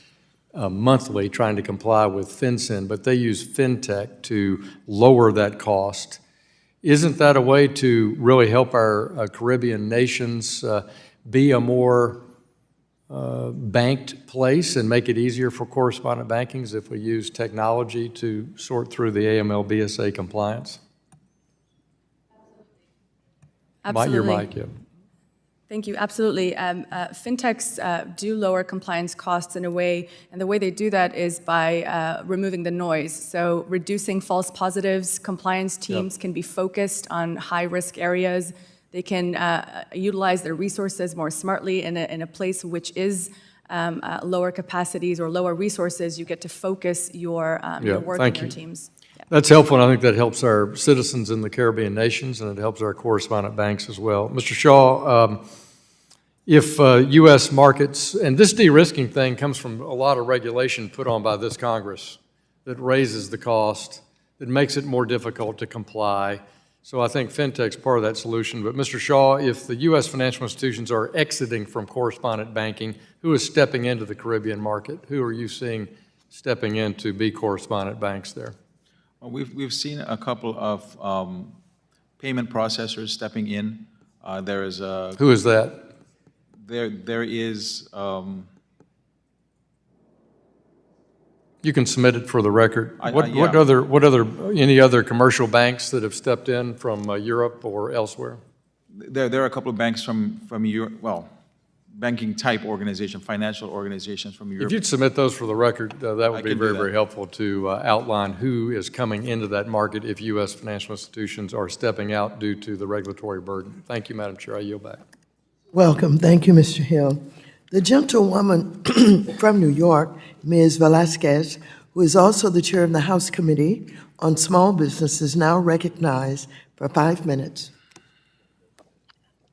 monthly, trying to comply with FinCEN, but they use fintech to lower that cost. Isn't that a way to really help our Caribbean nations be a more banked place and make it easier for correspondent bankings if we use technology to sort through the AML BSA compliance? Absolutely. Your mic, yeah. Thank you. Absolutely. Fintechs do lower compliance costs in a way, and the way they do that is by removing the noise. So reducing false positives, compliance teams can be focused on high-risk areas. They can utilize their resources more smartly in a place which is lower capacities or lower resources. You get to focus your work thank and your you. teams. Yeah. That's helpful, and I think that helps our citizens in the Caribbean nations, and it helps our correspondent banks as well. Mr. Shaw, if U.S. markets, and this de-risking thing comes from a lot of regulation put on by this Congress that raises the cost, that makes it more difficult to comply. So I think fintech's part of that solution. But Mr. Shaw, if the U.S. financial institutions are exiting from correspondent banking, who is stepping into the Caribbean market? Who are you seeing stepping in to be correspondent banks there? Well, we've seen a couple of payment processors stepping in. There is a Who is that? there is You can submit it for the record. What yeah. Any other commercial banks that have stepped in from Europe or elsewhere? there are a couple of banks from Europe, well, banking type organization, financial organizations from Europe. If you'd submit those for the record, that would be can do very, that. very helpful to outline who is coming into that market if U.S. financial institutions are stepping out due to the regulatory burden. Thank you, Madam Chair. I yield back. Welcome. Thank you, Mr. Hill. The gentlewoman from New York, Ms. Velasquez, who is also the chair of the House Committee on Small Business, is now recognized for 5 minutes.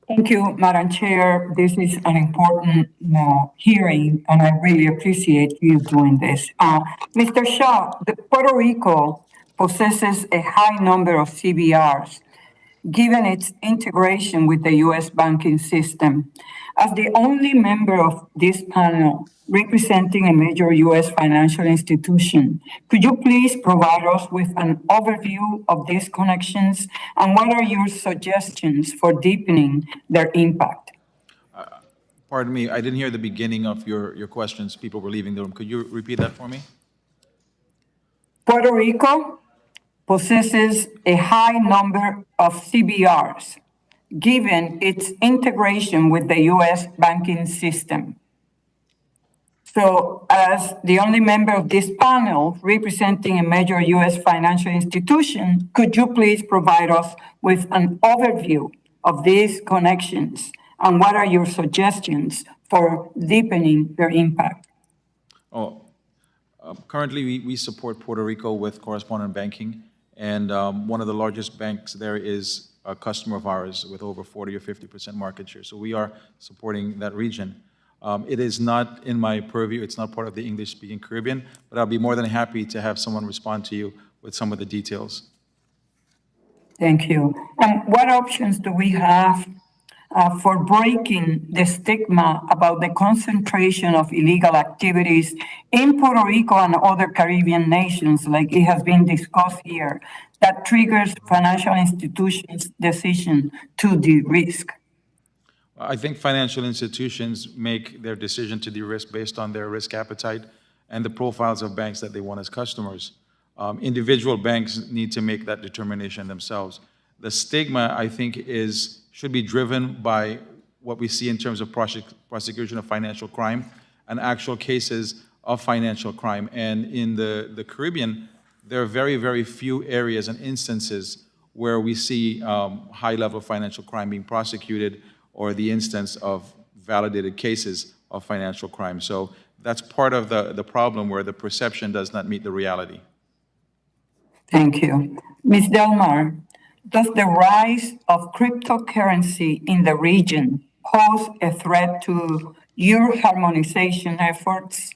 Thank you, Madam Chair. This is an important hearing, and I really appreciate you doing this. Mr. Shaw, Puerto Rico possesses a high number of CBRs, given its integration with the U.S. banking system. As the only member of this panel representing a major U.S. financial institution, could you please provide us with an overview of these connections, and what are your suggestions for deepening their impact? Pardon me, I didn't hear the beginning of your questions. People were leaving the room. Could you repeat that for me? Puerto Rico possesses a high number of CBRs, given its integration with the U.S. banking system. So, as the only member of this panel representing a major U.S. financial institution, could you please provide us with an overview of these connections, and what are your suggestions for deepening their impact? Currently, we support Puerto Rico with correspondent banking, and one of the largest banks there is a customer of ours with over 40 or 50% market share. So we are supporting that region. It is not in my purview. It's not part of the English-speaking Caribbean, but I'll be more than happy to have someone respond to you with some of the details. Thank you. And what options do we have for breaking the stigma about the concentration of illegal activities in Puerto Rico and other Caribbean nations, like it has been discussed here, that triggers financial institutions' decision to de-risk? I think financial institutions make their decision to de-risk based on their risk appetite and the profiles of banks that they want as customers. Individual banks need to make that determination themselves. The stigma, I think, should be driven by what we see in terms of prosecution of financial crime and actual cases of financial crime. And in the Caribbean, there are very, very few areas and instances where we see high-level financial crime being prosecuted or the instance of validated cases of financial crime. So that's part of the problem where the perception does not meet the reality. Thank you. Ms. Delmar, does the rise of cryptocurrency in the region pose a threat to your harmonization efforts?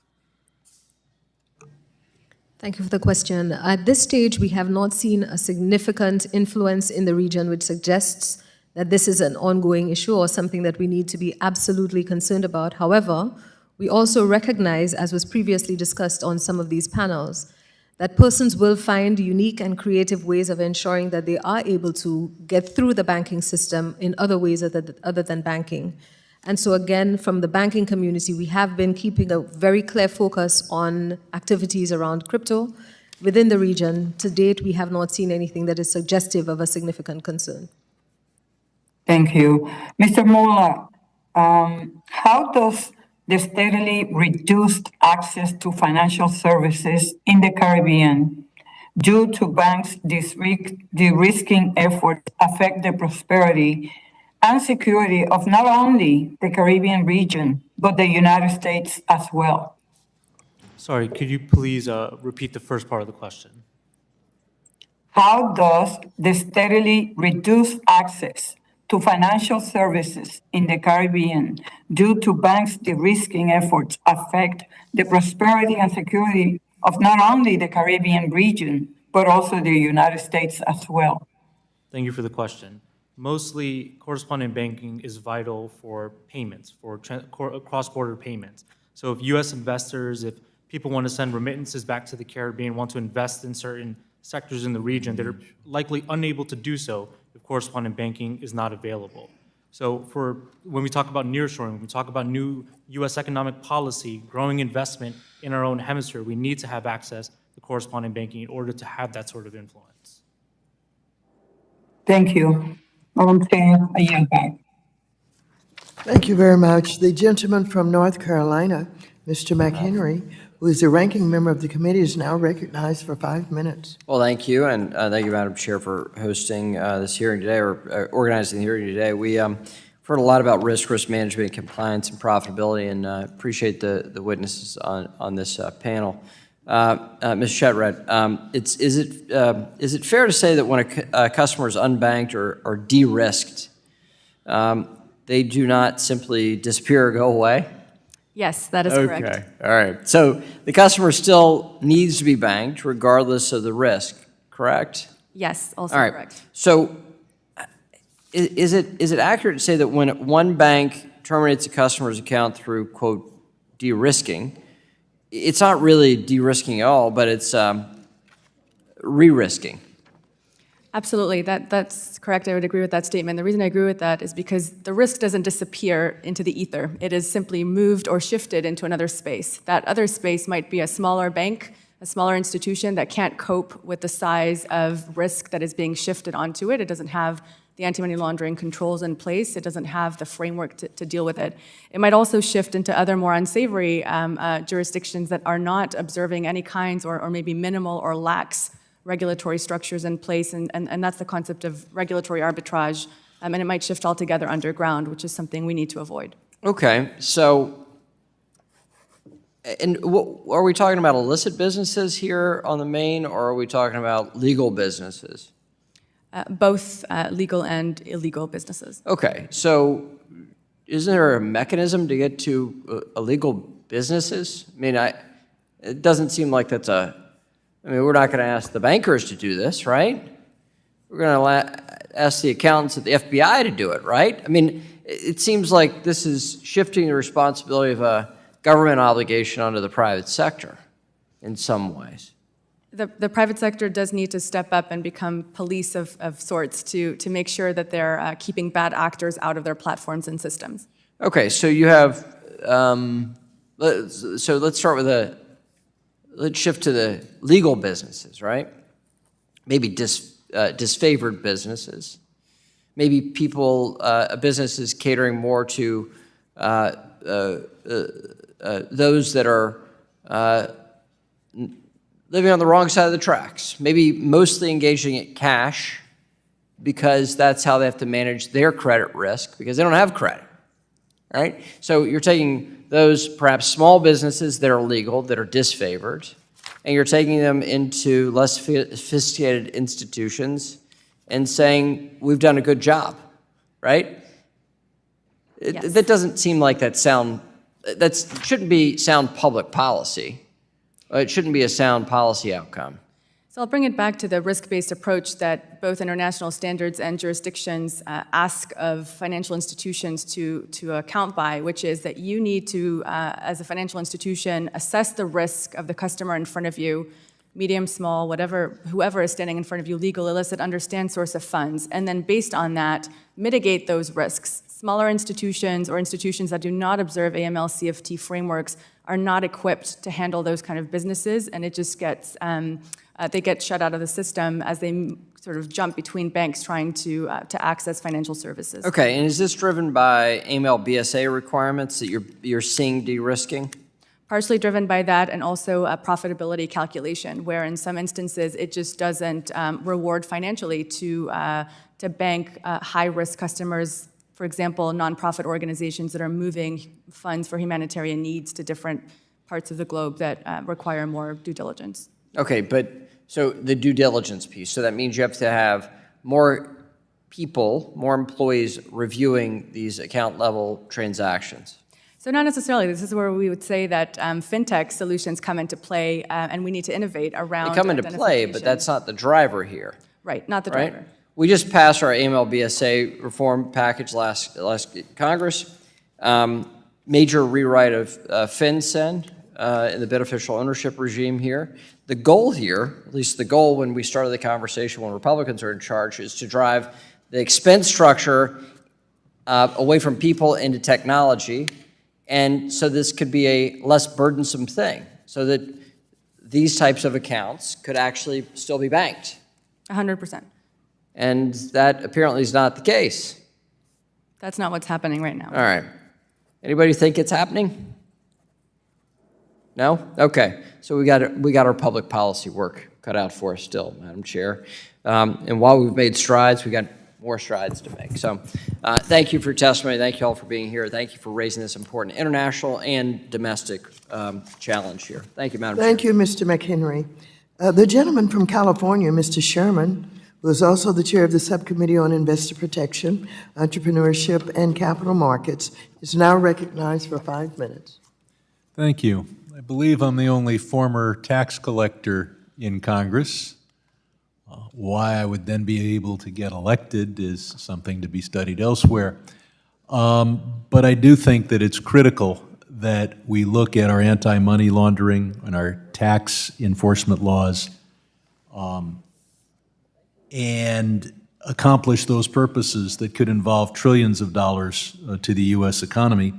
Thank you for the question. At this stage, we have not seen a significant influence in the region, which suggests that this is an ongoing issue or something that we need to be absolutely concerned about. However, we also recognize, as was previously discussed on some of these panels, that persons will find unique and creative ways of ensuring that they are able to get through the banking system in other ways other than banking. And so again, from the banking community, we have been keeping a very clear focus on activities around crypto within the region. To date, we have not seen anything that is suggestive of a significant concern. Thank you. Mr. Mola, how does the steadily reduced access to financial services in the Caribbean due to banks' de-risking efforts affect the prosperity and security of not only the Caribbean region, but the United States as well. Sorry, could you please repeat the first part of the question? How does the steadily reduced access to financial services in the Caribbean due to banks' de-risking efforts affect the prosperity and security of not only the Caribbean region, but also the United States as well? Thank you for the question. Mostly, correspondent banking is vital for payments, for cross-border payments. So if U.S. investors, if people want to send remittances back to the Caribbean, want to invest in certain sectors in the region, that are likely unable to do so if correspondent banking is not available. So when we talk about nearshoring, when we talk about new U.S. economic policy, growing investment in our own hemisphere, we need to have access to correspondent banking in order to have that sort of influence. Thank you. Madam Chair, I yield back. Thank you very much. The gentleman from North Carolina, Mr. McHenry, who is the ranking member of the committee, is now recognized for 5 minutes. Well, thank you, and thank you, Madam Chair, for hosting this hearing today, or organizing the hearing today. We've heard a lot about risk management, compliance, and profitability, and appreciate the witnesses on this panel. Ms. Shetred, is it fair to say that when a customer is unbanked or de-risked, they do not simply disappear or go away? Yes, that is correct. Okay, all right. So the customer still needs to be banked regardless of the risk, correct? Yes, also All right. correct. So is it accurate to say that when one bank terminates a customer's account through, quote, de-risking, it's not really de-risking at all, but it's re-risking? Absolutely, that's correct. I would agree with that statement. The reason I agree with that is because the risk doesn't disappear into the ether. It is simply moved or shifted into another space. That other space might be a smaller bank, a smaller institution that can't cope with the size of risk that is being shifted onto it. It doesn't have the anti-money laundering controls in place. It doesn't have the framework to deal with it. It might also shift into other more unsavory jurisdictions that are not observing any kinds or maybe minimal or lax regulatory structures in place, and that's the concept of regulatory arbitrage, and it might shift altogether underground, which is something we need to avoid. Okay, so, and are we talking about illicit businesses here on the Main, or are we talking about legal businesses? Both legal and illegal businesses. Okay, so isn't there a mechanism to get to illegal businesses? I mean, it doesn't seem like that's we're not going to ask the bankers to do this, right? We're going to ask the accountants at the FBI to do it, right? I mean, it seems like this is shifting the responsibility of a government obligation onto the private sector in some ways. The private sector does need to step up and become police of sorts to make sure that they're keeping bad actors out of their platforms and systems. Okay, so you have, so let's start with let's shift to the legal businesses, right? Maybe disfavored businesses. Maybe businesses catering more to those that are living on the wrong side of the tracks. Maybe mostly engaging in cash because that's how they have to manage their credit risk because they don't have credit, right? So you're taking those perhaps small businesses that are legal, that are disfavored, and you're taking them into less sophisticated institutions and saying, we've done a good job, right? Yes. That doesn't seem like that shouldn't be sound public policy. It shouldn't be a sound policy outcome. So I'll bring it back to the risk-based approach that both international standards and jurisdictions ask of financial institutions to account by, which is that you need to, as a financial institution, assess the risk of the customer in front of you, medium, small, whoever is standing in front of you, legal, illicit, understand source of funds, and then based on that, mitigate those risks. Smaller institutions or institutions that do not observe AML-CFT frameworks are not equipped to handle those kind of businesses, and it just gets, they get shut out of the system as they sort of jump between banks trying to access financial services. Okay, and is this driven by AML BSA requirements that you're seeing de-risking? Partially driven by that and also a profitability calculation, where in some instances it just doesn't reward financially to bank high-risk customers For example, nonprofit organizations that are moving funds for humanitarian needs to different parts of the globe that require more due diligence. Okay, but, so the due diligence piece, so that means you have to have more people, more employees reviewing these account level transactions. So not necessarily. This is where we would say that fintech solutions come into play, and we need to innovate around They come into play, but that's not the driver here, right, not the right? driver. We just passed our AML/BSA reform package last Congress. Major rewrite of FinCEN in the beneficial ownership regime here. The goal here, at least the goal when we started the conversation when Republicans are in charge, is to drive the expense structure away from people into technology. And so this could be a less burdensome thing, so that these types of accounts could actually still be banked. 100%. And that apparently is not the case. That's not what's happening right now. All right. Anybody think it's happening? No? Okay. So we got our public policy work cut out for us still, Madam Chair. And while we've made strides, we got more strides to make. So thank you for your testimony. Thank you all for being here. Thank you for raising this important international and domestic challenge here. Thank you, Madam Chair. Thank you, Mr. McHenry. The gentleman from California, Mr. Sherman, who is also the chair of the Subcommittee on Investor Protection, Entrepreneurship, and Capital Markets, is now recognized for 5 minutes. Thank you. I believe I'm the only former tax collector in Congress. Why I would then be able to get elected is something to be studied elsewhere. But I do think that it's critical that we look at our anti-money laundering and our tax enforcement laws and accomplish those purposes that could involve trillions of dollars to the U.S. economy,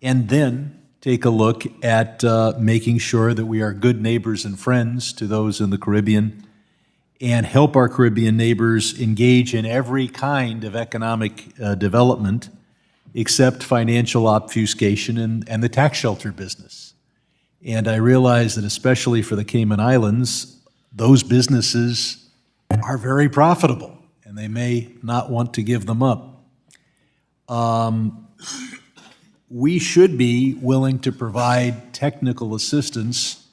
and then take a look at making sure that we are good neighbors and friends to those in the Caribbean and help our Caribbean neighbors engage in every kind of economic development except financial obfuscation and the tax shelter business. And I realize that especially for the Cayman Islands, those businesses are very profitable, and they may not want to give them up. We should be willing to provide technical assistance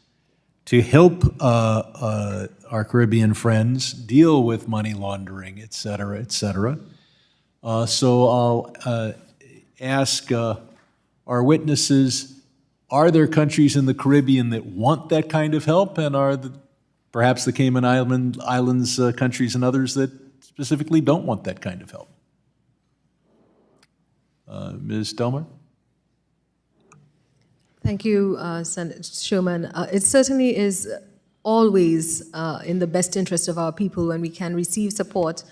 to help our Caribbean friends deal with money laundering, et cetera, et cetera. So I'll ask our witnesses, are there countries in the Caribbean that want that kind of help, and are perhaps the Cayman Islands countries and others that specifically don't want that kind of help? Ms. Delmar? Thank you, Senator Sherman. It certainly is always in the best interest of our people when we can receive support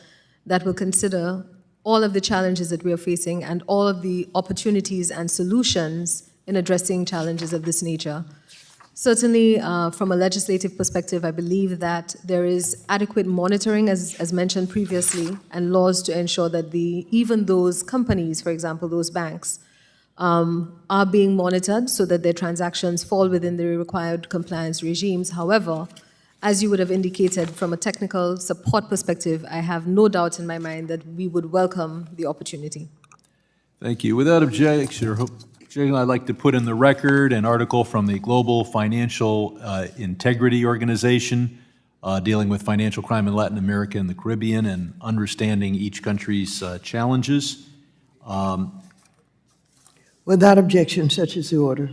that will consider all of the challenges that we are facing and all of the opportunities and solutions in addressing challenges of this nature. Certainly, from a legislative perspective, I believe that there is adequate monitoring, as mentioned previously, and laws to ensure that even those companies, for example, those banks, are being monitored so that their transactions fall within the required compliance regimes. However, as you would have indicated, from a technical support perspective, I have no doubt in my mind that we would welcome the opportunity. Thank you. Without objection, I'd like to put in the record an article from the Global Financial Integrity Organization dealing with financial crime in Latin America and the Caribbean and understanding each country's challenges. Without objection, such is the order.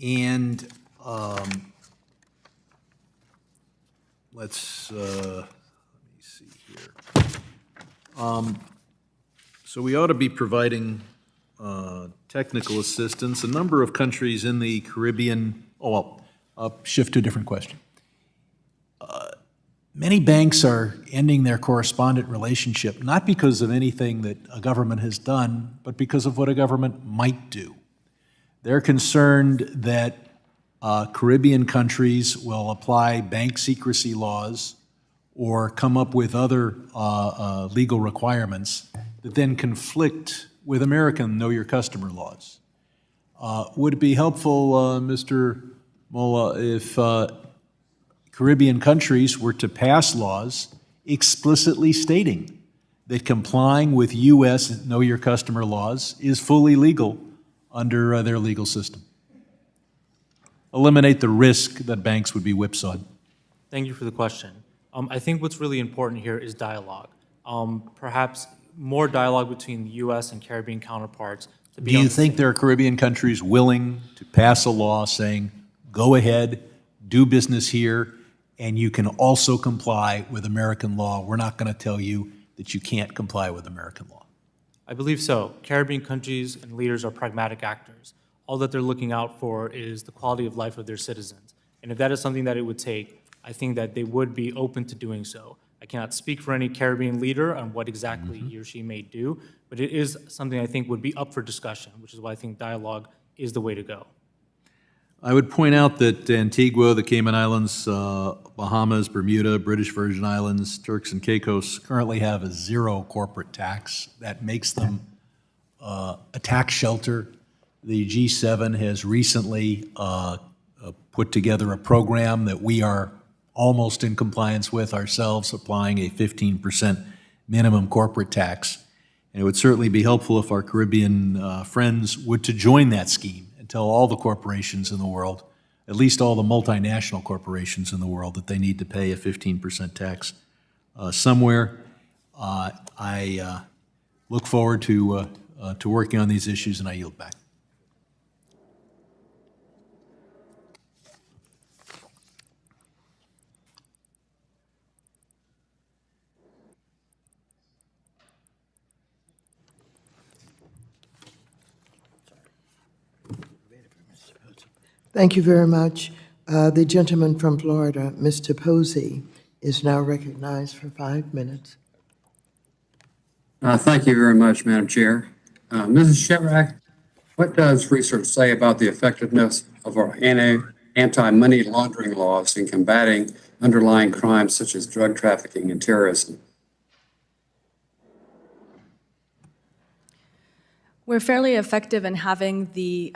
And let me see here. So we ought to be providing technical assistance. A number of countries in the Caribbean, I'll shift to a different question. Many banks are ending their correspondent relationship, not because of anything that a government has done, but because of what a government might do. They're concerned that Caribbean countries will apply bank secrecy laws or come up with other legal requirements that then conflict with American Know Your Customer laws. Would it be helpful, Mr. Mola, if Caribbean countries were to pass laws explicitly stating that complying with U.S. Know Your Customer laws is fully legal under their legal system. Eliminate the risk that banks would be whipsawed. Thank you for the question. I think what's really important here is dialogue. Perhaps more dialogue between the U.S. and Caribbean counterparts. To be Do on you the think same- there are Caribbean countries willing to pass a law saying, go ahead, do business here, and you can also comply with American law? We're not going to tell you that you can't comply with American law. I believe so. Caribbean countries and leaders are pragmatic actors. All that they're looking out for is the quality of life of their citizens. And if that is something that it would take, I think that they would be open to doing so. I cannot speak for any Caribbean leader on what exactly he or she may do, but it is something I think would be up for discussion, which is why I think dialogue is the way to go. I would point out that Antigua, the Cayman Islands, Bahamas, Bermuda, British Virgin Islands, Turks and Caicos currently have a zero corporate tax. That makes them a tax shelter. The G7 has recently put together a program that we are almost in compliance with ourselves, applying a 15% minimum corporate tax. And it would certainly be helpful if our Caribbean friends would to join that scheme and tell all the corporations in the world, at least all the multinational corporations in the world, that they need to pay a 15% tax somewhere. I look forward to working on these issues, and I yield back. Thank you very much. The gentleman from Florida, Mr. Posey, is now recognized for 5 minutes. Thank you very much, Madam Chair. Mrs. Chevrak, what does research say about the effectiveness of our anti-money laundering laws in combating underlying crimes such as drug trafficking and terrorism? We're fairly effective in having the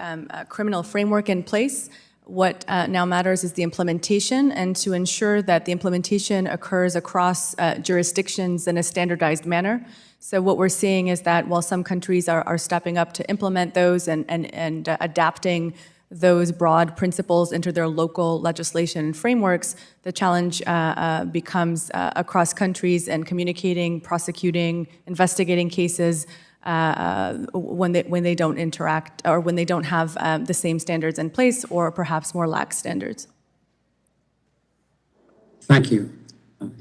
criminal framework in place. What now matters is the implementation, and to ensure that the implementation occurs across jurisdictions in a standardized manner. So what we're seeing is that while some countries are stepping up to implement those and adapting those broad principles into their local legislation and frameworks, the challenge becomes across countries and communicating, prosecuting, investigating cases when they don't interact or when they don't have the same standards in place or perhaps more lax standards. Thank you.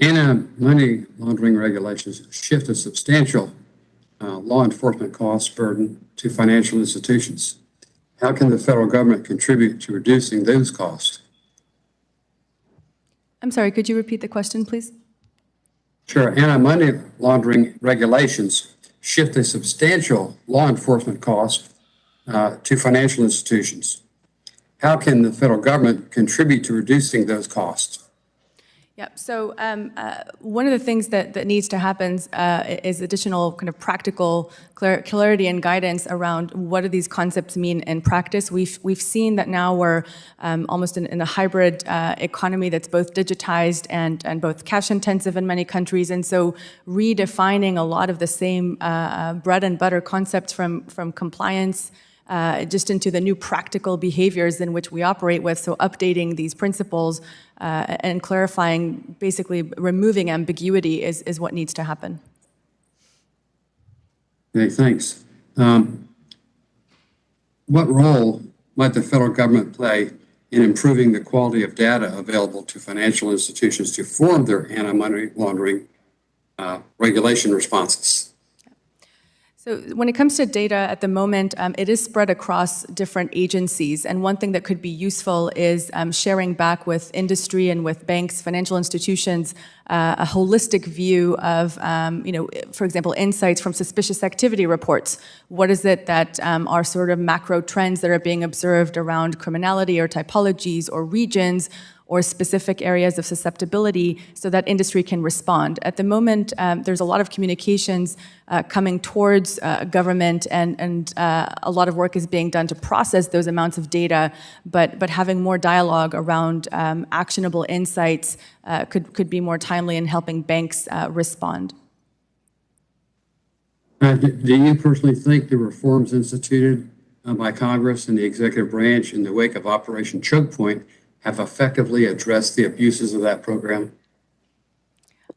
Anti-money laundering regulations shift a substantial law enforcement cost burden to financial institutions. How can the federal government contribute to reducing those costs? I'm sorry, could you repeat the question, please? Sure. Anti-money laundering regulations shift a substantial law enforcement cost to financial institutions. How can the federal government contribute to reducing those costs? Yeah, so one of the things that needs to happen is additional kind of practical clarity and guidance around what do these concepts mean in practice. We've seen that now we're almost in a hybrid economy that's both digitized and both cash intensive in many countries, and so redefining a lot of the same bread and butter concepts from compliance just into the new practical behaviors in which we operate with. So updating these principles and clarifying, basically removing ambiguity is what needs to happen. Okay, thanks. What role might the federal government play in improving the quality of data available to financial institutions to form their anti-money laundering regulation responses? So when it comes to data at the moment, it is spread across different agencies. And one thing that could be useful is sharing back with industry and with banks, financial institutions, a holistic view of, for example, insights from suspicious activity reports. What is it that are sort of macro trends that are being observed around criminality or typologies or regions or specific areas of susceptibility so that industry can respond. At the moment, there's a lot of communications coming towards government and a lot of work is being done to process those amounts of data, but having more dialogue around actionable insights could be more timely in helping banks respond. Do you personally think the reforms instituted by Congress and the executive branch in the wake of Operation Choke Point have effectively addressed the abuses of that program?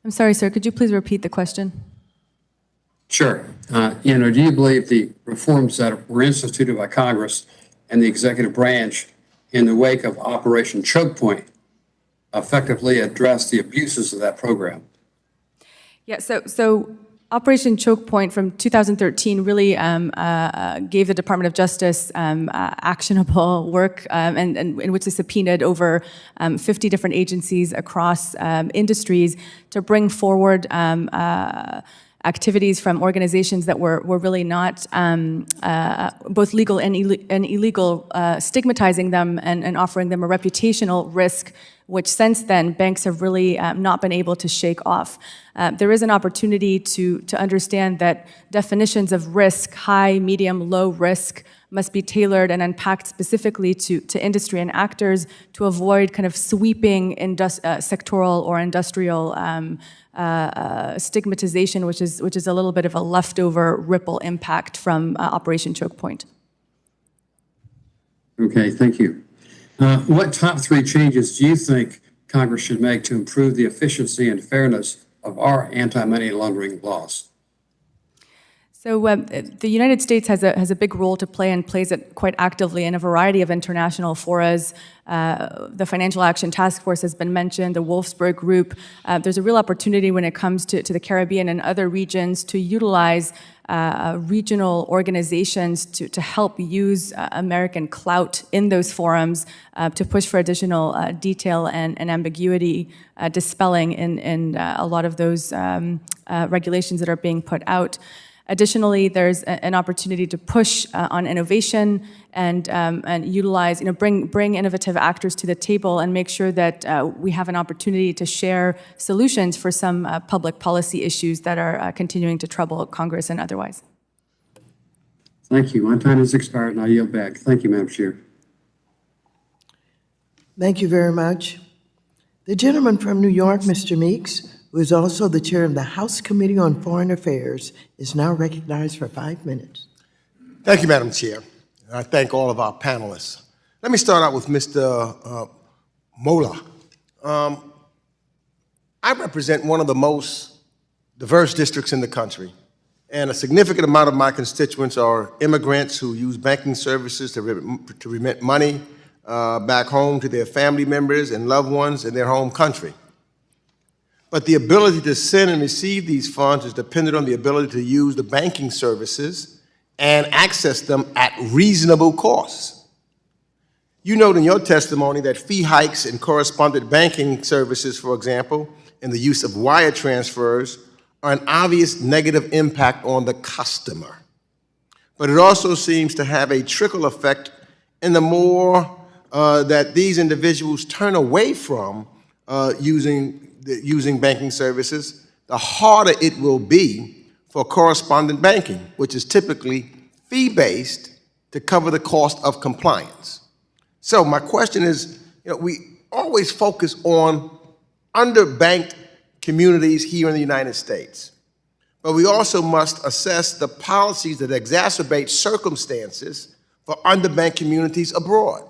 I'm sorry, sir, could you please repeat the question? Sure. Do you believe the reforms that were instituted by Congress and the executive branch in the wake of Operation Choke Point effectively addressed the abuses of that program? Yeah, so Operation Choke Point from 2013 really gave the Department of Justice actionable work and in which they subpoenaed over 50 different agencies across industries to bring forward activities from organizations that were really not both legal and illegal, stigmatizing them and offering them a reputational risk, which since then banks have really not been able to shake off. There is an opportunity to understand that definitions of risk, high, medium, low risk, must be tailored and unpacked specifically to industry and actors to avoid kind of sweeping sectoral or industrial stigmatization, which is a little bit of a leftover ripple impact from Operation Choke Point. Okay, thank you. What top 3 changes do you think Congress should make to improve the efficiency and fairness of our anti-money laundering laws? So the United States has a big role to play and plays it quite actively in a variety of international forums. The Financial Action Task Force has been mentioned, the Wolfsburg Group. There's a real opportunity when it comes to the Caribbean and other regions to utilize regional organizations to help use American clout in those forums to push for additional detail and ambiguity dispelling in a lot of those regulations that are being put out. Additionally, there's an opportunity to push on innovation and utilize, bring innovative actors to the table and make sure that we have an opportunity to share solutions for some public policy issues that are continuing to trouble Congress and otherwise. Thank you. My time has expired and I yield back. Thank you, Madam Chair. Thank you very much. The gentleman from New York, Mr. Meeks, who is also the chair of the House Committee on Foreign Affairs, is now recognized for 5 minutes. Thank you, Madam Chair. And I thank all of our panelists. Let me start out with Mr. Mola. I represent one of the most diverse districts in the country, and a significant amount of my constituents are immigrants who use banking services to remit money back home to their family members and loved ones in their home country. But the ability to send and receive these funds is dependent on the ability to use the banking services and access them at reasonable costs. You note in your testimony that fee hikes in correspondent banking services, for example, and the use of wire transfers are an obvious negative impact on the customer. But it also seems to have a trickle effect in the more that these individuals turn away from using banking services, the harder it will be for correspondent banking, which is typically fee-based to cover the cost of compliance. So my question is, we always focus on underbanked communities here in the United States, but we also must assess the policies that exacerbate circumstances for underbanked communities abroad.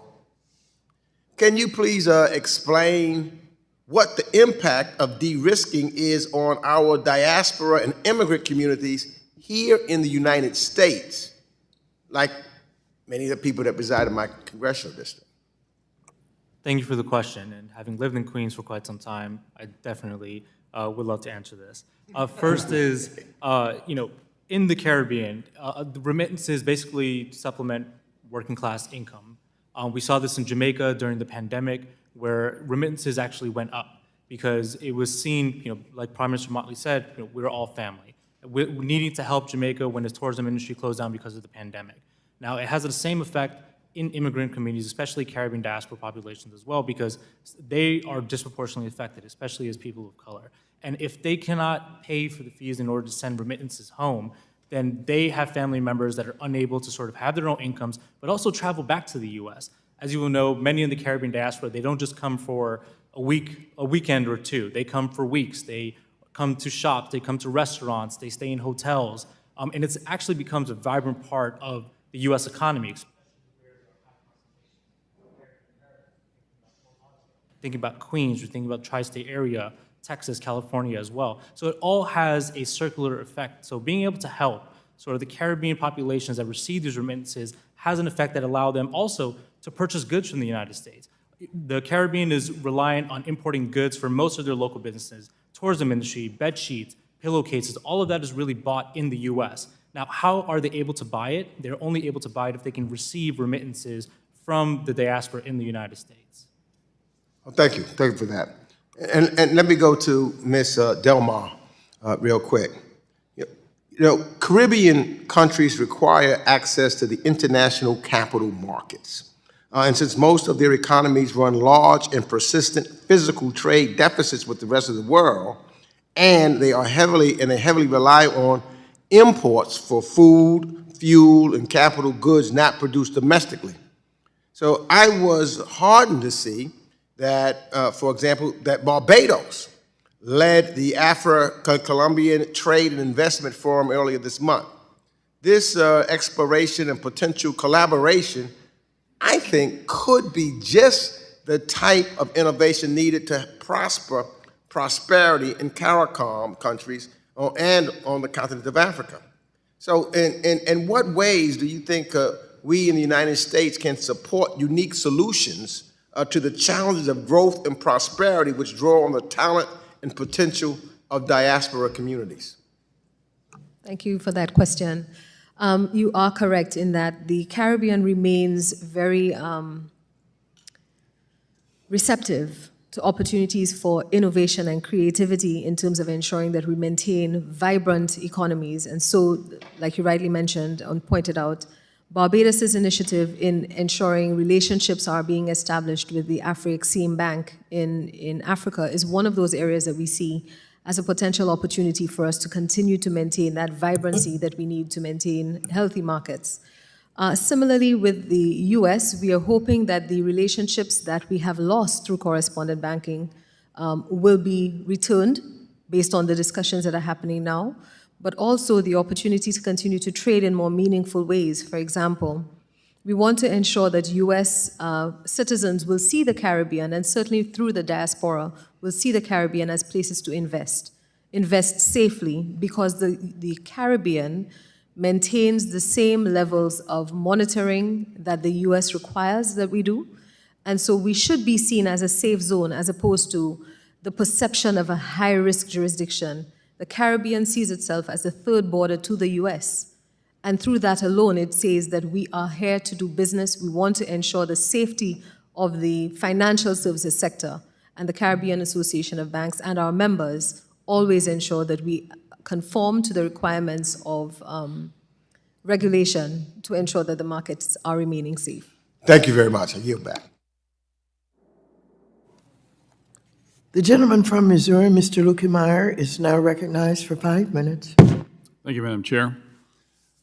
Can you please explain what the impact of de-risking is on our diaspora and immigrant communities here in the United States, like many of the people that reside in my congressional district? Thank you for the question, and having lived in Queens for quite some time, I definitely would love to answer this. First is, in the Caribbean, the remittances basically supplement working class income. We saw this in Jamaica during the pandemic, where remittances actually went up because it was seen, like Prime Minister Motley said, we're all family. We're needing to help Jamaica when the tourism industry closed down because of the pandemic. Now, it has the same effect in immigrant communities, especially Caribbean diaspora populations as well, because they are disproportionately affected, especially as people of color. And if they cannot pay for the fees in order to send remittances home, then they have family members that are unable to sort of have their own incomes, but also travel back to the US. As you will know, many in the Caribbean diaspora, they don't just come for a weekend or two. They come for weeks. They come to shops, they come to restaurants, they stay in hotels. and it actually becomes a vibrant part of the U.S. economy. Thinking about Queens, we're thinking about tri-state area, Texas, California as well. So it all has a circular effect. So being able to help sort of the Caribbean populations that receive these remittances has an effect that allow them also to purchase goods from the United States. The Caribbean is reliant on importing goods for most of their local businesses, tourism industry, bed sheets, pillowcases, all of that is really bought in the US. Now, how are they able to buy it? They're only able to buy it if they can receive remittances from the diaspora in the United States. Well, thank you for that. And let me go to Ms. Delmar real quick. Caribbean countries require access to the international capital markets. And since most of their economies run large and persistent physical trade deficits with the rest of the world, and they heavily rely on imports for food, fuel, and capital goods not produced domestically. So I was heartened to see that, for example, that Barbados led the Afro-Colombian Trade and Investment Forum earlier this month. This exploration and potential collaboration, I think, could be just the type of innovation needed to prosperity in CARICOM countries and on the continent of Africa. So in what ways do you think we in the United States can support unique solutions to the challenges of growth and prosperity which draw on the talent and potential of diaspora communities? Thank you for that question. You are correct in that the Caribbean remains very receptive to opportunities for innovation and creativity in terms of ensuring that we maintain vibrant economies. And so, like you rightly mentioned and pointed out, Barbados' initiative in ensuring relationships are being established with the Afro-Exim Bank in Africa is one of those areas that we see as a potential opportunity for us to continue to maintain that vibrancy that we need to maintain healthy markets. Similarly, with the US, we are hoping that the relationships that we have lost through correspondent banking will be returned based on the discussions that are happening now, but also the opportunity to continue to trade in more meaningful ways. For example, we want to ensure that US citizens will see the Caribbean, and certainly through the diaspora, will see the Caribbean as places to invest safely, because the Caribbean maintains the same levels of monitoring that the US requires that we do. And so we should be seen as a safe zone as opposed to the perception of a high-risk jurisdiction. The Caribbean sees itself as the third border to the US. And through that alone, it says that we are here to do business. We want to ensure the safety of the financial services sector. And the Caribbean Association of Banks and our members always ensure that we conform to the requirements of regulation to ensure that the markets are remaining safe. Thank you very much. I yield back. The gentleman from Missouri, Mr. Lukemeyer, is now recognized for 5 minutes. Thank you, Madam Chair.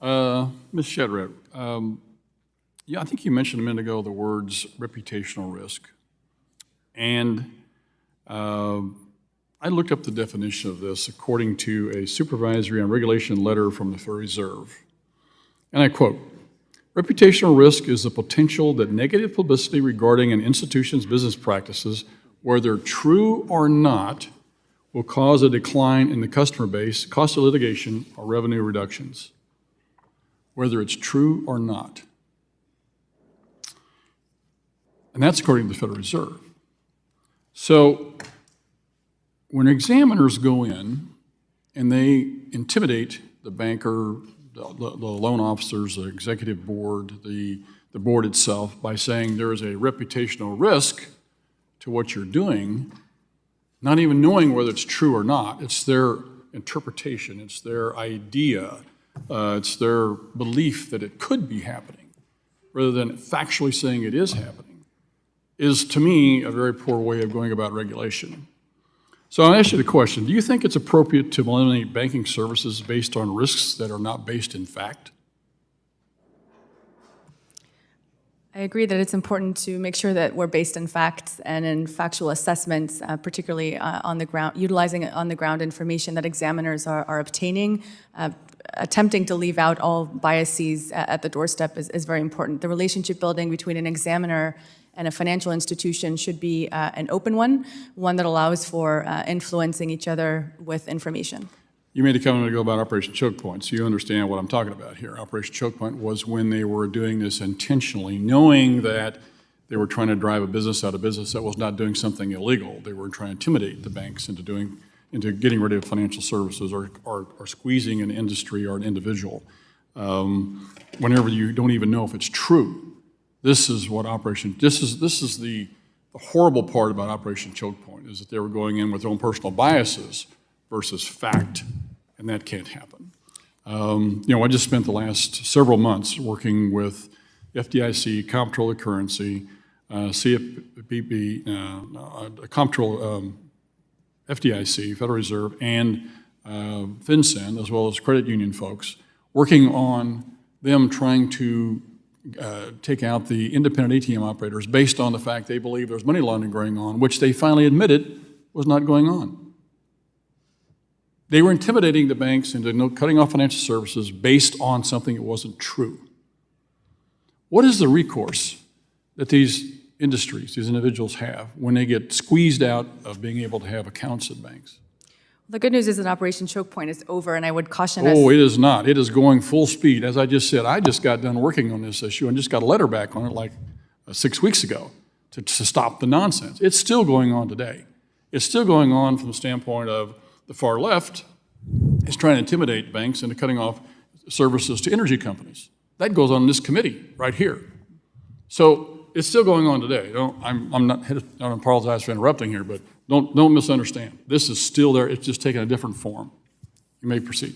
Ms. Shedroth, I think you mentioned a minute ago the words reputational risk. And I looked up the definition of this according to a supervisory and regulation letter from the Federal Reserve. And I quote, "Reputational risk is the potential that negative publicity regarding an institution's business practices, whether true or not, will cause a decline in the customer base, cost of litigation, or revenue reductions." Whether it's true or not. And that's according to the Federal Reserve. So when examiners go in and they intimidate the banker, the loan officers, the executive board, the board itself by saying there is a reputational risk to what you're doing, not even knowing whether it's true or not, it's their interpretation, it's their idea, it's their belief that it could be happening, rather than factually saying it is happening, is to me a very poor way of going about regulation. So I'll ask you the question, do you think it's appropriate to eliminate banking services based on risks that are not based in fact? I agree that it's important to make sure that we're based in facts and in factual assessments, particularly on the ground, utilizing on-the-ground information that examiners are obtaining. attempting to leave out all biases at the doorstep is very important. The relationship building between an examiner and a financial institution should be an open one that allows for influencing each other with information. You made a comment ago about Operation Choke Point, so you understand what I'm talking about here. Operation Choke Point was when they were doing this intentionally, knowing that they were trying to drive a business out of business that was not doing something illegal. They were trying to intimidate the banks into getting rid of financial services or squeezing an industry or an individual. Whenever you don't even know if it's true. This is the horrible part about Operation Choke Point, is that they were going in with their own personal biases versus fact, and that can't happen. I just spent the last several months working with FDIC, Comptroller of Currency, CFPB, Comptroller, FDIC, Federal Reserve, and FinCEN, as well as credit union folks, working on them trying to take out the independent ATM operators based on the fact they believe there's money laundering going on, which they finally admitted was not going on. They were intimidating the banks into cutting off financial services based on something that wasn't true. What is the recourse that these industries, these individuals have when they get squeezed out of being able to have accounts at banks? The good news is that Operation Choke Point is over, and I would caution us. Oh, it is not. It is going full speed. As I just said, I just got done working on this issue and just got a letter back on it like 6 weeks ago to stop the nonsense. It's still going on today. It's still going on from the standpoint of the far left is trying to intimidate banks into cutting off services to energy companies. That goes on in this committee right here. So it's still going on today. I'm not, I don't apologize for interrupting here, but don't misunderstand. This is still there. It's just taking a different form. You may proceed.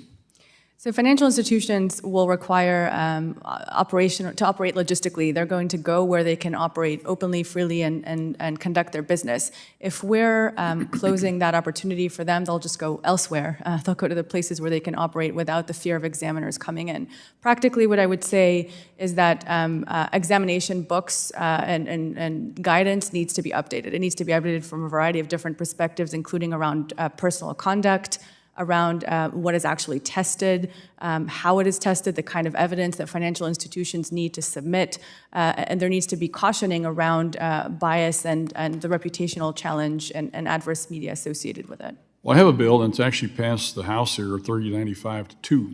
So financial institutions will require to operate logistically. They're going to go where they can operate openly, freely, and conduct their business. If we're closing that opportunity for them, they'll just go elsewhere. They'll go to the places where they can operate without the fear of examiners coming in. Practically, what I would say is that examination books and guidance needs to be updated. It needs to be updated from a variety of different perspectives, including around personal conduct, around what is actually tested, how it is tested, the kind of evidence that financial institutions need to submit, and there needs to be cautioning around bias and the reputational challenge and adverse media associated with it. Well, I have a bill, and it's actually passed the House here, 3095-2,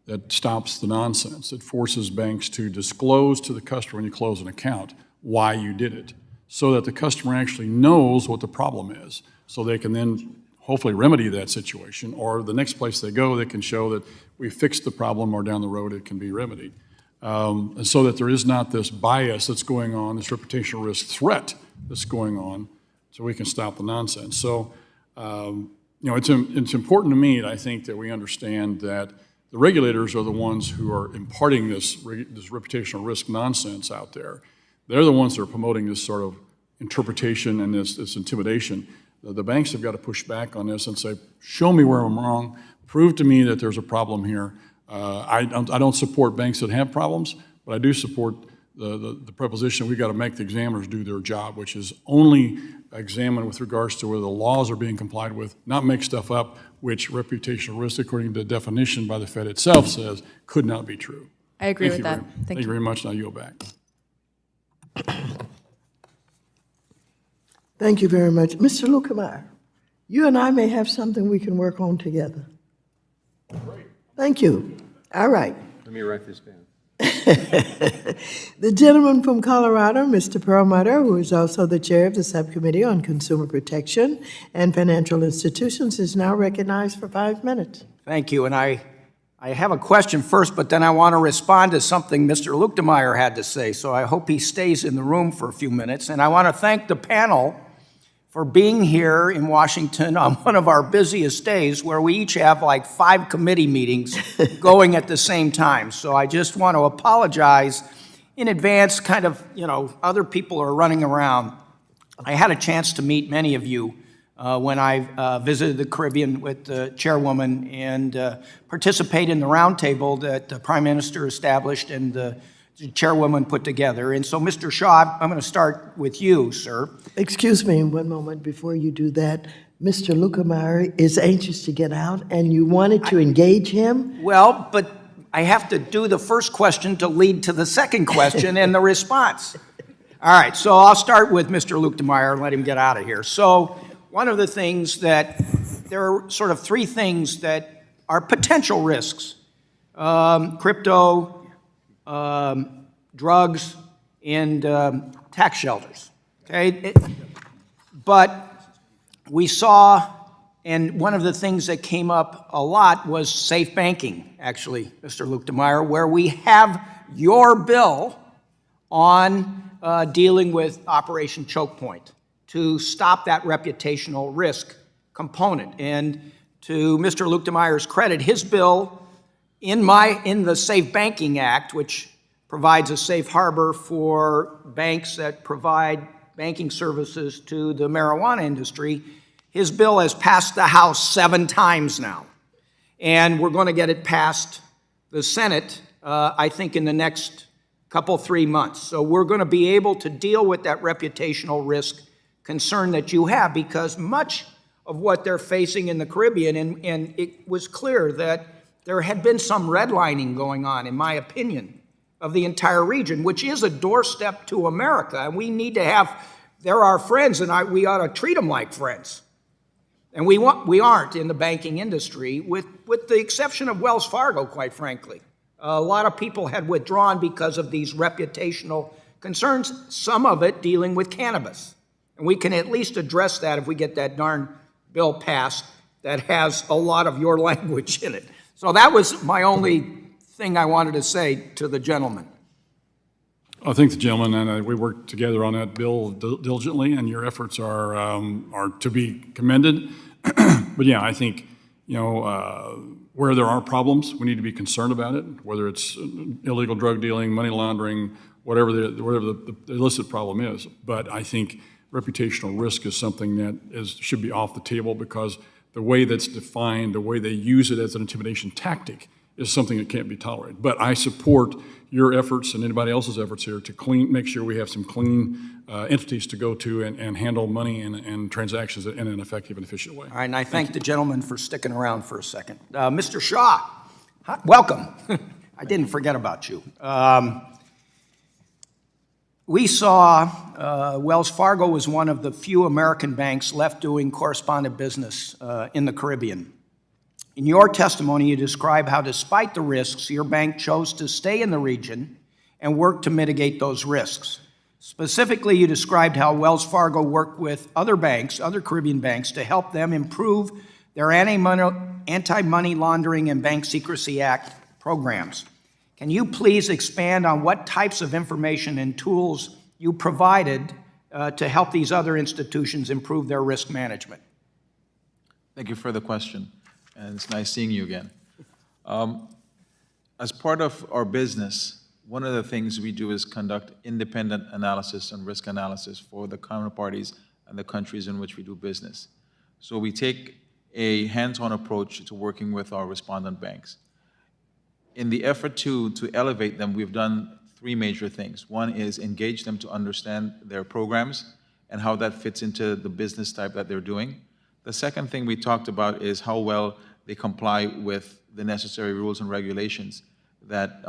that stops the nonsense. It forces banks to disclose to the customer when you close an account why you did it, so that the customer actually knows what the problem is, so they can then hopefully remedy that situation, or the next place they go, they can show that we fixed the problem, or down the road it can be remedied. And so that there is not this bias that's going on, this reputational risk threat that's going on, so we can stop the nonsense. So, it's important to me, I think, that we understand that the regulators are the ones who are imparting this reputational risk nonsense out there. They're the ones that are promoting this sort of interpretation and this intimidation. The banks have got to push back on this and say, show me where I'm wrong, prove to me that there's a problem here. I don't support banks that have problems, but I do support the proposition we've got to make the examiners do their job, which is only examine with regards to whether the laws are being complied with, not make stuff up, which reputational risk, according to the definition by the Fed itself, says could not be true. I agree with that. Thank you very much. Now you go back. Thank you very much. Mr. Lukemeyer, you and I may have something we can work on together. Great. Thank you. All right. Let me write this down. The gentleman from Colorado, Mr. Perlmutter, who is also the chair of the Subcommittee on Consumer Protection and Financial Institutions, is now recognized for 5 minutes. Thank you. And I have a question first, but then I want to respond to something Mr. Lukemeyer had to say, so I hope he stays in the room for a few minutes. And I want to thank the panel for being here in Washington on one of our busiest days, where we each have like 5 committee meetings going at the same time. So I just want to apologize in advance, kind of, other people are running around. I had a chance to meet many of you when I visited the Caribbean with the chairwoman and participate in the roundtable that the Prime Minister established and the the chairwoman put together. And so, Mr. Shaw, I'm going to start with you, sir. Excuse me one moment before you do that. Mr. Lukemeyer is anxious to get out, and you wanted to engage him? Well, but I have to do the first question to lead to the second question and the response. All right, so I'll start with Mr. Lukemeyer and let him get out of here. So one of the things that, there are sort of three things that are potential risks. Crypto, drugs, and tax shelters, okay? But we saw, and one of the things that came up a lot was safe banking, actually, Mr. Lukemeyer, where we have your bill on dealing with Operation Choke Point to stop that reputational risk component. And to Mr. Lukemeyer's credit, his bill in the Safe Banking Act, which provides a safe harbor for banks that provide banking services to the marijuana industry, his bill has passed the House 7 times now. And we're going to get it past the Senate, I think, in the next couple, 3 months. So we're going to be able to deal with that reputational risk concern that you have, because much of what they're facing in the Caribbean, and it was clear that there had been some redlining going on, in my opinion, of the entire region, which is a doorstep to America. And we need to have, they're our friends, and we ought to treat them like friends. And we aren't in the banking industry, with the exception of Wells Fargo, quite frankly. A lot of people had withdrawn because of these reputational concerns, some of it dealing with cannabis. And we can at least address that if we get that darn bill passed that has a lot of your language in it. So that was my only thing I wanted to say to the gentleman. I think the gentleman and we worked together on that bill diligently, and your efforts are to be commended. But yeah, I think, where there are problems, we need to be concerned about it, whether it's illegal drug dealing, money laundering, whatever the illicit problem is. But I think reputational risk is something that should be off the table, because the way that's defined, the way they use it as an intimidation tactic, is something that can't be tolerated. But I support your efforts and anybody else's efforts here to make sure we have some clean entities to go to and handle money and transactions in an effective and efficient way. All right, and I thank the gentleman for sticking around for a second. Mr. Shaw, welcome. I didn't forget about you. We saw Wells Fargo was one of the few American banks left doing correspondent business in the Caribbean. In your testimony, you describe how, despite the risks, your bank chose to stay in the region and work to mitigate those risks. Specifically, you described how Wells Fargo worked with other banks, other Caribbean banks, to help them improve their anti-money laundering and Bank Secrecy Act programs. Can you please expand on what types of information and tools you provided to help these other institutions improve their risk management? Thank you for the question, and it's nice seeing you again. As part of our business, one of the things we do is conduct independent analysis and risk analysis for the counterparties and the countries in which we do business. So we take a hands-on approach to working with our respondent banks. In the effort to elevate them, we've done 3 major things. One is engage them to understand their programs and how that fits into the business type that they're doing. The second thing we talked about is how well they comply with the necessary rules and regulations that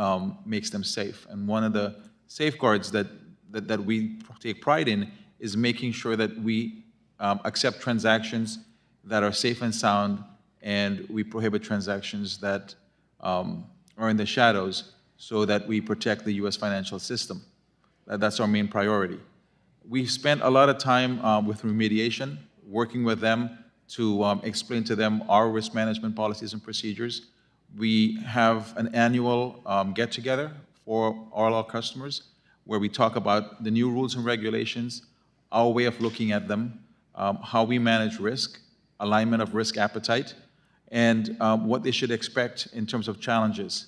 makes them safe. And one of the safeguards that we take pride in is making sure that we accept transactions that are safe and sound, and we prohibit transactions that are in the shadows, so that we protect the U.S. financial system. That's our main priority. We've spent a lot of time with remediation, working with them to explain to them our risk management policies and procedures. We have an annual get-together for all our customers, where we talk about the new rules and regulations, our way of looking at them, how we manage risk, alignment of risk appetite, and what they should expect in terms of challenges.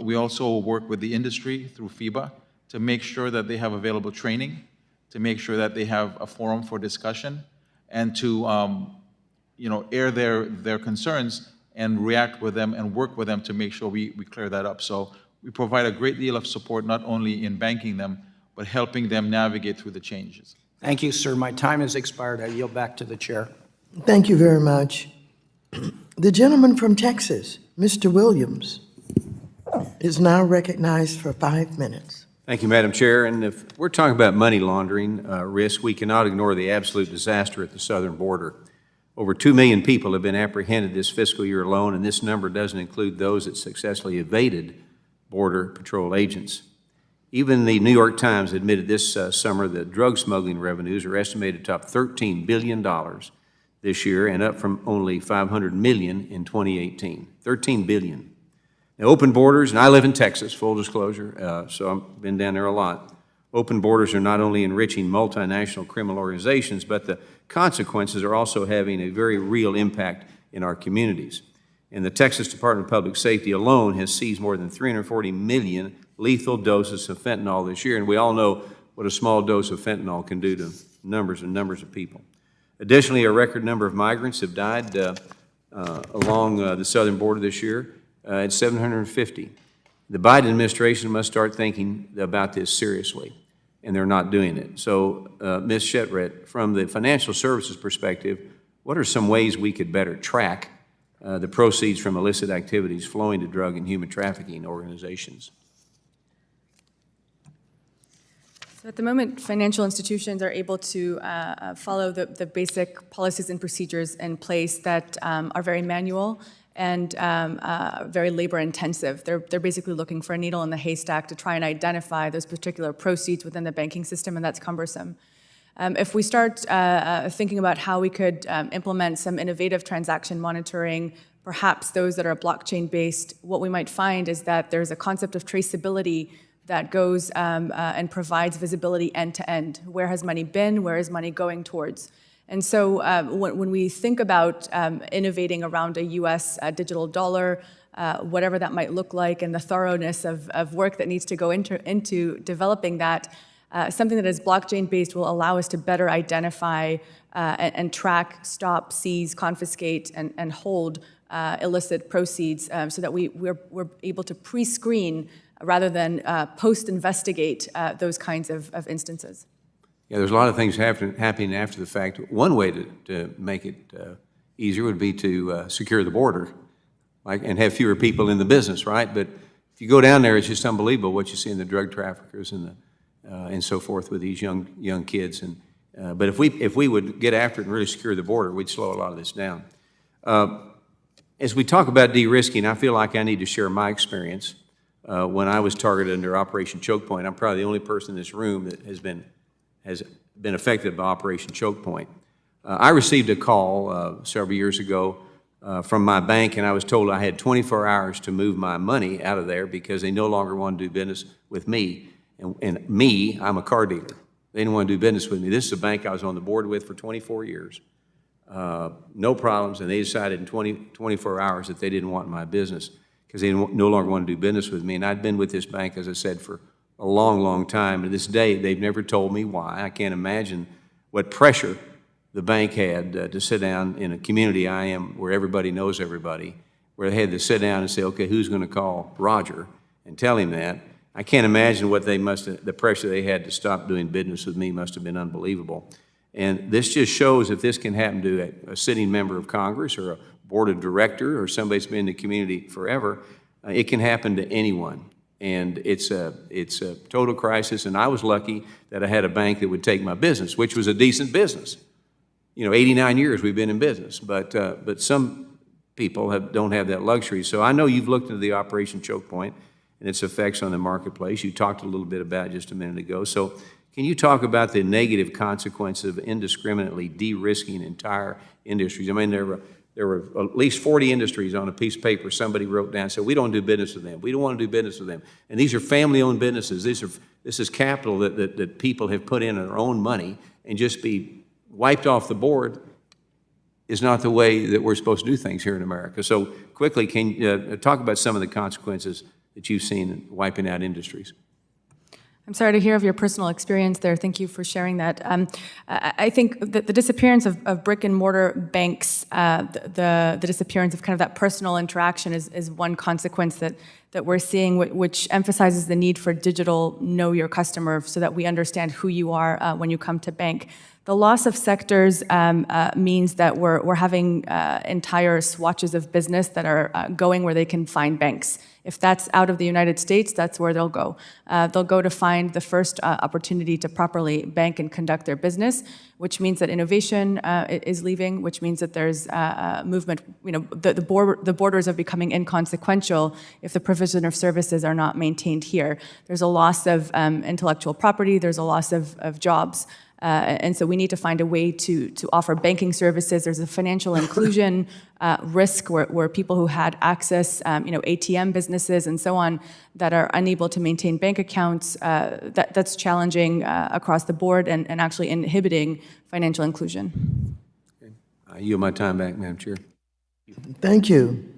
We also work with the industry through FIBA to make sure that they have available training, to make sure that they have a forum for discussion, and to air their concerns and react with them and work with them to make sure we clear that up. So We provide a great deal of support not only in banking them, but helping them navigate through the changes. Thank you, sir. My time has expired. I yield back to the chair. Thank you very much. The gentleman from Texas, Mr. Williams, is now recognized for 5 minutes. Thank you, Madam Chair. And if we're talking about money laundering risk, we cannot ignore the absolute disaster at the southern border. Over 2 million people have been apprehended this fiscal year alone, and this number doesn't include those that successfully evaded Border Patrol agents. Even the New York Times admitted this summer that drug smuggling revenues are estimated to top $13 billion this year, and up from only $500 million in 2018. $13 billion. Now, open borders, and I live in Texas, full disclosure, so I've been down there a lot. Open borders are not only enriching multinational criminal organizations, but the consequences are also having a very real impact in our communities. And the Texas Department of Public Safety alone has seized more than 340 million lethal doses of fentanyl this year, and we all know what a small dose of fentanyl can do to numbers and numbers of people. Additionally, a record number of migrants have died along the southern border this year. It's 750. The Biden administration must start thinking about this seriously, and they're not doing it. So, Ms. Shetret, from the financial services perspective, what are some ways we could better track the proceeds from illicit activities flowing to drug and human trafficking organizations? So at the moment, financial institutions are able to follow the basic policies and procedures in place that are very manual and very labor-intensive. They're basically looking for a needle in the haystack to try and identify those particular proceeds within the banking system, and that's cumbersome. If we start thinking about how we could implement some innovative transaction monitoring, perhaps those that are blockchain-based, what we might find is that there's a concept of traceability that goes and provides visibility end-to-end. Where has money been? Where is money going towards? And so when we think about innovating around a U.S. Digital dollar, whatever that might look like, and the thoroughness of work that needs to go into developing that, something that is blockchain-based will allow us to better identify and track, stop, seize, confiscate, and hold illicit proceeds so that we're able to pre-screen rather than post-investigate those kinds of instances. Yeah, there's a lot of things happening after the fact. One way to make it easier would be to secure the border, and have fewer people in the business, right? But if you go down there, it's just unbelievable what you see in the drug traffickers and so forth with these young kids. But if we would get after it and really secure the border, we'd slow a lot of this down. As we talk about de-risking, I feel like I need to share my experience. When I was targeted under Operation Choke Point, I'm probably the only person in this room that has been affected by Operation Choke Point. I received a call several years ago from my bank, and I was told I had 24 hours to move my money out of there because they no longer wanted to do business with me. And me, I'm a car dealer. They didn't want to do business with me. This is a bank I was on the board with for 24 years. No problems, and they decided in 24 hours that they didn't want my business because they no longer want to do business with me. And I'd been with this bank, as I said, for a long, long time. And to this day, they've never told me why. I can't imagine what pressure the bank had to sit down in a community I am where everybody knows everybody, where they had to sit down and say, okay, who's going to call Roger and tell him that? I can't imagine what the pressure they had to stop doing business with me must have been unbelievable. And this just shows if this can happen to a sitting member of Congress or a board of director or somebody that's been in the community forever, it can happen to anyone. And it's a total crisis, and I was lucky that I had a bank that would take my business, which was a decent business. 89 years we've been in business, but some people don't have that luxury. So I know you've looked into the Operation Choke Point and its effects on the marketplace. You talked a little bit about it just a minute ago. So can you talk about the negative consequences of indiscriminately de-risking entire industries? I mean, there were at least 40 industries on a piece of paper somebody wrote down and said, we don't do business with them. We don't want to do business with them. And these are family-owned businesses. This is capital that people have put in their own money, and just be wiped off the board is not the way that we're supposed to do things here in America. So quickly, can you talk about some of the consequences that you've seen in wiping out industries? I'm sorry to hear of your personal experience there. Thank you for sharing that. I think that the disappearance of brick and mortar banks, the disappearance of kind of that personal interaction is one consequence that we're seeing, which emphasizes the need for digital know your customer so that we understand who you are when you come to bank. The loss of sectors means that we're having entire swatches of business that are going where they can find banks. If that's out of the United States, that's where they'll go. They'll go to find the first opportunity to properly bank and conduct their business, which means that innovation is leaving, which means that there's movement. You know, the borders are becoming inconsequential if the provision of services are not maintained here. There's a loss of intellectual property. There's a loss of jobs. And so we need to find a way to offer banking services. There's a financial inclusion risk where people who had access, ATM businesses and so on, that are unable to maintain bank accounts, that's challenging across the board and actually inhibiting financial inclusion. I yield my time back, Madam Chair. Thank you.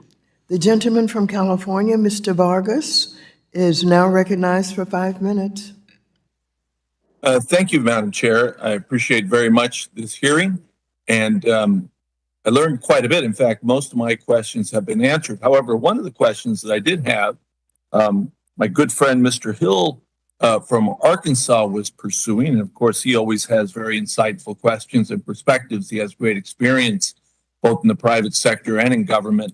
The gentleman from California, Mr. Vargas, is now recognized for 5 minutes. Thank you, Madam Chair. I appreciate very much this hearing, and I learned quite a bit. In fact, most of my questions have been answered. However, one of the questions that I did have, my good friend Mr. Hill from Arkansas was pursuing, and of course, he always has very insightful questions and perspectives. He has great experience both in the private sector and in government.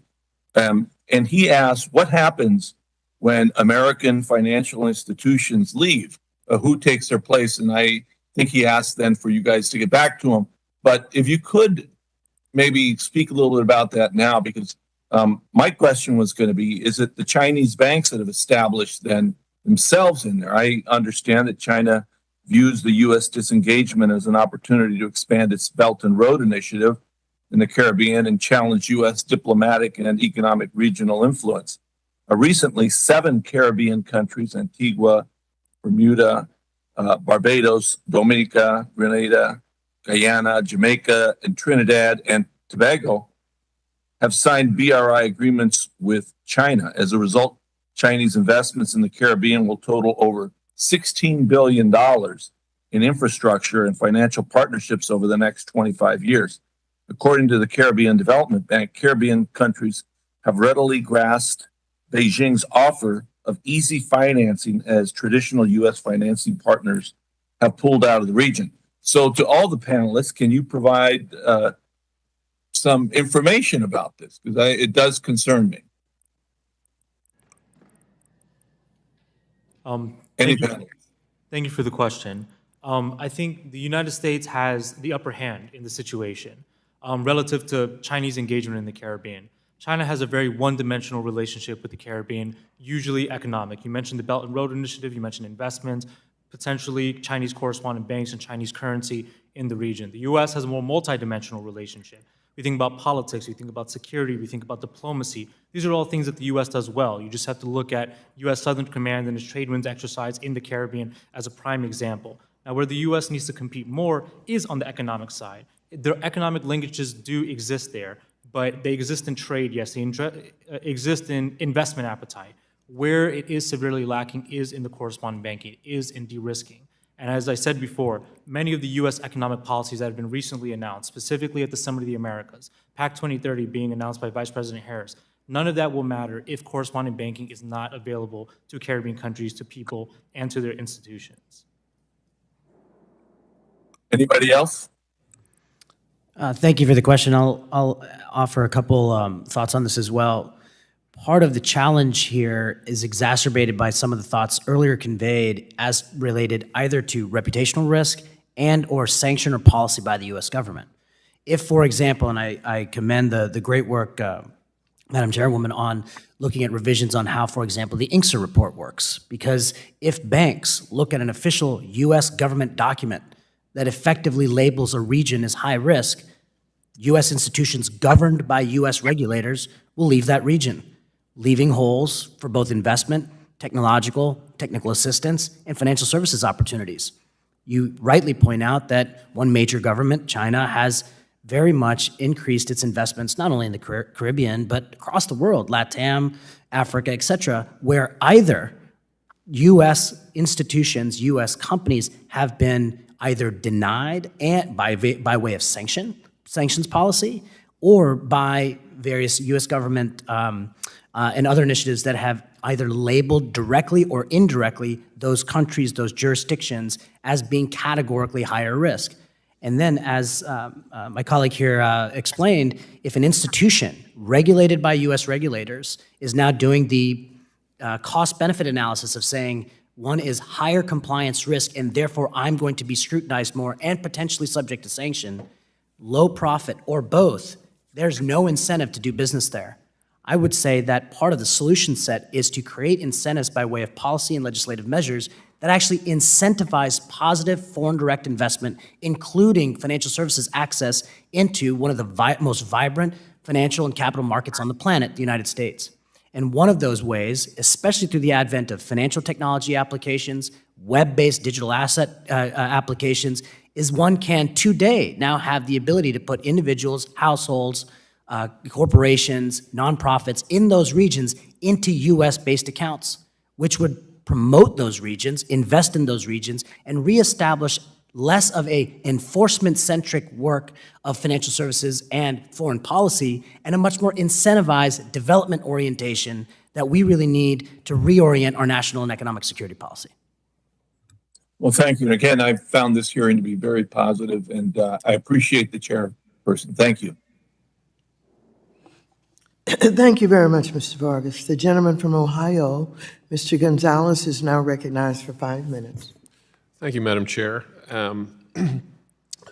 And he asked, what happens when American financial institutions leave? Who takes their place? And I think he asked then for you guys to get back to him. But if you could maybe speak a little bit about that now, because my question was going to be, is it the Chinese banks that have established then themselves in there? I understand that China views the U.S. disengagement as an opportunity to expand its Belt and Road Initiative in the Caribbean and challenge U.S. diplomatic and economic regional influence. Recently, 7 Caribbean countries, Antigua, Bermuda, Barbados, Dominica, Grenada, Guyana, Jamaica, and Trinidad and Tobago have signed BRI agreements with China. As a result, Chinese investments in the Caribbean will total over $16 billion in infrastructure and financial partnerships over the next 25 years. According to the Caribbean Development Bank, Caribbean countries have readily grasped Beijing's offer of easy financing as traditional U.S. financing partners have pulled out of the region. So to all the panelists, can you provide some information about this? Because it does concern me. Thank you for the question. I think the United States has the upper hand in the situation relative to Chinese engagement in the Caribbean. China has a very one-dimensional relationship with the Caribbean, usually economic. You mentioned the Belt and Road Initiative, you mentioned investments, potentially Chinese correspondent banks and Chinese currency in the region. The U.S. has a more multi-dimensional relationship. We think about politics, we think about security, we think about diplomacy. These are all things that the U.S. does well. You just have to look at U.S. Southern Command and its trade winds exercise in the Caribbean as a prime example. Now, where the U.S. needs to compete more is on the economic side. Their economic linkages do exist there, but they exist in trade, yes, they exist in investment appetite. Where it is severely lacking is in the correspondent banking, is in de-risking. And as I said before, many of the U.S. economic policies that have been recently announced, specifically at the Summit of the Americas, PAC 2030 being announced by Vice President Harris, none of that will matter if correspondent banking is not available to Caribbean countries, to people, and to their institutions. Anybody else? Thank you for the question. I'll offer a couple thoughts on this as well. Part of the challenge here is exacerbated by some of the thoughts earlier conveyed as related either to reputational risk and or sanction or policy by the U.S. government. If, for example, and I commend the great work, Madam Chairwoman, on looking at revisions on how, for example, the INCSA report works, because if banks look at an official U.S. government document that effectively labels a region as high risk, U.S. institutions governed by U.S. regulators will leave that region, leaving holes for both investment, technical assistance, and financial services opportunities. You rightly point out that one major government, China, has very much increased its investments, not only in the Caribbean, but across the world, LATAM, Africa, et cetera, where either U.S. institutions, U.S. companies have been either denied and by way of sanctions policy, or by various U.S. government and other initiatives that have either labeled directly or indirectly those countries, those jurisdictions, as being categorically higher risk. And then, as my colleague here explained, if an institution regulated by U.S. regulators is now doing the cost-benefit analysis of saying one is higher compliance risk and therefore I'm going to be scrutinized more and potentially subject to sanction, low profit, or both, there's no incentive to do business there. I would say that part of the solution set is to create incentives by way of policy and legislative measures that actually incentivize positive foreign direct investment, including financial services access into one of the most vibrant financial and capital markets on the planet, the United States. And one of those ways, especially through the advent of financial technology applications, web-based digital asset applications, is one can today now have the ability to put individuals, households, corporations, nonprofits in those regions into US-based accounts, which would promote those regions, invest in those regions, and reestablish less of a enforcement-centric work of financial services and foreign policy, and a much more incentivized development orientation that we really need to reorient our national and economic security policy. Well, thank you. And again, I found this hearing to be very positive, and I appreciate the chairperson. Thank you. Thank you very much, Mr. Vargas. The gentleman from Ohio, Mr. Gonzalez, is now recognized for 5 minutes. Thank you, Madam Chair.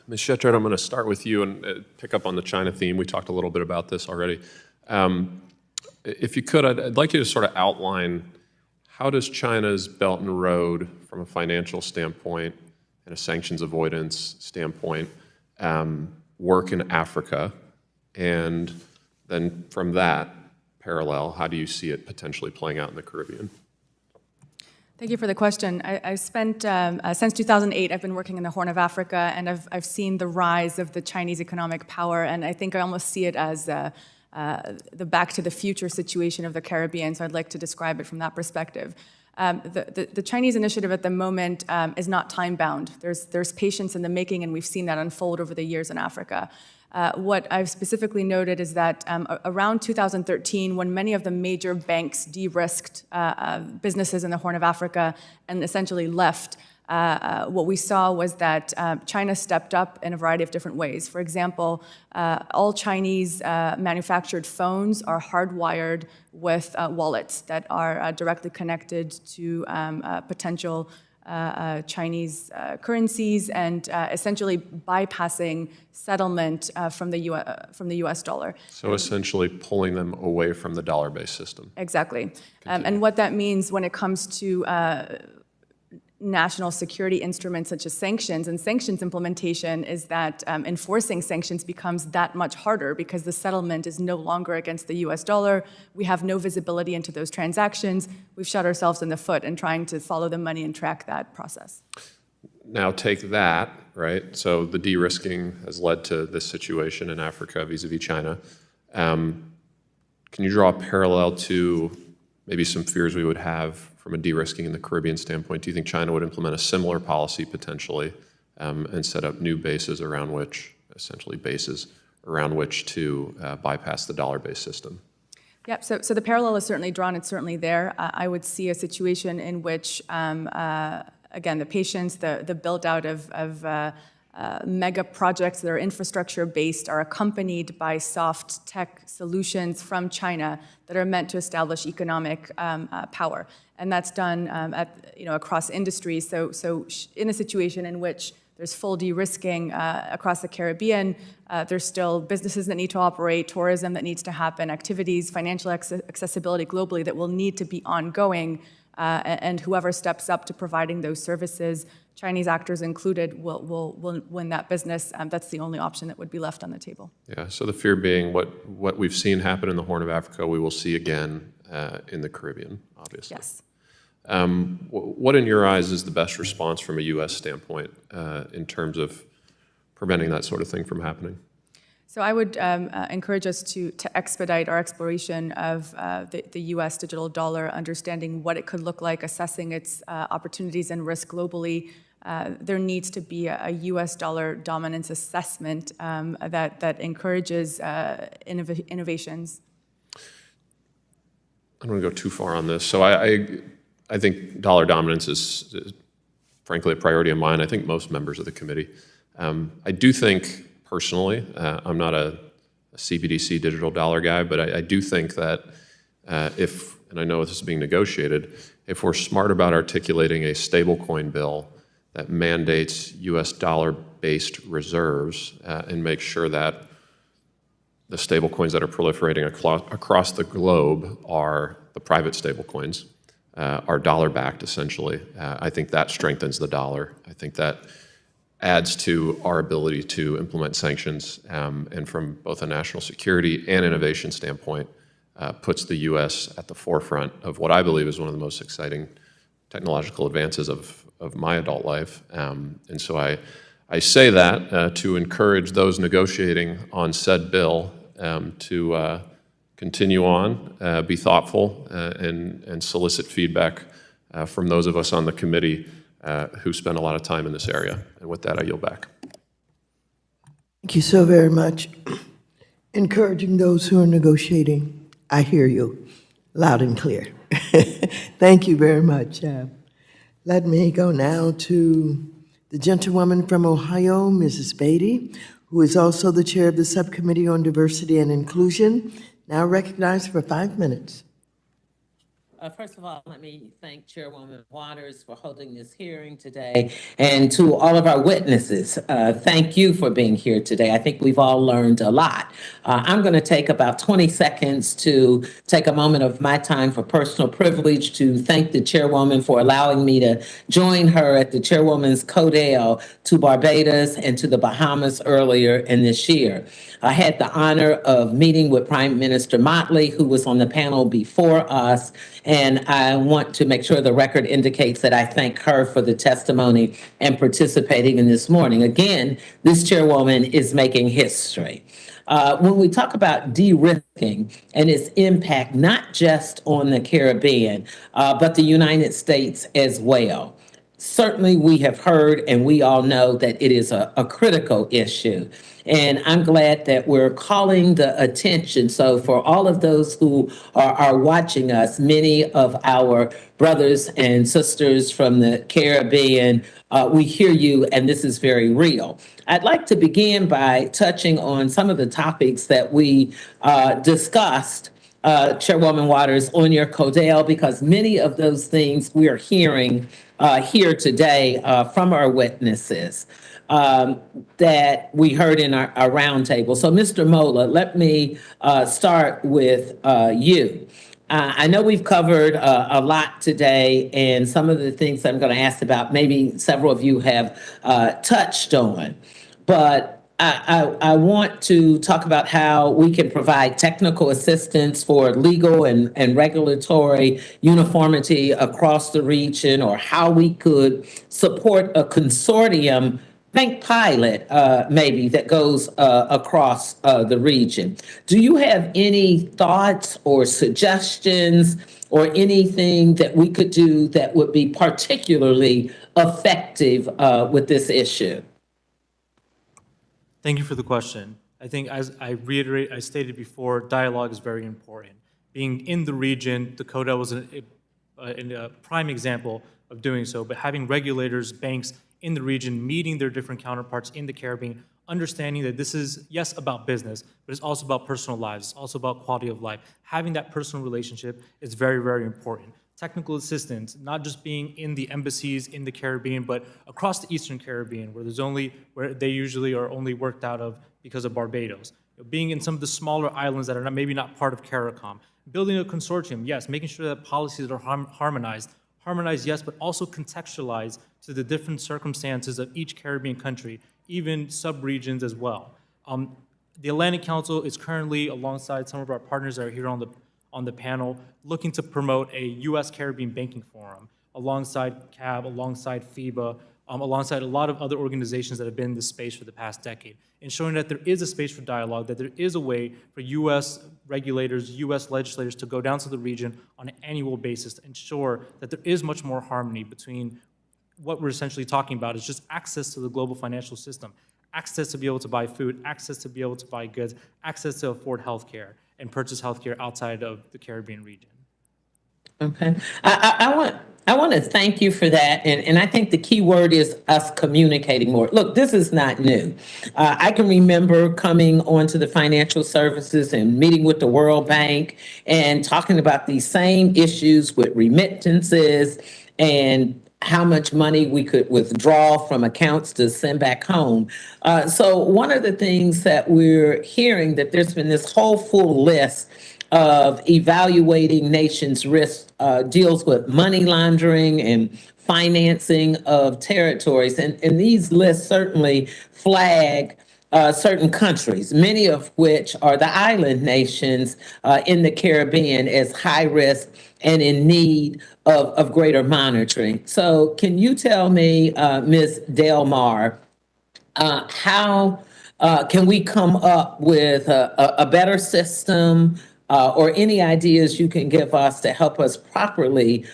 Ms. Shetard, I'm going to start with you and pick up on the China theme. We talked a little bit about this already. If you could, I'd like you to sort of outline how does China's Belt and Road, from a financial standpoint and a sanctions avoidance standpoint, work in Africa? And then from that parallel, how do you see it potentially playing out in the Caribbean? Thank you for the question. I spent, since 2008, I've been working in the Horn of Africa, and I've seen the rise of the Chinese economic power, and I think I almost see it as the back to the future situation of the Caribbean, so I'd like to describe it from that perspective. The Chinese initiative at the moment is not time-bound. There's patience in the making, and we've seen that unfold over the years in Africa. What I've specifically noted is that around 2013, when many of the major banks de-risked businesses in the Horn of Africa and essentially left, what we saw was that China stepped up in a variety of different ways. For example, all Chinese manufactured phones are hardwired with wallets that are directly connected to potential Chinese currencies and essentially bypassing settlement from the US dollar. So essentially pulling them away from the dollar-based system. Exactly. And what that means when it comes to national security instruments such as sanctions and sanctions implementation is that enforcing sanctions becomes that much harder because the settlement is no longer against the US dollar. We have no visibility into those transactions. We've shot ourselves in the foot in trying to follow the money and track that process. Now take that, right? So the de-risking has led to this situation in Africa vis-a-vis China. Can you draw a parallel to maybe some fears we would have from a de-risking in the Caribbean standpoint? Do you think China would implement a similar policy potentially and set up new bases around which, essentially bases around which to bypass the dollar-based system? Yep, so the parallel is certainly drawn, it's certainly there. I would see a situation in which, again, the patience, the build-out of mega projects that are infrastructure-based are accompanied by soft tech solutions from China that are meant to establish economic power. And that's done across industries. So in a situation in which there's full de-risking across the Caribbean, there's still businesses that need to operate, tourism that needs to happen, activities, financial accessibility globally that will need to be ongoing, and whoever steps up to providing those services, Chinese actors included, will win that business. That's the only option that would be left on the table. Yeah, so the fear being what we've seen happen in the Horn of Africa, we will see again in the Caribbean, obviously. Yes. What in your eyes is the best response from a U.S. standpoint in terms of preventing that sort of thing from happening? So I would encourage us to expedite our exploration of the U.S. digital dollar, understanding what it could look like, assessing its opportunities and risk globally. There needs to be a U.S. dollar dominance assessment that encourages innovations. I don't want to go too far on this. So I think dollar dominance is frankly a priority of mine. I think most members of the committee. I do think personally, I'm not a CBDC digital dollar guy, but I do think that if, and I know this is being negotiated, if we're smart about articulating a stablecoin bill that mandates US dollar-based reserves and makes sure that the stablecoins that are proliferating across the globe are the private stablecoins, are dollar-backed essentially. I think that strengthens the dollar. I think that adds to our ability to implement sanctions, and from both a national security and innovation standpoint, puts the U.S. at the forefront of what I believe is one of the most exciting technological advances of my adult life. And so I say that to encourage those negotiating on said bill to continue on, be thoughtful, and solicit feedback from those of us on the committee who spend a lot of time in this area. And with that, I yield back. Thank you so very much. Encouraging those who are negotiating. I hear you loud and clear. Thank you very much. Let me go now to the gentlewoman from Ohio, Mrs. Beatty, who is also the chair of the Subcommittee on Diversity and Inclusion, now recognized for 5 minutes. First of all, let me thank Chairwoman Waters for holding this hearing today, and to all of our witnesses, thank you for being here today. I think we've all learned a lot. I'm going to take about 20 seconds to take a moment of my time for personal privilege to thank the Chairwoman for allowing me to join her at the Chairwoman's Codale to Barbados and to the Bahamas earlier in this year. I had the honor of meeting with Prime Minister Motley, who was on the panel before us, and I want to make sure the record indicates that I thank her for the testimony and participating in this morning. Again, this chairwoman is making history. When we talk about de-risking and its impact, not just on the Caribbean, but the United States as well. Certainly we have heard and we all know that it is a critical issue. And I'm glad that we're calling the attention. So for all of those who are watching us, many of our brothers and sisters from the Caribbean, we hear you, and this is very real. I'd like to begin by touching on some of the topics that we discussed, Chairwoman Waters, on your Codale, because many of those things we are hearing here today from our witnesses that we heard in our roundtable. So, Mr. Mola, let me start with you. I know we've covered a lot today, and some of the things I'm going to ask about, maybe several of you have touched on, but I want to talk about how we can provide technical assistance for legal and regulatory uniformity across the region, or how we could support a consortium, think pilot, maybe, that goes across the region. Do you have any thoughts or suggestions or anything that we could do that would be particularly effective with this issue? Thank you for the question. I think, as I stated before, dialogue is very important. Being in the region, the Codale was a prime example of doing so, but having regulators, banks in the region, meeting their different counterparts in the Caribbean, understanding that this is, yes, about business, but it's also about personal lives, it's also about quality of life. Having that personal relationship is very, very important. Technical assistance, not just being in the embassies in the Caribbean, but across the Eastern Caribbean, where they usually are only worked out of because of Barbados. Being in some of the smaller islands that are maybe not part of CARICOM. Building a consortium, yes, making sure that policies are harmonized, yes, but also contextualized to the different circumstances of each Caribbean country, even sub-regions as well. The Atlantic Council is currently, alongside some of our partners that are here on the panel, looking to promote a U.S. Caribbean Banking Forum alongside CAB, alongside FIBA, alongside a lot of other organizations that have been in this space for the past decade, ensuring that there is a space for dialogue, that there is a way for U.S. regulators, U.S. legislators to go down to the region on an annual basis to ensure that there is much more harmony between what we're essentially talking about is just access to the global financial system, access to be able to buy food, access to be able to buy goods, access to afford healthcare and purchase healthcare outside of the Caribbean region. Okay. I want to thank you for that. And I think the key word is us communicating more. Look, this is not new. I can remember coming onto the financial services and meeting with the World Bank and talking about these same issues with remittances and how much money we could withdraw from accounts to send back home. So one of the things that we're hearing that there's been this whole full list of evaluating nations' risk deals with money laundering and financing of territories. And these lists certainly flag certain countries, many of which are the island nations in the Caribbean as high risk and in need of greater monitoring. So can you tell me, Ms. Delmar, how can we come up with a better system or any ideas you can give us to help us properly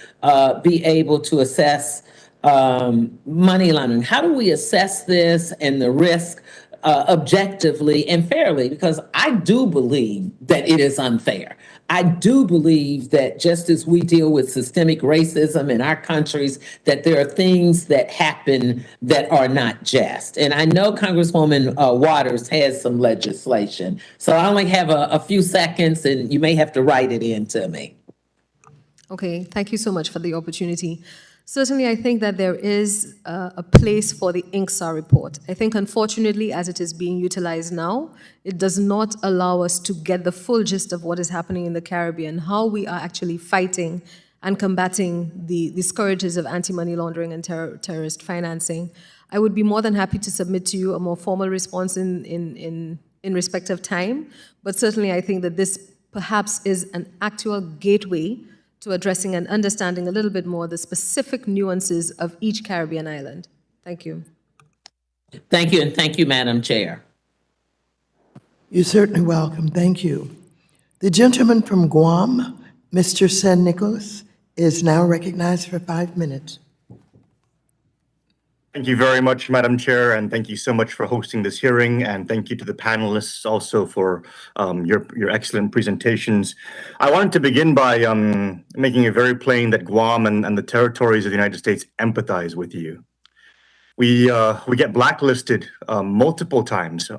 be able to assess money laundering? How do we assess this and the risk objectively and fairly? Because I do believe that it is unfair. I do believe that just as we deal with systemic racism in our countries, that there are things that happen that are not just. And I know Congresswoman Waters has some legislation. So I only have a few seconds and you may have to write it in to me. Okay, thank you so much for the opportunity. Certainly, I think that there is a place for the INCSAR report. I think, unfortunately, as it is being utilized now, it does not allow us to get the full gist of what is happening in the Caribbean, how we are actually fighting and combating the scourges of anti-money laundering and terrorist financing. I would be more than happy to submit to you a more formal response in respect of time, but certainly I think that this perhaps is an actual gateway to addressing and understanding a little bit more the specific nuances of each Caribbean island. Thank you. Thank you, and thank you, Madam Chair. You're certainly welcome. Thank you. The gentleman from Guam, Mr. San Nicolas, is now recognized for 5 minutes. Thank you very much, Madam Chair, and thank you so much for hosting this hearing, and thank you to the panelists also for your excellent presentations. I wanted to begin by making it very plain that Guam and the territories of the United States empathize with you. We get blacklisted multiple times,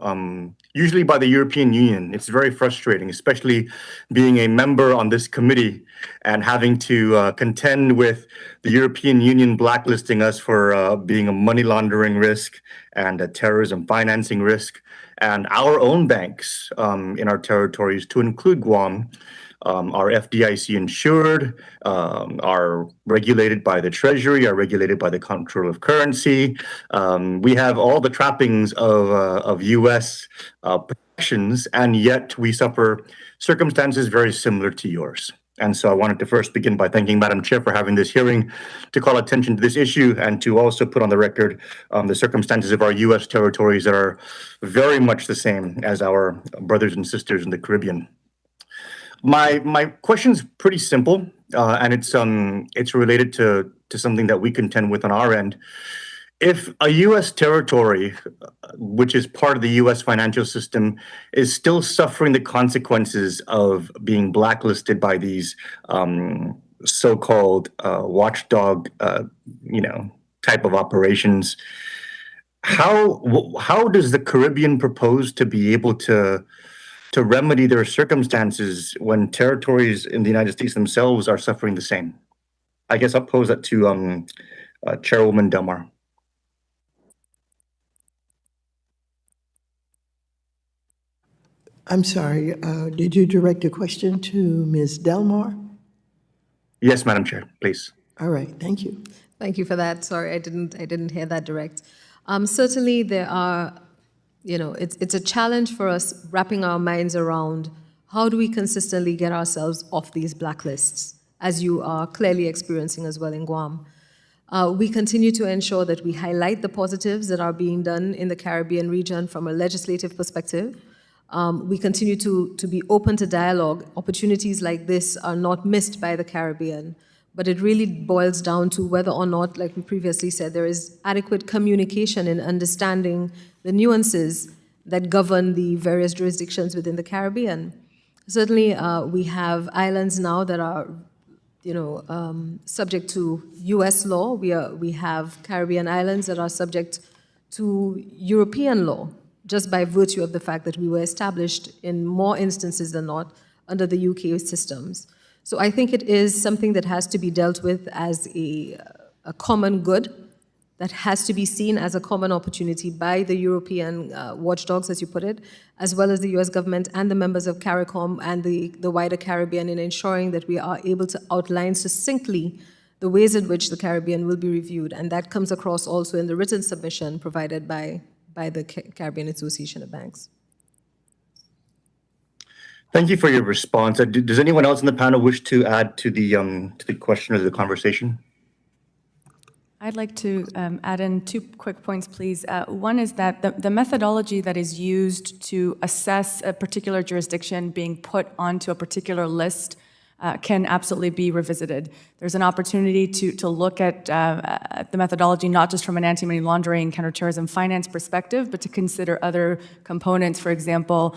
usually by the European Union. It's very frustrating, especially being a member on this committee and having to contend with the European Union blacklisting us for being a money laundering risk and a terrorism financing risk, and our own banks in our territories, to include Guam, are FDIC insured, are regulated by the Treasury, are regulated by the Comptroller of Currency. We have all the trappings of U.S. protections, and yet we suffer circumstances very similar to yours. And so I wanted to first begin by thanking Madam Chair for having this hearing to call attention to this issue and to also put on the record the circumstances of our U.S. territories that are very much the same as our brothers and sisters in the Caribbean. My question's pretty simple, and it's related to something that we contend with on our end. If a U.S. territory, which is part of the U.S. financial system, is still suffering the consequences of being blacklisted by these so-called watchdog, type of operations, how does the Caribbean propose to be able to remedy their circumstances when territories in the United States themselves are suffering the same? I guess I'll pose that to Chairwoman Delmar. I'm sorry, did you direct a question to Ms. Delmar? Yes, Madam Chair, please. All right, thank you. Thank you for that. Sorry, I didn't hear that direct. Certainly there are, it's a challenge for us wrapping our minds around how do we consistently get ourselves off these blacklists, as you are clearly experiencing as well in Guam. We continue to ensure that we highlight the positives that are being done in the Caribbean region from a legislative perspective. We continue to be open to dialogue. Opportunities like this are not missed by the Caribbean, but it really boils down to whether or not, like we previously said, there is adequate communication in understanding the nuances that govern the various jurisdictions within the Caribbean. Certainly, we have islands now that are subject to U.S. law. We have Caribbean islands that are subject to European law, just by virtue of the fact that we were established in more instances than not under the UK systems. So I think it is something that has to be dealt with as a common good, that has to be seen as a common opportunity by the European watchdogs, as you put it, as well as the US government and the members of CARICOM and the wider Caribbean, in ensuring that we are able to outline succinctly the ways in which the Caribbean will be reviewed. And that comes across also in the written submission provided by the Caribbean Association of Banks. Thank you for your response. Does anyone else in the panel wish to add to the question or the conversation? I'd like to add in 2 quick points, please. One is that the methodology that is used to assess a particular jurisdiction being put onto a particular list can absolutely be revisited. There's an opportunity to look at the methodology not just from an anti-money laundering, counterterrorism, finance perspective, but to consider other components. For example,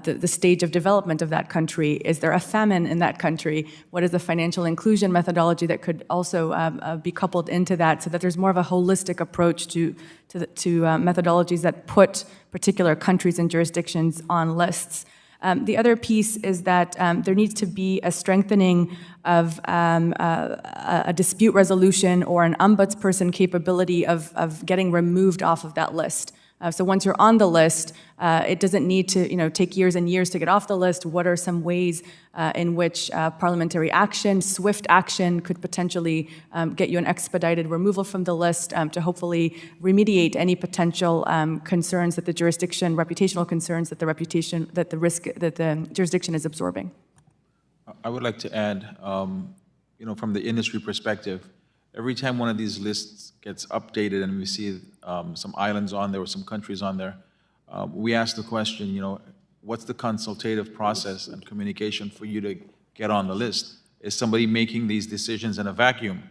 the stage of development of that country. Is there a famine in that country? What is the financial inclusion methodology that could also be coupled into that, so that there's more of a holistic approach to methodologies that put particular countries and jurisdictions on lists. The other piece is that there needs to be a strengthening of a dispute resolution or an ombudsperson capability of getting removed off of that list. So once you're on the list, it doesn't need to take years and years to get off the list. What are some ways in which parliamentary action, swift action, could potentially get you an expedited removal from the list to hopefully remediate any potential concerns that the jurisdiction, reputational concerns that the jurisdiction is absorbing? I would like to add, from the industry perspective, every time one of these lists gets updated and we see some islands on there or some countries on there, we ask the question, what's the consultative process and communication for you to get on the list? Is somebody making these decisions in a vacuum?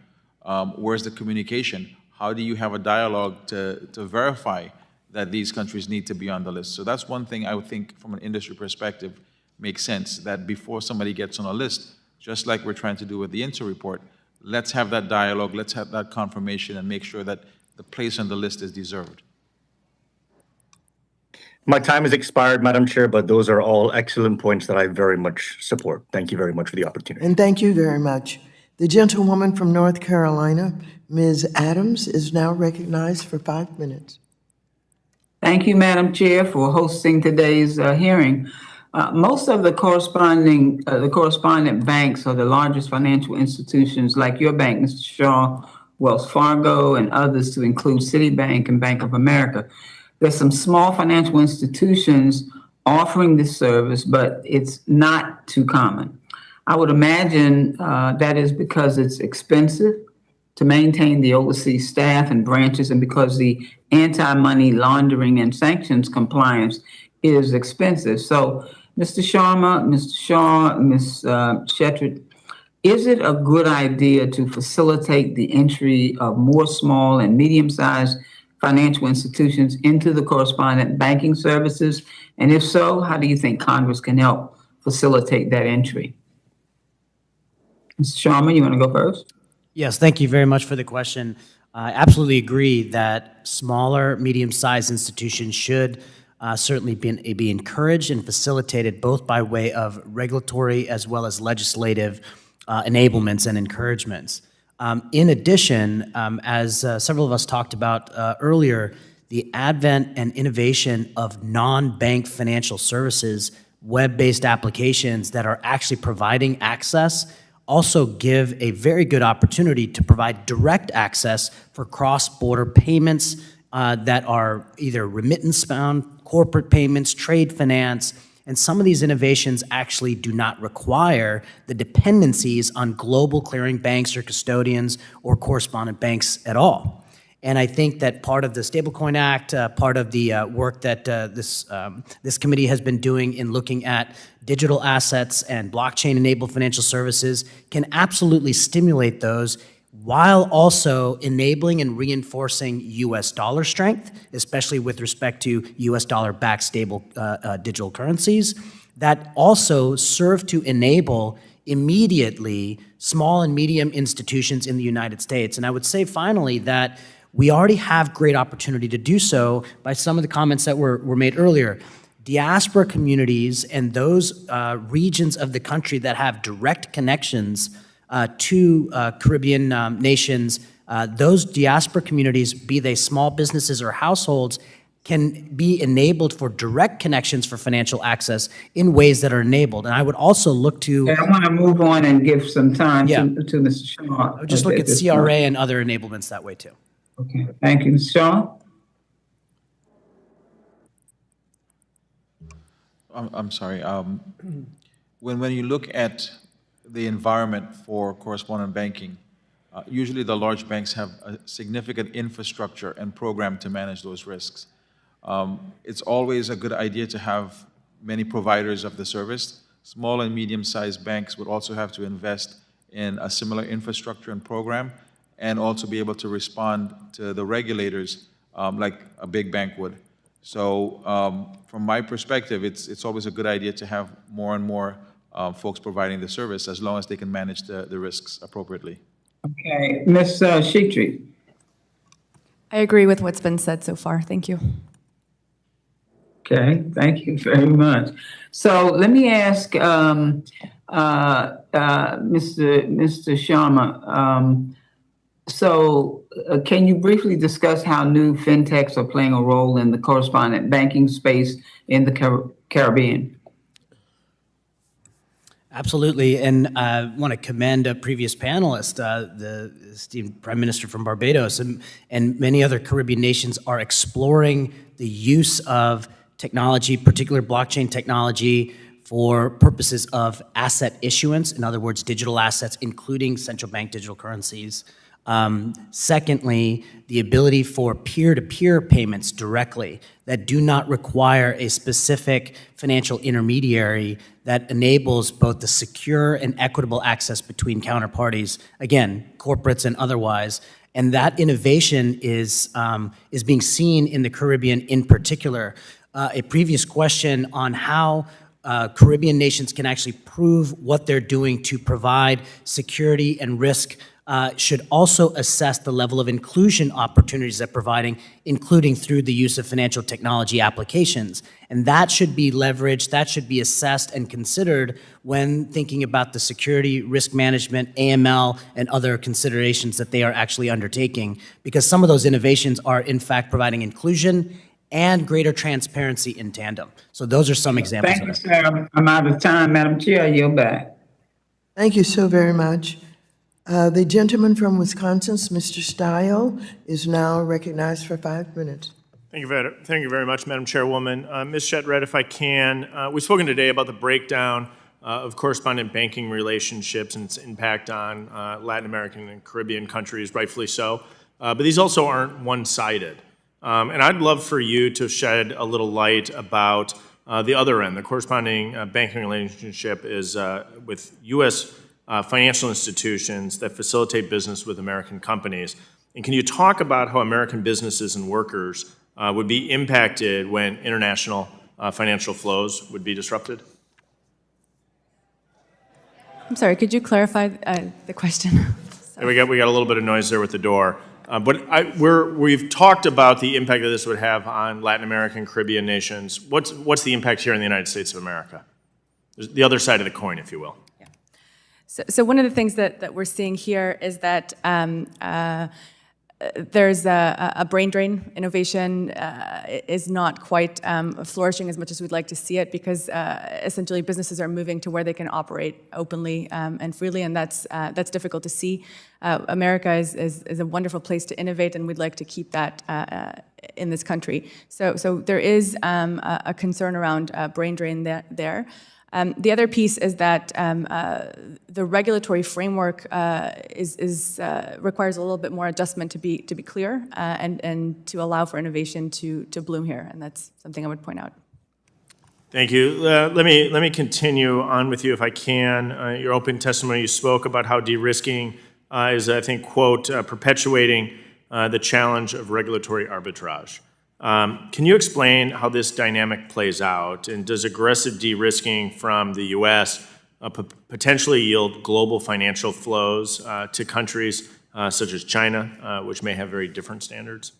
Where's the communication? How do you have a dialogue to verify that these countries need to be on the list? So that's one thing I would think from an industry perspective makes sense, that before somebody gets on a list, just like we're trying to do with the INTA report, let's have that dialogue, let's have that confirmation and make sure that the place on the list is deserved. My time has expired, Madam Chair, but those are all excellent points that I very much support. Thank you very much for the opportunity. And thank you very much. The gentlewoman from North Carolina, Ms. Adams, is now recognized for 5 minutes. Thank you, Madam Chair, for hosting today's hearing. Most of the correspondent banks are the largest financial institutions, like your bank, Mr. Shaw, Wells Fargo, and others, to include Citibank and Bank of America. There's some small financial institutions offering this service, but it's not too common. I would imagine that is because it's expensive to maintain the overseas staff and branches, and because the anti-money laundering and sanctions compliance is expensive. So, Mr. Sharma, Mr. Shaw, Ms. Shetrit, is it a good idea to facilitate the entry of more small and medium-sized financial institutions into the correspondent banking services? And if so, how do you think Congress can help facilitate that entry? Mr. Sharma, you want to go first? Yes, thank you very much for the question. I absolutely agree that smaller, medium-sized institutions should certainly be encouraged and facilitated both by way of regulatory as well as legislative enablements and encouragements. In addition, as several of us talked about earlier, the advent and innovation of non-bank financial services, web-based applications that are actually providing access, also give a very good opportunity to provide direct access for cross-border payments that are either remittance-bound, corporate payments, trade finance, And some of these innovations actually do not require the dependencies on global clearing banks or custodians or correspondent banks at all. And I think that part of the Stablecoin Act, part of the work that this committee has been doing in looking at digital assets and blockchain-enabled financial services can absolutely stimulate those while also enabling and reinforcing U.S. dollar strength, especially with respect to U.S. dollar-backed stable digital currencies, that also serve to enable immediately small and medium institutions in the United States. And I would say finally that we already have great opportunity to do so by some of the comments that were made earlier. Diaspora communities and those regions of the country that have direct connections to Caribbean nations, those diaspora communities, be they small businesses or households, can be enabled for direct connections for financial access in ways that are enabled. And I would also look to— I want to move on and give some time to Mr. Shaw. I would just look at CRA and other enablements that way too. Okay, thank you. Mr. Shaw? I'm sorry. When you look at the environment for correspondent banking, usually the large banks have a significant infrastructure and program to manage those risks. It's always a good idea to have many providers of the service. Small and medium-sized banks would also have to invest in a similar infrastructure and program, and also be able to respond to the regulators like a big bank would. So from my perspective, it's always a good idea to have more and more folks providing the service as long as they can manage the risks appropriately. Okay, Ms. Shetry? I agree with what's been said so far. Thank you. Okay, thank you very much. So let me ask Mr. Sharma, can you briefly discuss how new fintechs are playing a role in the correspondent banking space in the Caribbean? Absolutely, and I want to commend a previous panelist, the esteemed Prime Minister from Barbados, and many other Caribbean nations are exploring the use of technology, particular blockchain technology, for purposes of asset issuance, in other words, digital assets, including central bank digital currencies. Secondly, the ability for peer-to-peer payments directly that do not require a specific financial intermediary that enables both the secure and equitable access between counterparties, again, corporates and otherwise. And that innovation is being seen in the Caribbean in particular. A previous question on how Caribbean nations can actually prove what they're doing to provide security and risk should also assess the level of inclusion opportunities they're providing, including through the use of financial technology applications. And that should be leveraged, that should be assessed and considered when thinking about the security, risk management, AML, and other considerations that they are actually undertaking, because some of those innovations are in fact providing inclusion and greater transparency in tandem. So those are some examples. Thank you, sir. I'm out of time. Madam Chair, I yield back. Thank you so very much. The gentleman from Wisconsin, Mr. Stile, is now recognized for 5 minutes. Thank you very much, Madam Chairwoman. Ms. Shetred, if I can, we've spoken today about the breakdown of correspondent banking relationships and its impact on Latin American and Caribbean countries, rightfully so. But these also aren't one-sided. And I'd love for you to shed a little light about the other end. The corresponding banking relationship is with U.S. Financial institutions that facilitate business with American companies. And can you talk about how American businesses and workers would be impacted when international financial flows would be disrupted? I'm sorry, could you clarify the question? We got a little bit of noise there with the door. But we've talked about the impact that this would have on Latin American, Caribbean nations. What's the impact here in the United States of America? The other side of the coin, if you will. So one of the things that we're seeing here is that there's a brain drain. Innovation is not quite flourishing as much as we'd like to see it because essentially businesses are moving to where they can operate openly and freely, and that's difficult to see. America is a wonderful place to innovate, and we'd like to keep that in this country. So there is a concern around brain drain there. The other piece is that the regulatory framework requires a little bit more adjustment to be clear and to allow for innovation to bloom here, and that's something I would point out. Thank you. Let me continue on with you if I can. Your open testimony, you spoke about how de-risking is, I think, quote, perpetuating the challenge of regulatory arbitrage. Can you explain how this dynamic plays out, and does aggressive de-risking from the U.S. Potentially yield global financial flows to countries such as China, which may have very different standards?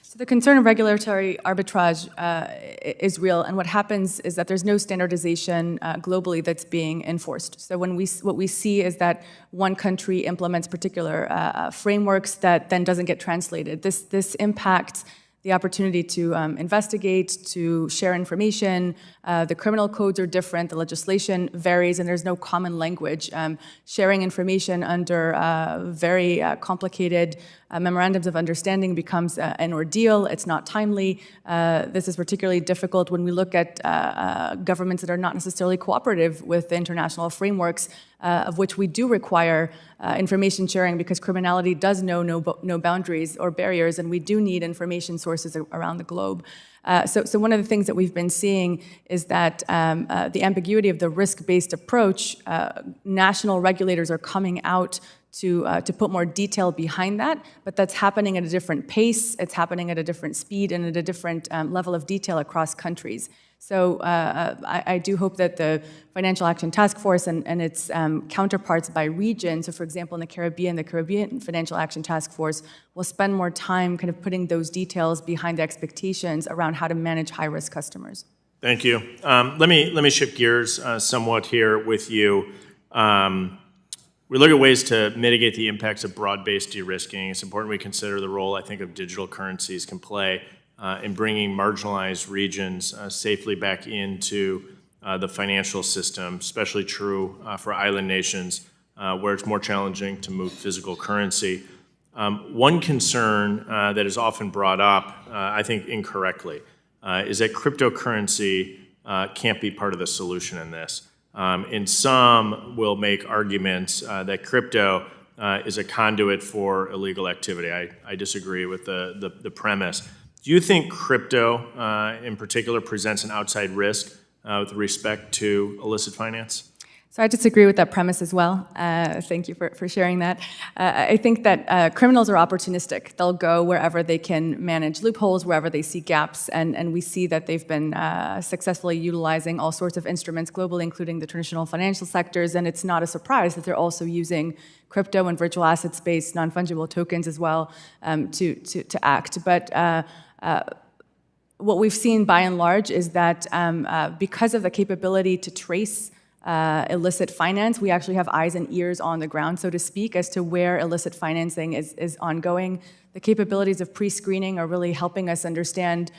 So the concern of regulatory arbitrage is real, and what happens is that there's no standardization globally that's being enforced. So what we see is that one country implements particular frameworks that then doesn't get translated. This impacts the opportunity to investigate, to share information. The criminal codes are different, the legislation varies, and there's no common language. Sharing information under very complicated memorandums of understanding becomes an ordeal. It's not timely. This is particularly difficult when we look at governments that are not necessarily cooperative with the international frameworks, of which we do require information sharing because criminality does know no boundaries or barriers, and we do need information sources around the globe. So one of the things that we've been seeing is that the ambiguity of the risk-based approach, national regulators are coming out to put more detail behind that, but that's happening at a different pace, it's happening at a different speed, and at a different level of detail across countries. So I do hope that the Financial Action Task Force and its counterparts by region, so for example in the Caribbean Financial Action Task Force will spend more time kind of putting those details behind the expectations around how to manage high-risk customers. Thank you. Let me shift gears somewhat here with you. We look at ways to mitigate the impacts of broad-based de-risking. It's important we consider the role, I think, of digital currencies can play in bringing marginalized regions safely back into the financial system, especially true for island nations where it's more challenging to move physical currency. One concern that is often brought up, I think incorrectly, is that cryptocurrency can't be part of the solution in this. And some will make arguments that crypto is a conduit for illegal activity. I disagree with the premise. Do you think crypto in particular presents an outside risk with respect to illicit finance? So I disagree with that premise as well. Thank you for sharing that. I think that criminals are opportunistic. They'll go wherever they can manage loopholes, wherever they see gaps, and we see that they've been successfully utilizing all sorts of instruments globally, including the traditional financial sectors, and it's not a surprise that they're also using crypto and virtual asset space, non-fungible tokens as well to act. But what we've seen by and large is that because of the capability to trace illicit finance, we actually have eyes and ears on the ground, so to speak, as to where illicit financing is ongoing. The capabilities of pre-screening are really helping us understand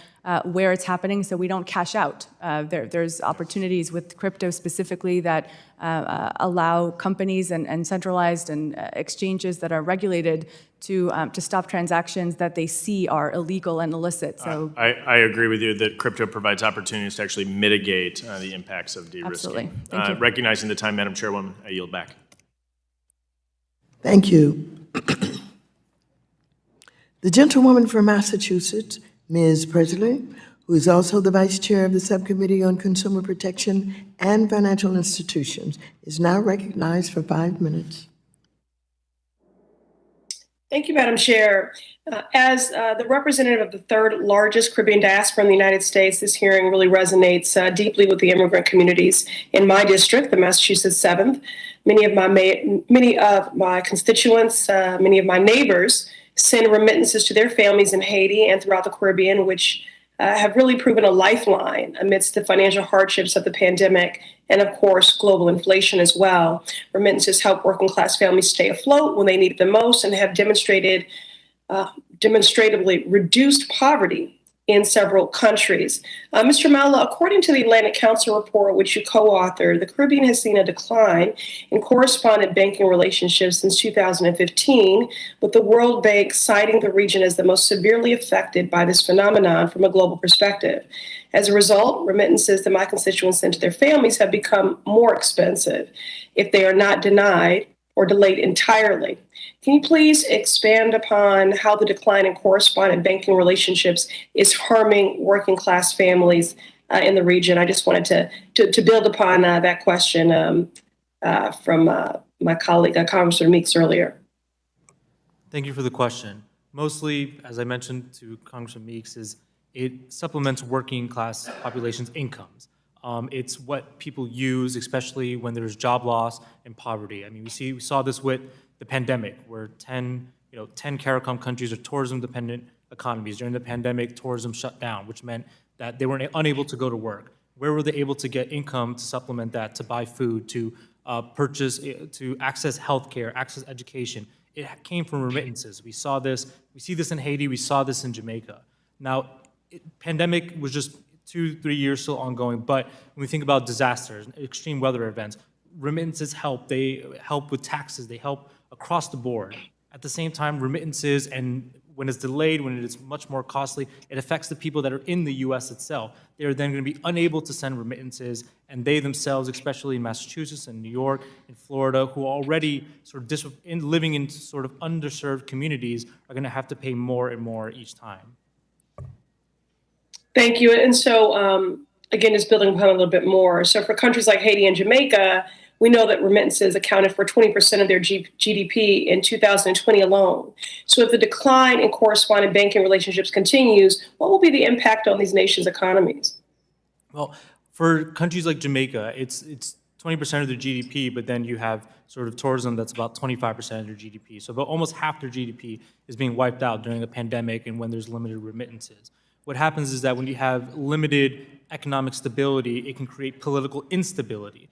where it's happening so we don't cash out. There's opportunities with crypto specifically that allow companies and centralized and exchanges that are regulated to stop transactions that they see are illegal and illicit. So I agree with you that crypto provides opportunities to actually mitigate the impacts of de-risking. Absolutely. Thank you. Recognizing the time, Madam Chairwoman, I yield back. Thank you. The gentlewoman from Massachusetts, Ms. Presley, who is also the Vice Chair of the Subcommittee on Consumer Protection and Financial Institutions, is now recognized for 5 minutes. Thank you, Madam Chair. As the representative of the third largest Caribbean diaspora in the United States, this hearing really resonates deeply with the immigrant communities in my district, the Massachusetts 7th. Many of my constituents, many of my neighbors send remittances to their families in Haiti and throughout the Caribbean, which have really proven a lifeline amidst the financial hardships of the pandemic and, of course, global inflation as well. Remittances help working class families stay afloat when they need it the most and have demonstratively reduced poverty in several countries. Mr. Mala, according to the Atlantic Council report, which you co-authored, the Caribbean has seen a decline in correspondent banking relationships since 2015, with the World Bank citing the region as the most severely affected by this phenomenon from a global perspective. As a result, remittances that my constituents send to their families have become more expensive if they are not denied or delayed entirely. Can you please expand upon how the decline in correspondent banking relationships is harming working class families in the region? I just wanted to build upon that question from my colleague, Congressman Meeks, earlier. Thank you for the question. Mostly, as I mentioned to Congressman Meeks, is it supplements working class population's incomes. It's what people use, especially when there's job loss and poverty. I mean, we saw this with the pandemic, where 10 CARICOM countries are tourism-dependent economies. During the pandemic, tourism shut down, which meant that they were unable to go to work. Where were they able to get income to supplement that, to buy food, to purchase, to access healthcare, access education? It came from remittances. We see this in Haiti, we saw this in Jamaica. Now, pandemic was just 2-3 years still ongoing, but when we think about disasters, extreme weather events, remittances help. They help with taxes. They help across the board. At the same time, remittances, and when it's delayed, when it is much more costly, it affects the people that are in the U.S. itself. They are then going to be unable to send remittances, and they themselves, especially in Massachusetts and New York and Florida, who are already sort of living in sort of underserved communities, are going to have to pay more and more each time. Thank you. And so, again, just building upon a little bit more. So for countries like Haiti and Jamaica, we know that remittances accounted for 20% of their GDP in 2020 alone. So if the decline in correspondent banking relationships continues, what will be the impact on these nations' economies? Well, for countries like Jamaica, it's 20% of their GDP, but then you have sort of tourism that's about 25% of their GDP. So about almost half their GDP is being wiped out during a pandemic and when there's limited remittances. What happens is that when you have limited economic stability, it can create political instability.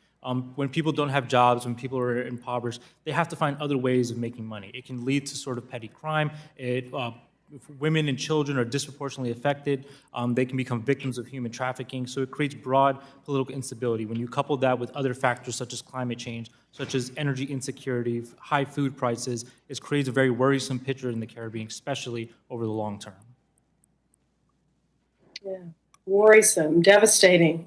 When people don't have jobs, when people are impoverished, they have to find other ways of making money. It can lead to sort of petty crime. If women and children are disproportionately affected, they can become victims of human trafficking. So it creates broad political instability. When you couple that with other factors such as climate change, such as energy insecurity, high food prices, it creates a very worrisome picture in the Caribbean, especially over the long term. Yeah, worrisome, devastating.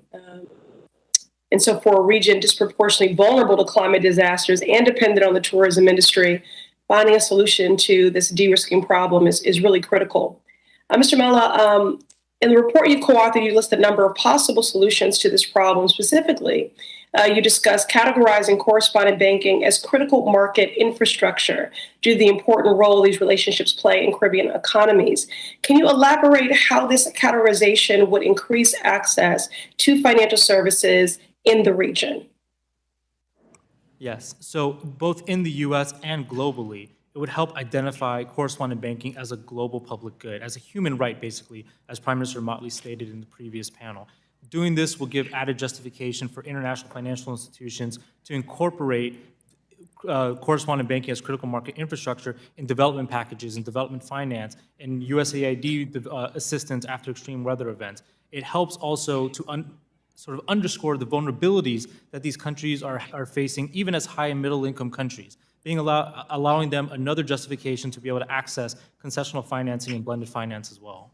And so for a region disproportionately vulnerable to climate disasters and dependent on the tourism industry, finding a solution to this de-risking problem is really critical. Mr. Mala, in the report you co-authored, you list a number of possible solutions to this problem. Specifically, you discuss categorizing correspondent banking as critical market infrastructure due to the important role these relationships play in Caribbean economies. Can you elaborate how this categorization would increase access to financial services in the region? Yes, so both in the US and globally, it would help identify correspondent banking as a global public good, as a human right, basically, as Prime Minister Motley stated in the previous panel. Doing this will give added justification for international financial institutions to incorporate correspondent banking as critical market infrastructure in development packages, in development finance, in USAID assistance after extreme weather events. It helps also to sort of underscore the vulnerabilities that these countries are facing, even as high and middle income countries, allowing them another justification to be able to access concessional financing and blended finance as well.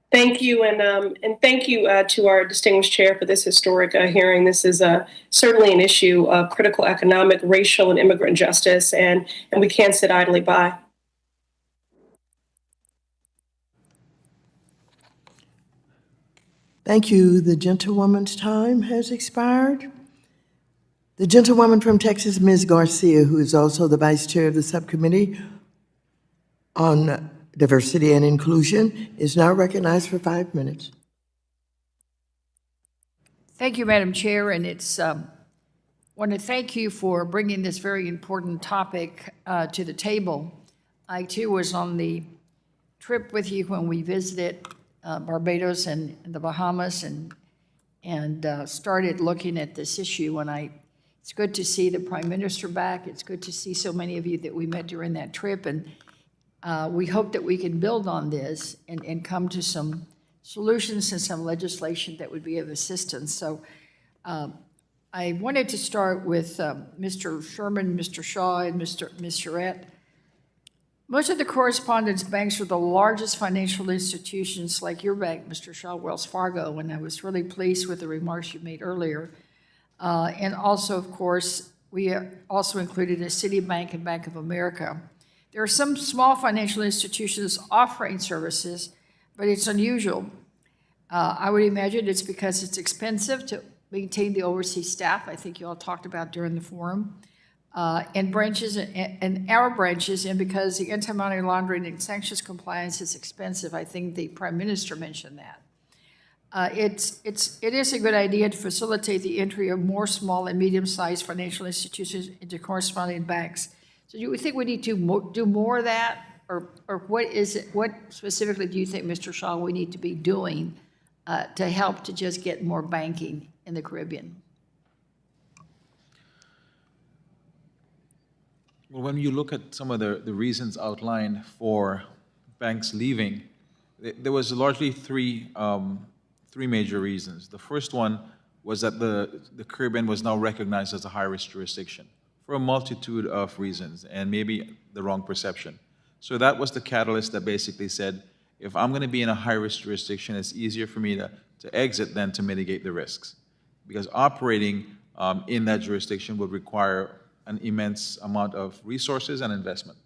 Thank you, and thank you to our distinguished chair for this historic hearing. This is certainly an issue of critical economic, racial, and immigrant justice, and we can't sit idly by. Thank you. The gentlewoman's time has expired. The gentlewoman from Texas, Ms. Garcia, who is also the vice chair of the subcommittee on Diversity and Inclusion, is now recognized for 5 minutes. Thank you, Madam Chair, and want to thank you for bringing this very important topic to the table. I too was on the trip with you when we visited Barbados and the Bahamas, and and started looking at this issue. And it's good to see the Prime Minister back. It's good to see so many of you that we met during that trip. And we hope that we can build on this and come to some solutions and some legislation that would be of assistance. So I wanted to start with Mr. Sherman, Mr. Shaw, and Ms. Charette. Most of the correspondence banks are the largest financial institutions like your bank, Mr. Shaw, Wells Fargo, and I was really pleased with the remarks you made earlier. And also, of course, we also included a Citibank and Bank of America. There are some small financial institutions offering services, but it's unusual. I would imagine it's because it's expensive to maintain the overseas staff, I think you all talked about during the forum, and branches and our branches, and because the anti-money laundering and sanctions compliance is expensive. I think the Prime Minister mentioned that. It is a good idea to facilitate the entry of more small and medium-sized financial institutions into corresponding banks. So do you think we need to do more of that, or what is it? What specifically do you think, Mr. Shaw, we need to be doing to help to just get more banking in the Caribbean? Well, when you look at some of the reasons outlined for banks leaving, there was largely three major reasons. The first one was that the Caribbean was now recognized as a high-risk jurisdiction for a multitude of reasons, and maybe the wrong perception. So that was the catalyst that basically said, if I'm going to be in a high-risk jurisdiction, it's easier for me to exit than to mitigate the risks. Because operating in that jurisdiction would require an immense amount of resources and investment.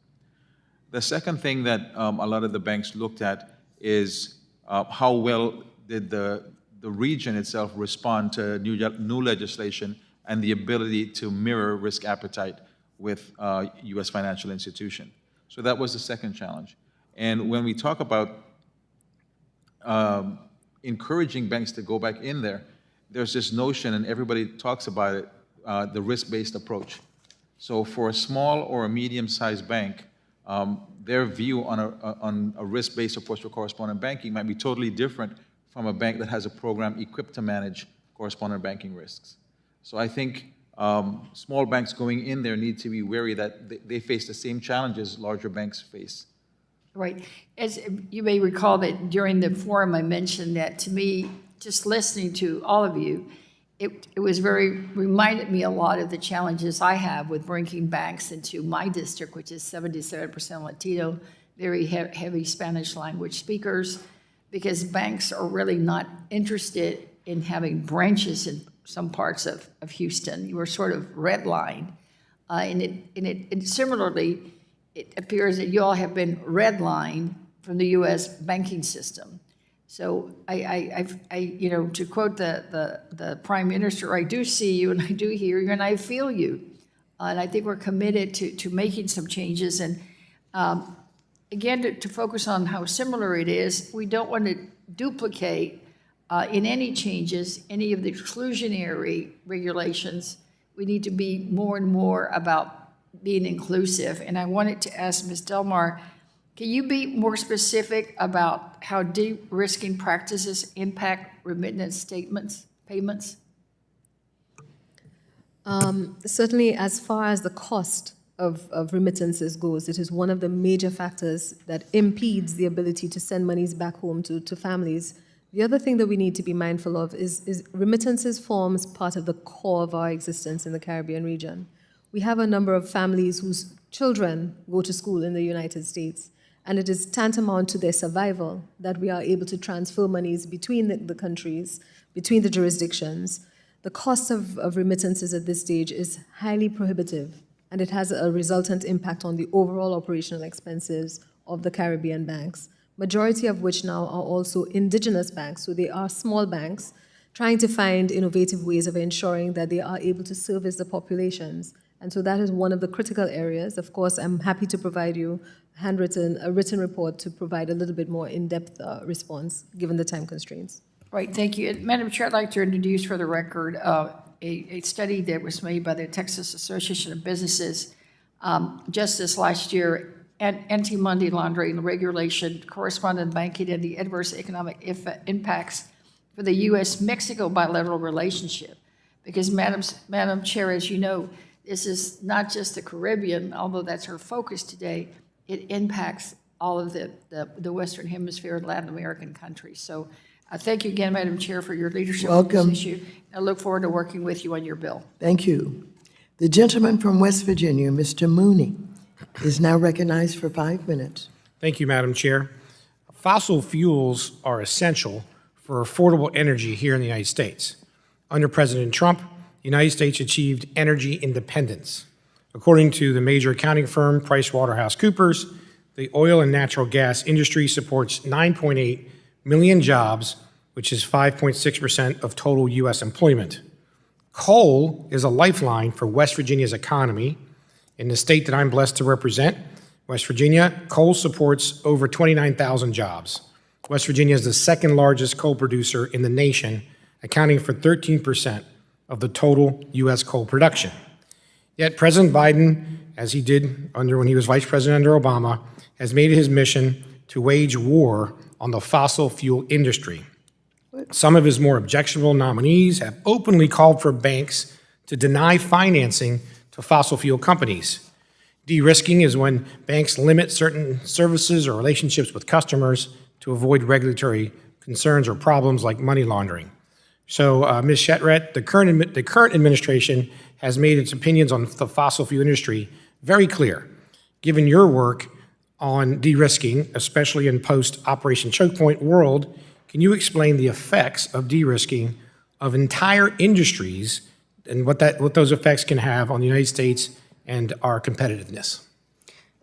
The second thing that a lot of the banks looked at is how well did the region itself respond to new legislation and the ability to mirror risk appetite with U.S. financial institution. So that was the second challenge. And when we talk about encouraging banks to go back in there, there's this notion, and everybody talks about it, the risk-based approach. So for a small or a medium-sized bank, their view on a risk-based approach for correspondent banking might be totally different from a bank that has a program equipped to manage correspondent banking risks. So I think small banks going in there need to be wary that they face the same challenges larger banks face. Right. As you may recall that during the forum, I mentioned that to me, just listening to all of you, it reminded me a lot of the challenges I have with bringing banks into my district, which is 77% Latino, very heavy Spanish language speakers, because banks are really not interested in having branches in some parts of Houston. You were sort of redlined. And similarly, it appears that you all have been redlined from the U.S. banking system. So to quote the Prime Minister, I do see you and I do hear you and I feel you. And I think we're committed to making some changes. And again, to focus on how similar it is, we don't want to duplicate in any changes, any of the exclusionary regulations. We need to be more and more about being inclusive. And I wanted to ask Ms. Delmar, can you be more specific about how de-risking practices impact remittance payments? Certainly, as far as the cost of remittances goes, it is one of the major factors that impedes the ability to send monies back home to families. The other thing that we need to be mindful of is remittances forms part of the core of our existence in the Caribbean region. We have a number of families whose children go to school in the United States, and it is tantamount to their survival that we are able to transfer monies between the countries, between the jurisdictions. The cost of remittances at this stage is highly prohibitive, and it has a resultant impact on the overall operational expenses of the Caribbean banks, majority of which now are also indigenous banks, so they are small banks trying to find innovative ways of ensuring that they are able to service the populations. And so that is one of the critical areas. Of course, I'm happy to provide you a written report to provide a little bit more in-depth response, given the time constraints. Right, thank you. Madam Chair, I'd like to introduce for the record a study that was made by the Texas Association of Businesses just this last year, anti-money laundering regulation, correspondent banking, and the adverse economic impacts for the U.S.-Mexico bilateral relationship. Because, Madam Chair, as you know, this is not just the Caribbean, although that's our focus today. It impacts all of the Western Hemisphere and Latin American countries. So thank you again, Madam Chair, for your leadership on Welcome. this issue. I look forward to working with you on your bill. Thank you. The gentleman from West Virginia, Mr. Mooney, is now recognized for 5 minutes. Thank you, Madam Chair. Fossil fuels are essential for affordable energy here in the United States. Under President Trump, the United States achieved energy independence. According to the major accounting firm PricewaterhouseCoopers, the oil and natural gas industry supports 9.8 million jobs, which is 5.6% of total U.S. employment. Coal is a lifeline for West Virginia's economy. In the state that I'm blessed to represent, West Virginia, coal supports over 29,000 jobs. West Virginia is the second largest coal producer in the nation, accounting for 13% of the total U.S. coal production. Yet President Biden, as he did when he was vice president under Obama, has made it his mission to wage war on the fossil fuel industry. Some of his more objectionable nominees have openly called for banks to deny financing to fossil fuel companies. De-risking is when banks limit certain services or relationships with customers to avoid regulatory concerns or problems like money laundering. So, Ms. Shetret, the current administration has made its opinions on the fossil fuel industry very clear. Given your work on de-risking, especially in post-Operation Choke Point world, can you explain the effects of de-risking of entire industries and what those effects can have on the United States and our competitiveness?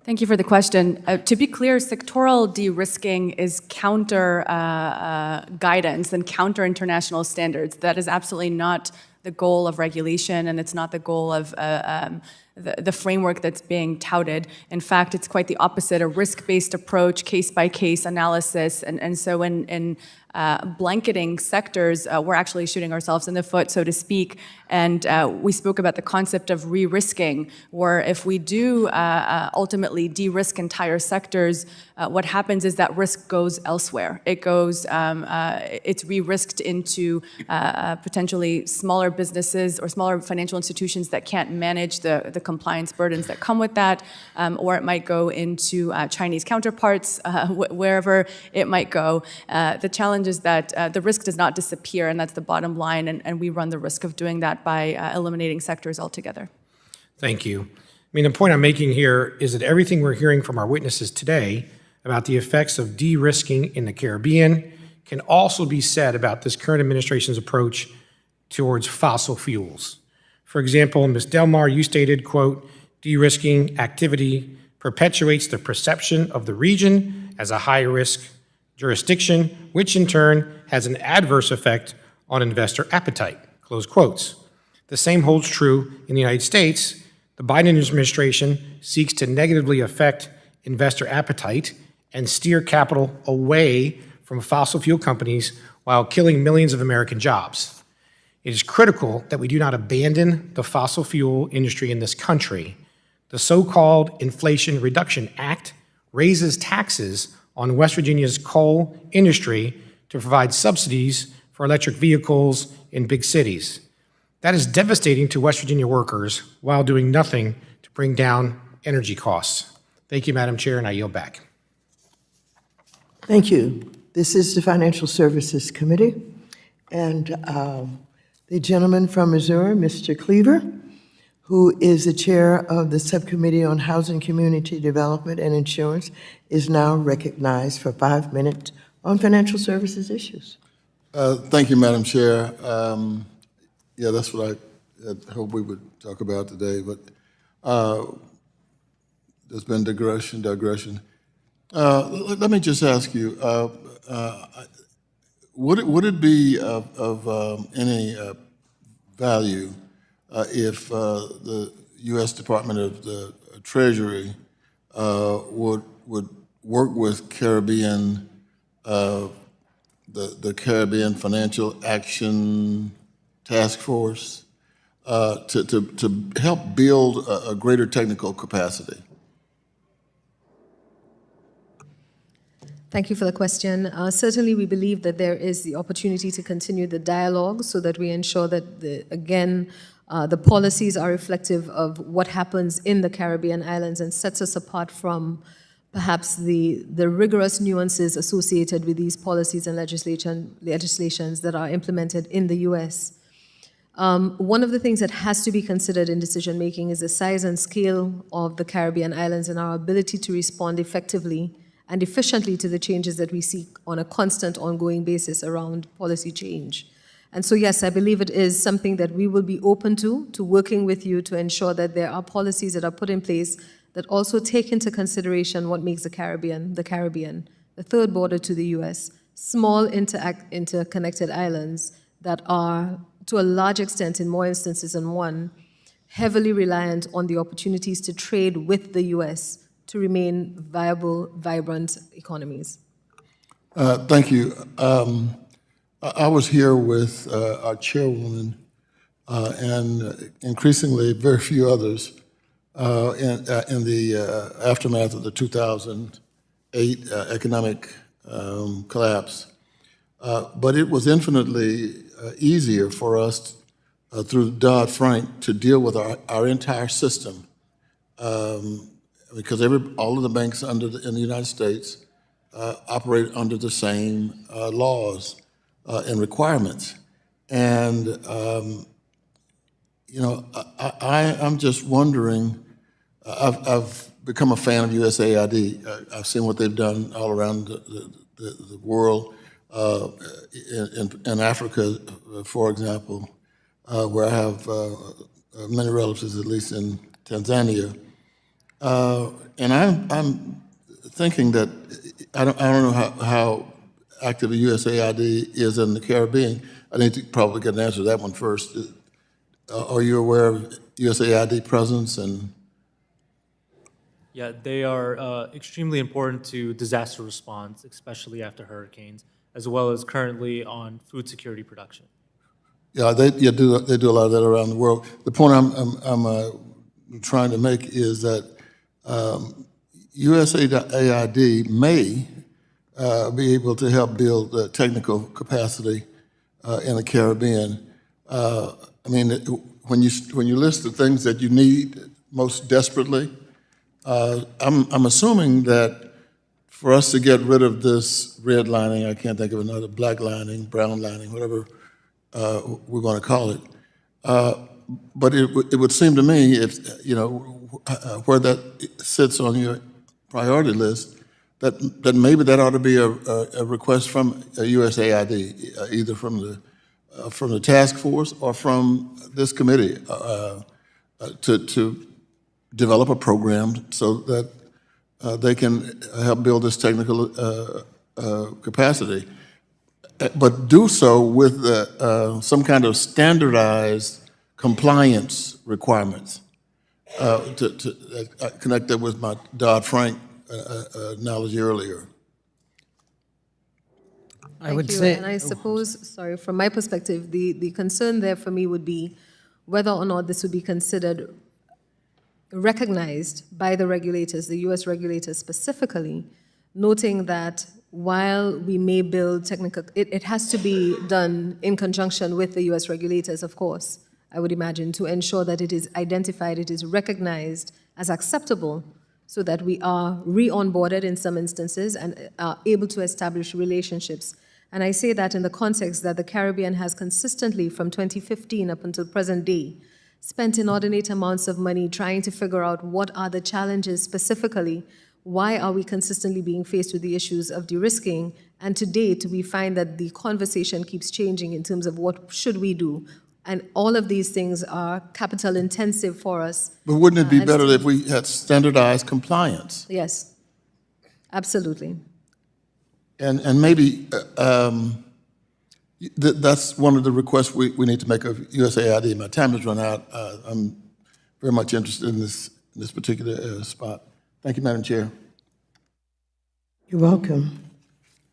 Thank you for the question. To be clear, sectoral de-risking is counter guidance and counter international standards. That is absolutely not the goal of regulation, and it's not the goal of the framework that's being touted. In fact, it's quite the opposite, a risk-based approach, case-by-case analysis, and so in blanketing sectors, we're actually shooting ourselves in the foot, so to speak. And we spoke about the concept of re-risking, where if we do ultimately de-risk entire sectors, what happens is that risk goes elsewhere. It goes, it's re-risked into potentially smaller businesses or smaller financial institutions that can't manage the compliance burdens that come with that, or it might go into Chinese counterparts, wherever it might go. The challenge is that the risk does not disappear, and that's the bottom line, and we run the risk of doing that by eliminating sectors altogether. Thank you. I mean, the point I'm making here is that everything we're hearing from our witnesses today about the effects of de-risking in the Caribbean can also be said about this current administration's approach towards fossil fuels. For example, Ms. Delmar, you stated, quote, de-risking activity perpetuates the perception of the region as a high-risk jurisdiction, which in turn has an adverse effect on investor appetite, close quotes. The same holds true in the United States. The Biden administration seeks to negatively affect investor appetite and steer capital away from fossil fuel companies while killing millions of American jobs. It is critical that we do not abandon the fossil fuel industry in this country. The so-called Inflation Reduction Act raises taxes on West Virginia's coal industry to provide subsidies for electric vehicles in big cities. That is devastating to West Virginia workers while doing nothing to bring down energy costs. Thank you, Madam Chair, and I yield back. Thank you. This is the Financial Services Committee, and the gentleman from Missouri, Mr. Cleaver, who is the chair of the Subcommittee on Housing, Community Development, and Insurance, is now recognized for 5 minutes on financial services issues. Thank you, Madam Chair. Yeah, that's what I hope we would talk about today, but there's been digression. Let me just ask you, would it be of any value if the U.S. Department of the Treasury would work with Caribbean, the Caribbean Financial Action Task Force to help build a greater technical capacity? Thank you for the question. Certainly, we believe that there is the opportunity to continue the dialogue so that we ensure that, the policies are reflective of what happens in the Caribbean islands and sets us apart from perhaps the rigorous nuances associated with these policies and legislations that are implemented in the U.S. One of the things that has to be considered in decision-making is the size and scale of the Caribbean islands and our ability to respond effectively and efficiently to the changes that we seek on a constant, ongoing basis around policy change. And so, yes, I believe it is something that we will be open to working with you to ensure that there are policies that are put in place that also take into consideration what makes the Caribbean, the third border to the U.S., small interconnected islands that are, to a large extent, in more instances than one, heavily reliant on the opportunities to trade with the U.S. to remain viable, vibrant economies. Thank you. I was here with our chairwoman and increasingly very few others in the aftermath of the 2008 economic collapse. But it was infinitely easier for us through Dodd-Frank to deal with our entire system. Because all of the banks in the United States operate under the same laws and requirements. And, I'm just wondering, I've become a fan of USAID. I've seen what they've done all around the world, in Africa, for example, where I have many relatives, at least in Tanzania. And I'm thinking that I don't know how active USAID is in the Caribbean. I need to probably get an answer to that one first. Are you aware of USAID presence? And Yeah, they are extremely important to disaster response, especially after hurricanes, as well as currently on food security production. Yeah, they do a lot of that around the world. The point I'm trying to make is that USAID may be able to help build technical capacity in the Caribbean. I mean, when you list the things that you need most desperately, I'm assuming that for us to get rid of this red lining, I can't think of another, black lining, brown lining, whatever we're going to call it. But it would seem to me, if where that sits on your priority list, that maybe that ought to be a request from USAID, either from the task force or from this committee, to develop a program so that they can help build this technical capacity, but do so with some kind of standardized compliance requirements. To connect that with my Dodd-Frank analogy earlier. Thank you. And I suppose, sorry, from my perspective, the concern there for me would be whether or not this would be considered recognized by the regulators, the U.S. regulators specifically, noting that while we may build technical, it has to be done in conjunction with the U.S. regulators, of course, I would imagine, to ensure that it is identified, it is recognized as acceptable, so that we are re-onboarded in some instances and are able to establish relationships. And I say that in the context that the Caribbean has consistently, from 2015 up until present day, spent inordinate amounts of money trying to figure out what are the challenges specifically, why are we consistently being faced with the issues of de-risking, and to date we find that the conversation keeps changing in terms of what should we do. And all of these things are capital intensive for us. But wouldn't it be better if we had standardized compliance? Yes, absolutely. And maybe that's one of the requests we need to make of USAID. My time has run out. I'm very much interested in this particular spot. Thank you, Madam Chair. You're welcome.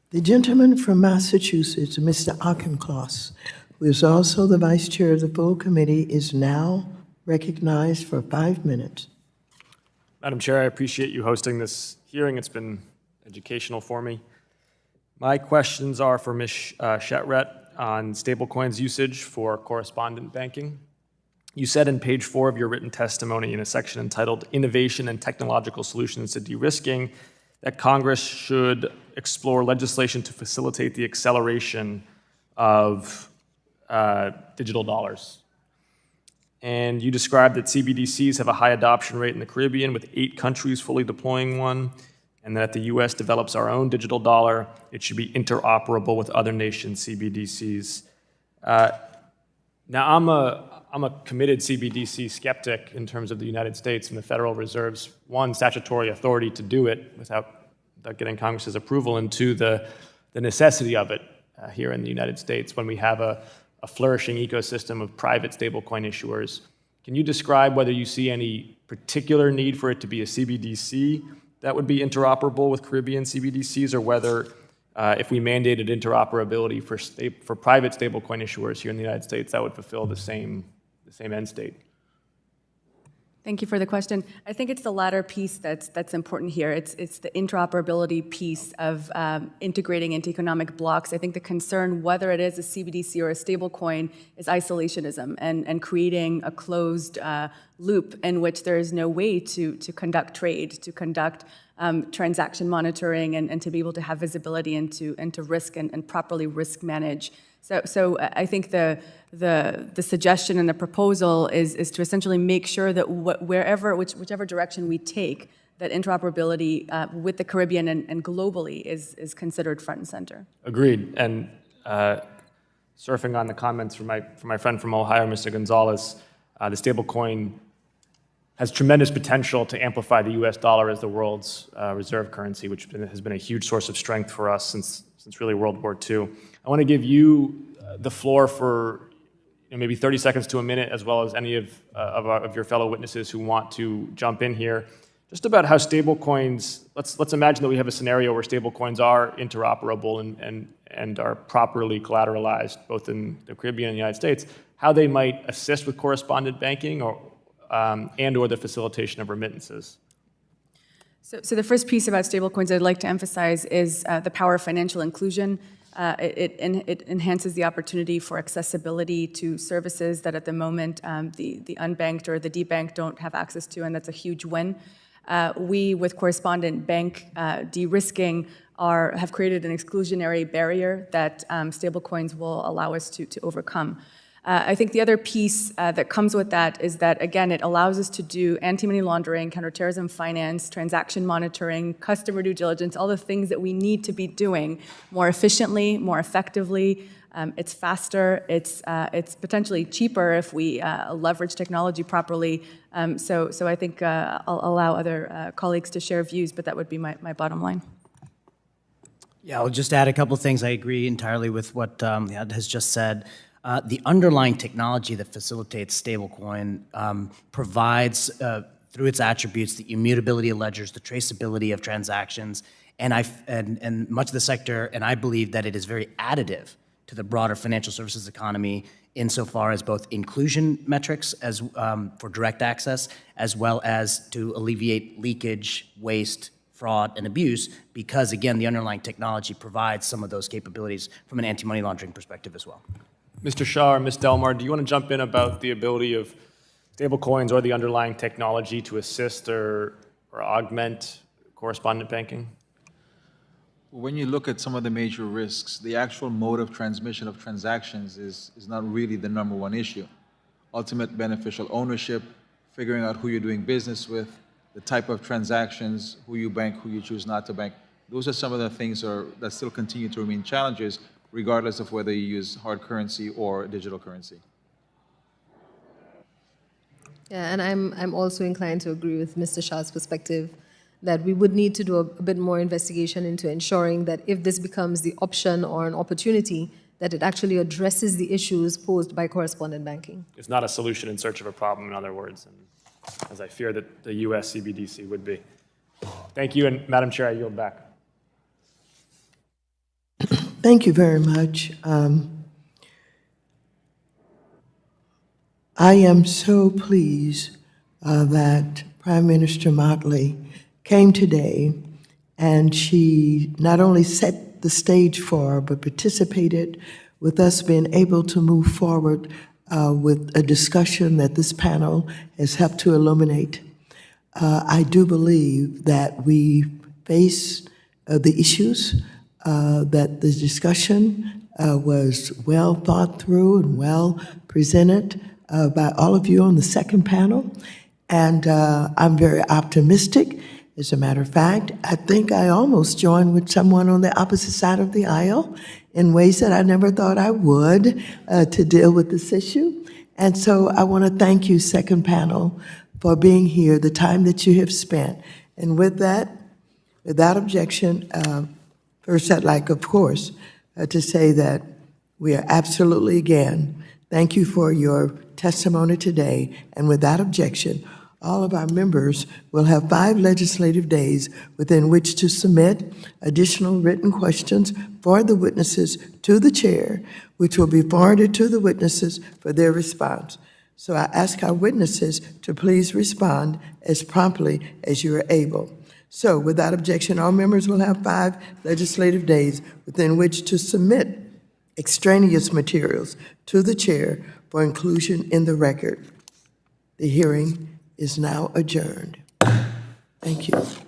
The gentleman from Massachusetts, Mr. Auchincloss, who is also the vice chair of the full committee, is now recognized for 5 minutes. Madam Chair, I appreciate you hosting this hearing. It's been educational for me. My questions are for Ms. Shetret on stablecoins usage for correspondent banking. You said in page 4 of your written testimony in a section entitled Innovation and Technological Solutions to De-risking that Congress should explore legislation to facilitate the acceleration of digital dollars. And you described that CBDCs have a high adoption rate in the Caribbean, with 8 countries fully deploying one, and that the US develops our own digital dollar, it should be interoperable with other nations' CBDCs. Now, I'm a committed CBDC skeptic in terms of the United States and the Federal Reserve's, 1, statutory authority to do it without getting Congress's approval, and 2, the necessity of it here in the United States when we have a flourishing ecosystem of private stablecoin issuers. Can you describe whether you see any particular need for it to be a CBDC that would be interoperable with Caribbean CBDCs, or whether if we mandated interoperability for private stablecoin issuers here in the United States, that would fulfill the same end state? Thank you for the question. I think it's the latter piece that's important here. It's the interoperability piece of integrating into economic blocks. I think the concern, whether it is a CBDC or a stablecoin, is isolationism and creating a closed loop in which there is no way to conduct trade, to conduct transaction monitoring, and to be able to have visibility into risk and properly risk manage. So I think the suggestion and the proposal is to essentially make sure that whichever direction we take, that interoperability with the Caribbean and globally is considered front and center. Agreed. And surfing on the comments from my friend from Ohio, Mr. Gonzalez, the stablecoin has tremendous potential to amplify the U.S. dollar as the world's reserve currency, which has been a huge source of strength for us since really World War II. I want to give you the floor for maybe 30 seconds to a minute, as well as any of your fellow witnesses who want to jump in here, just about how stablecoins, let's imagine that we have a scenario where stablecoins are interoperable and are properly collateralized, both in the Caribbean and the United States, how they might assist with correspondent banking or the facilitation of remittances. So the first piece about stablecoins I'd like to emphasize is the power of financial inclusion. It enhances the opportunity for accessibility to services that at the moment the unbanked or the debanked don't have access to, and that's a huge win. We, with correspondent bank de-risking, have created an exclusionary barrier that stablecoins will allow us to overcome. I think the other piece that comes with that is that, again, it allows us to do anti-money laundering, counterterrorism finance, transaction monitoring, customer due diligence, all the things that we need to be doing more efficiently, more effectively. It's faster, it's potentially cheaper if we leverage technology properly. So I think I'll allow other colleagues to share views, but that would be my bottom line. Yeah, I'll just add a couple things. I agree entirely with what Yad has just said. The underlying technology that facilitates stablecoin provides, through its attributes, the immutability of ledgers, the traceability of transactions, and much of the sector, and I believe that it is very additive to the broader financial services economy insofar as both inclusion metrics as for direct access, as well as to alleviate leakage, waste, fraud, and abuse, because, again, the underlying technology provides some of those capabilities from an anti-money laundering perspective as well. Mr. Shah or Ms. Delmar, do you want to jump in about the ability of stablecoins or the underlying technology to assist or augment correspondent banking? When you look at some of the major risks, the actual mode of transmission of transactions is not really the number one issue. Ultimate beneficial ownership, figuring out who you're doing business with, the type of transactions, who you bank, who you choose not to bank. Those are some of the things that still continue to remain challenges, regardless of whether you use hard currency or digital currency. Yeah, and I'm also inclined to agree with Mr. Shah's perspective that we would need to do a bit more investigation into ensuring that if this becomes the option or an opportunity, that it actually addresses the issues posed by correspondent banking. It's not a solution in search of a problem, in other words, and as I fear that the US CBDC would be. Thank you, and Madam Chair, I yield back. Thank you very much. I am so pleased that Prime Minister Mottley came today and she not only set the stage for, but participated with us being able to move forward with a discussion that this panel has helped to illuminate. I do believe that we face the issues, that the discussion was well thought through and well presented by all of you on the second panel. And I'm very optimistic. As a matter of fact, I think I almost joined with someone on the opposite side of the aisle in ways that I never thought I would to deal with this issue. And so I want to thank you, second panel, for being here, the time that you have spent. And with that, without objection, first I'd like, of course, to say that we are absolutely, again, thank you for your testimony today. And without objection, all of our members will have 5 legislative days within which to submit additional written questions for the witnesses to the chair, which will be forwarded to the witnesses for their response. So I ask our witnesses to please respond as promptly as you are able. So without objection, all members will have 5 legislative days within which to submit extraneous materials to the chair for inclusion in the record. The hearing is now adjourned. Thank you.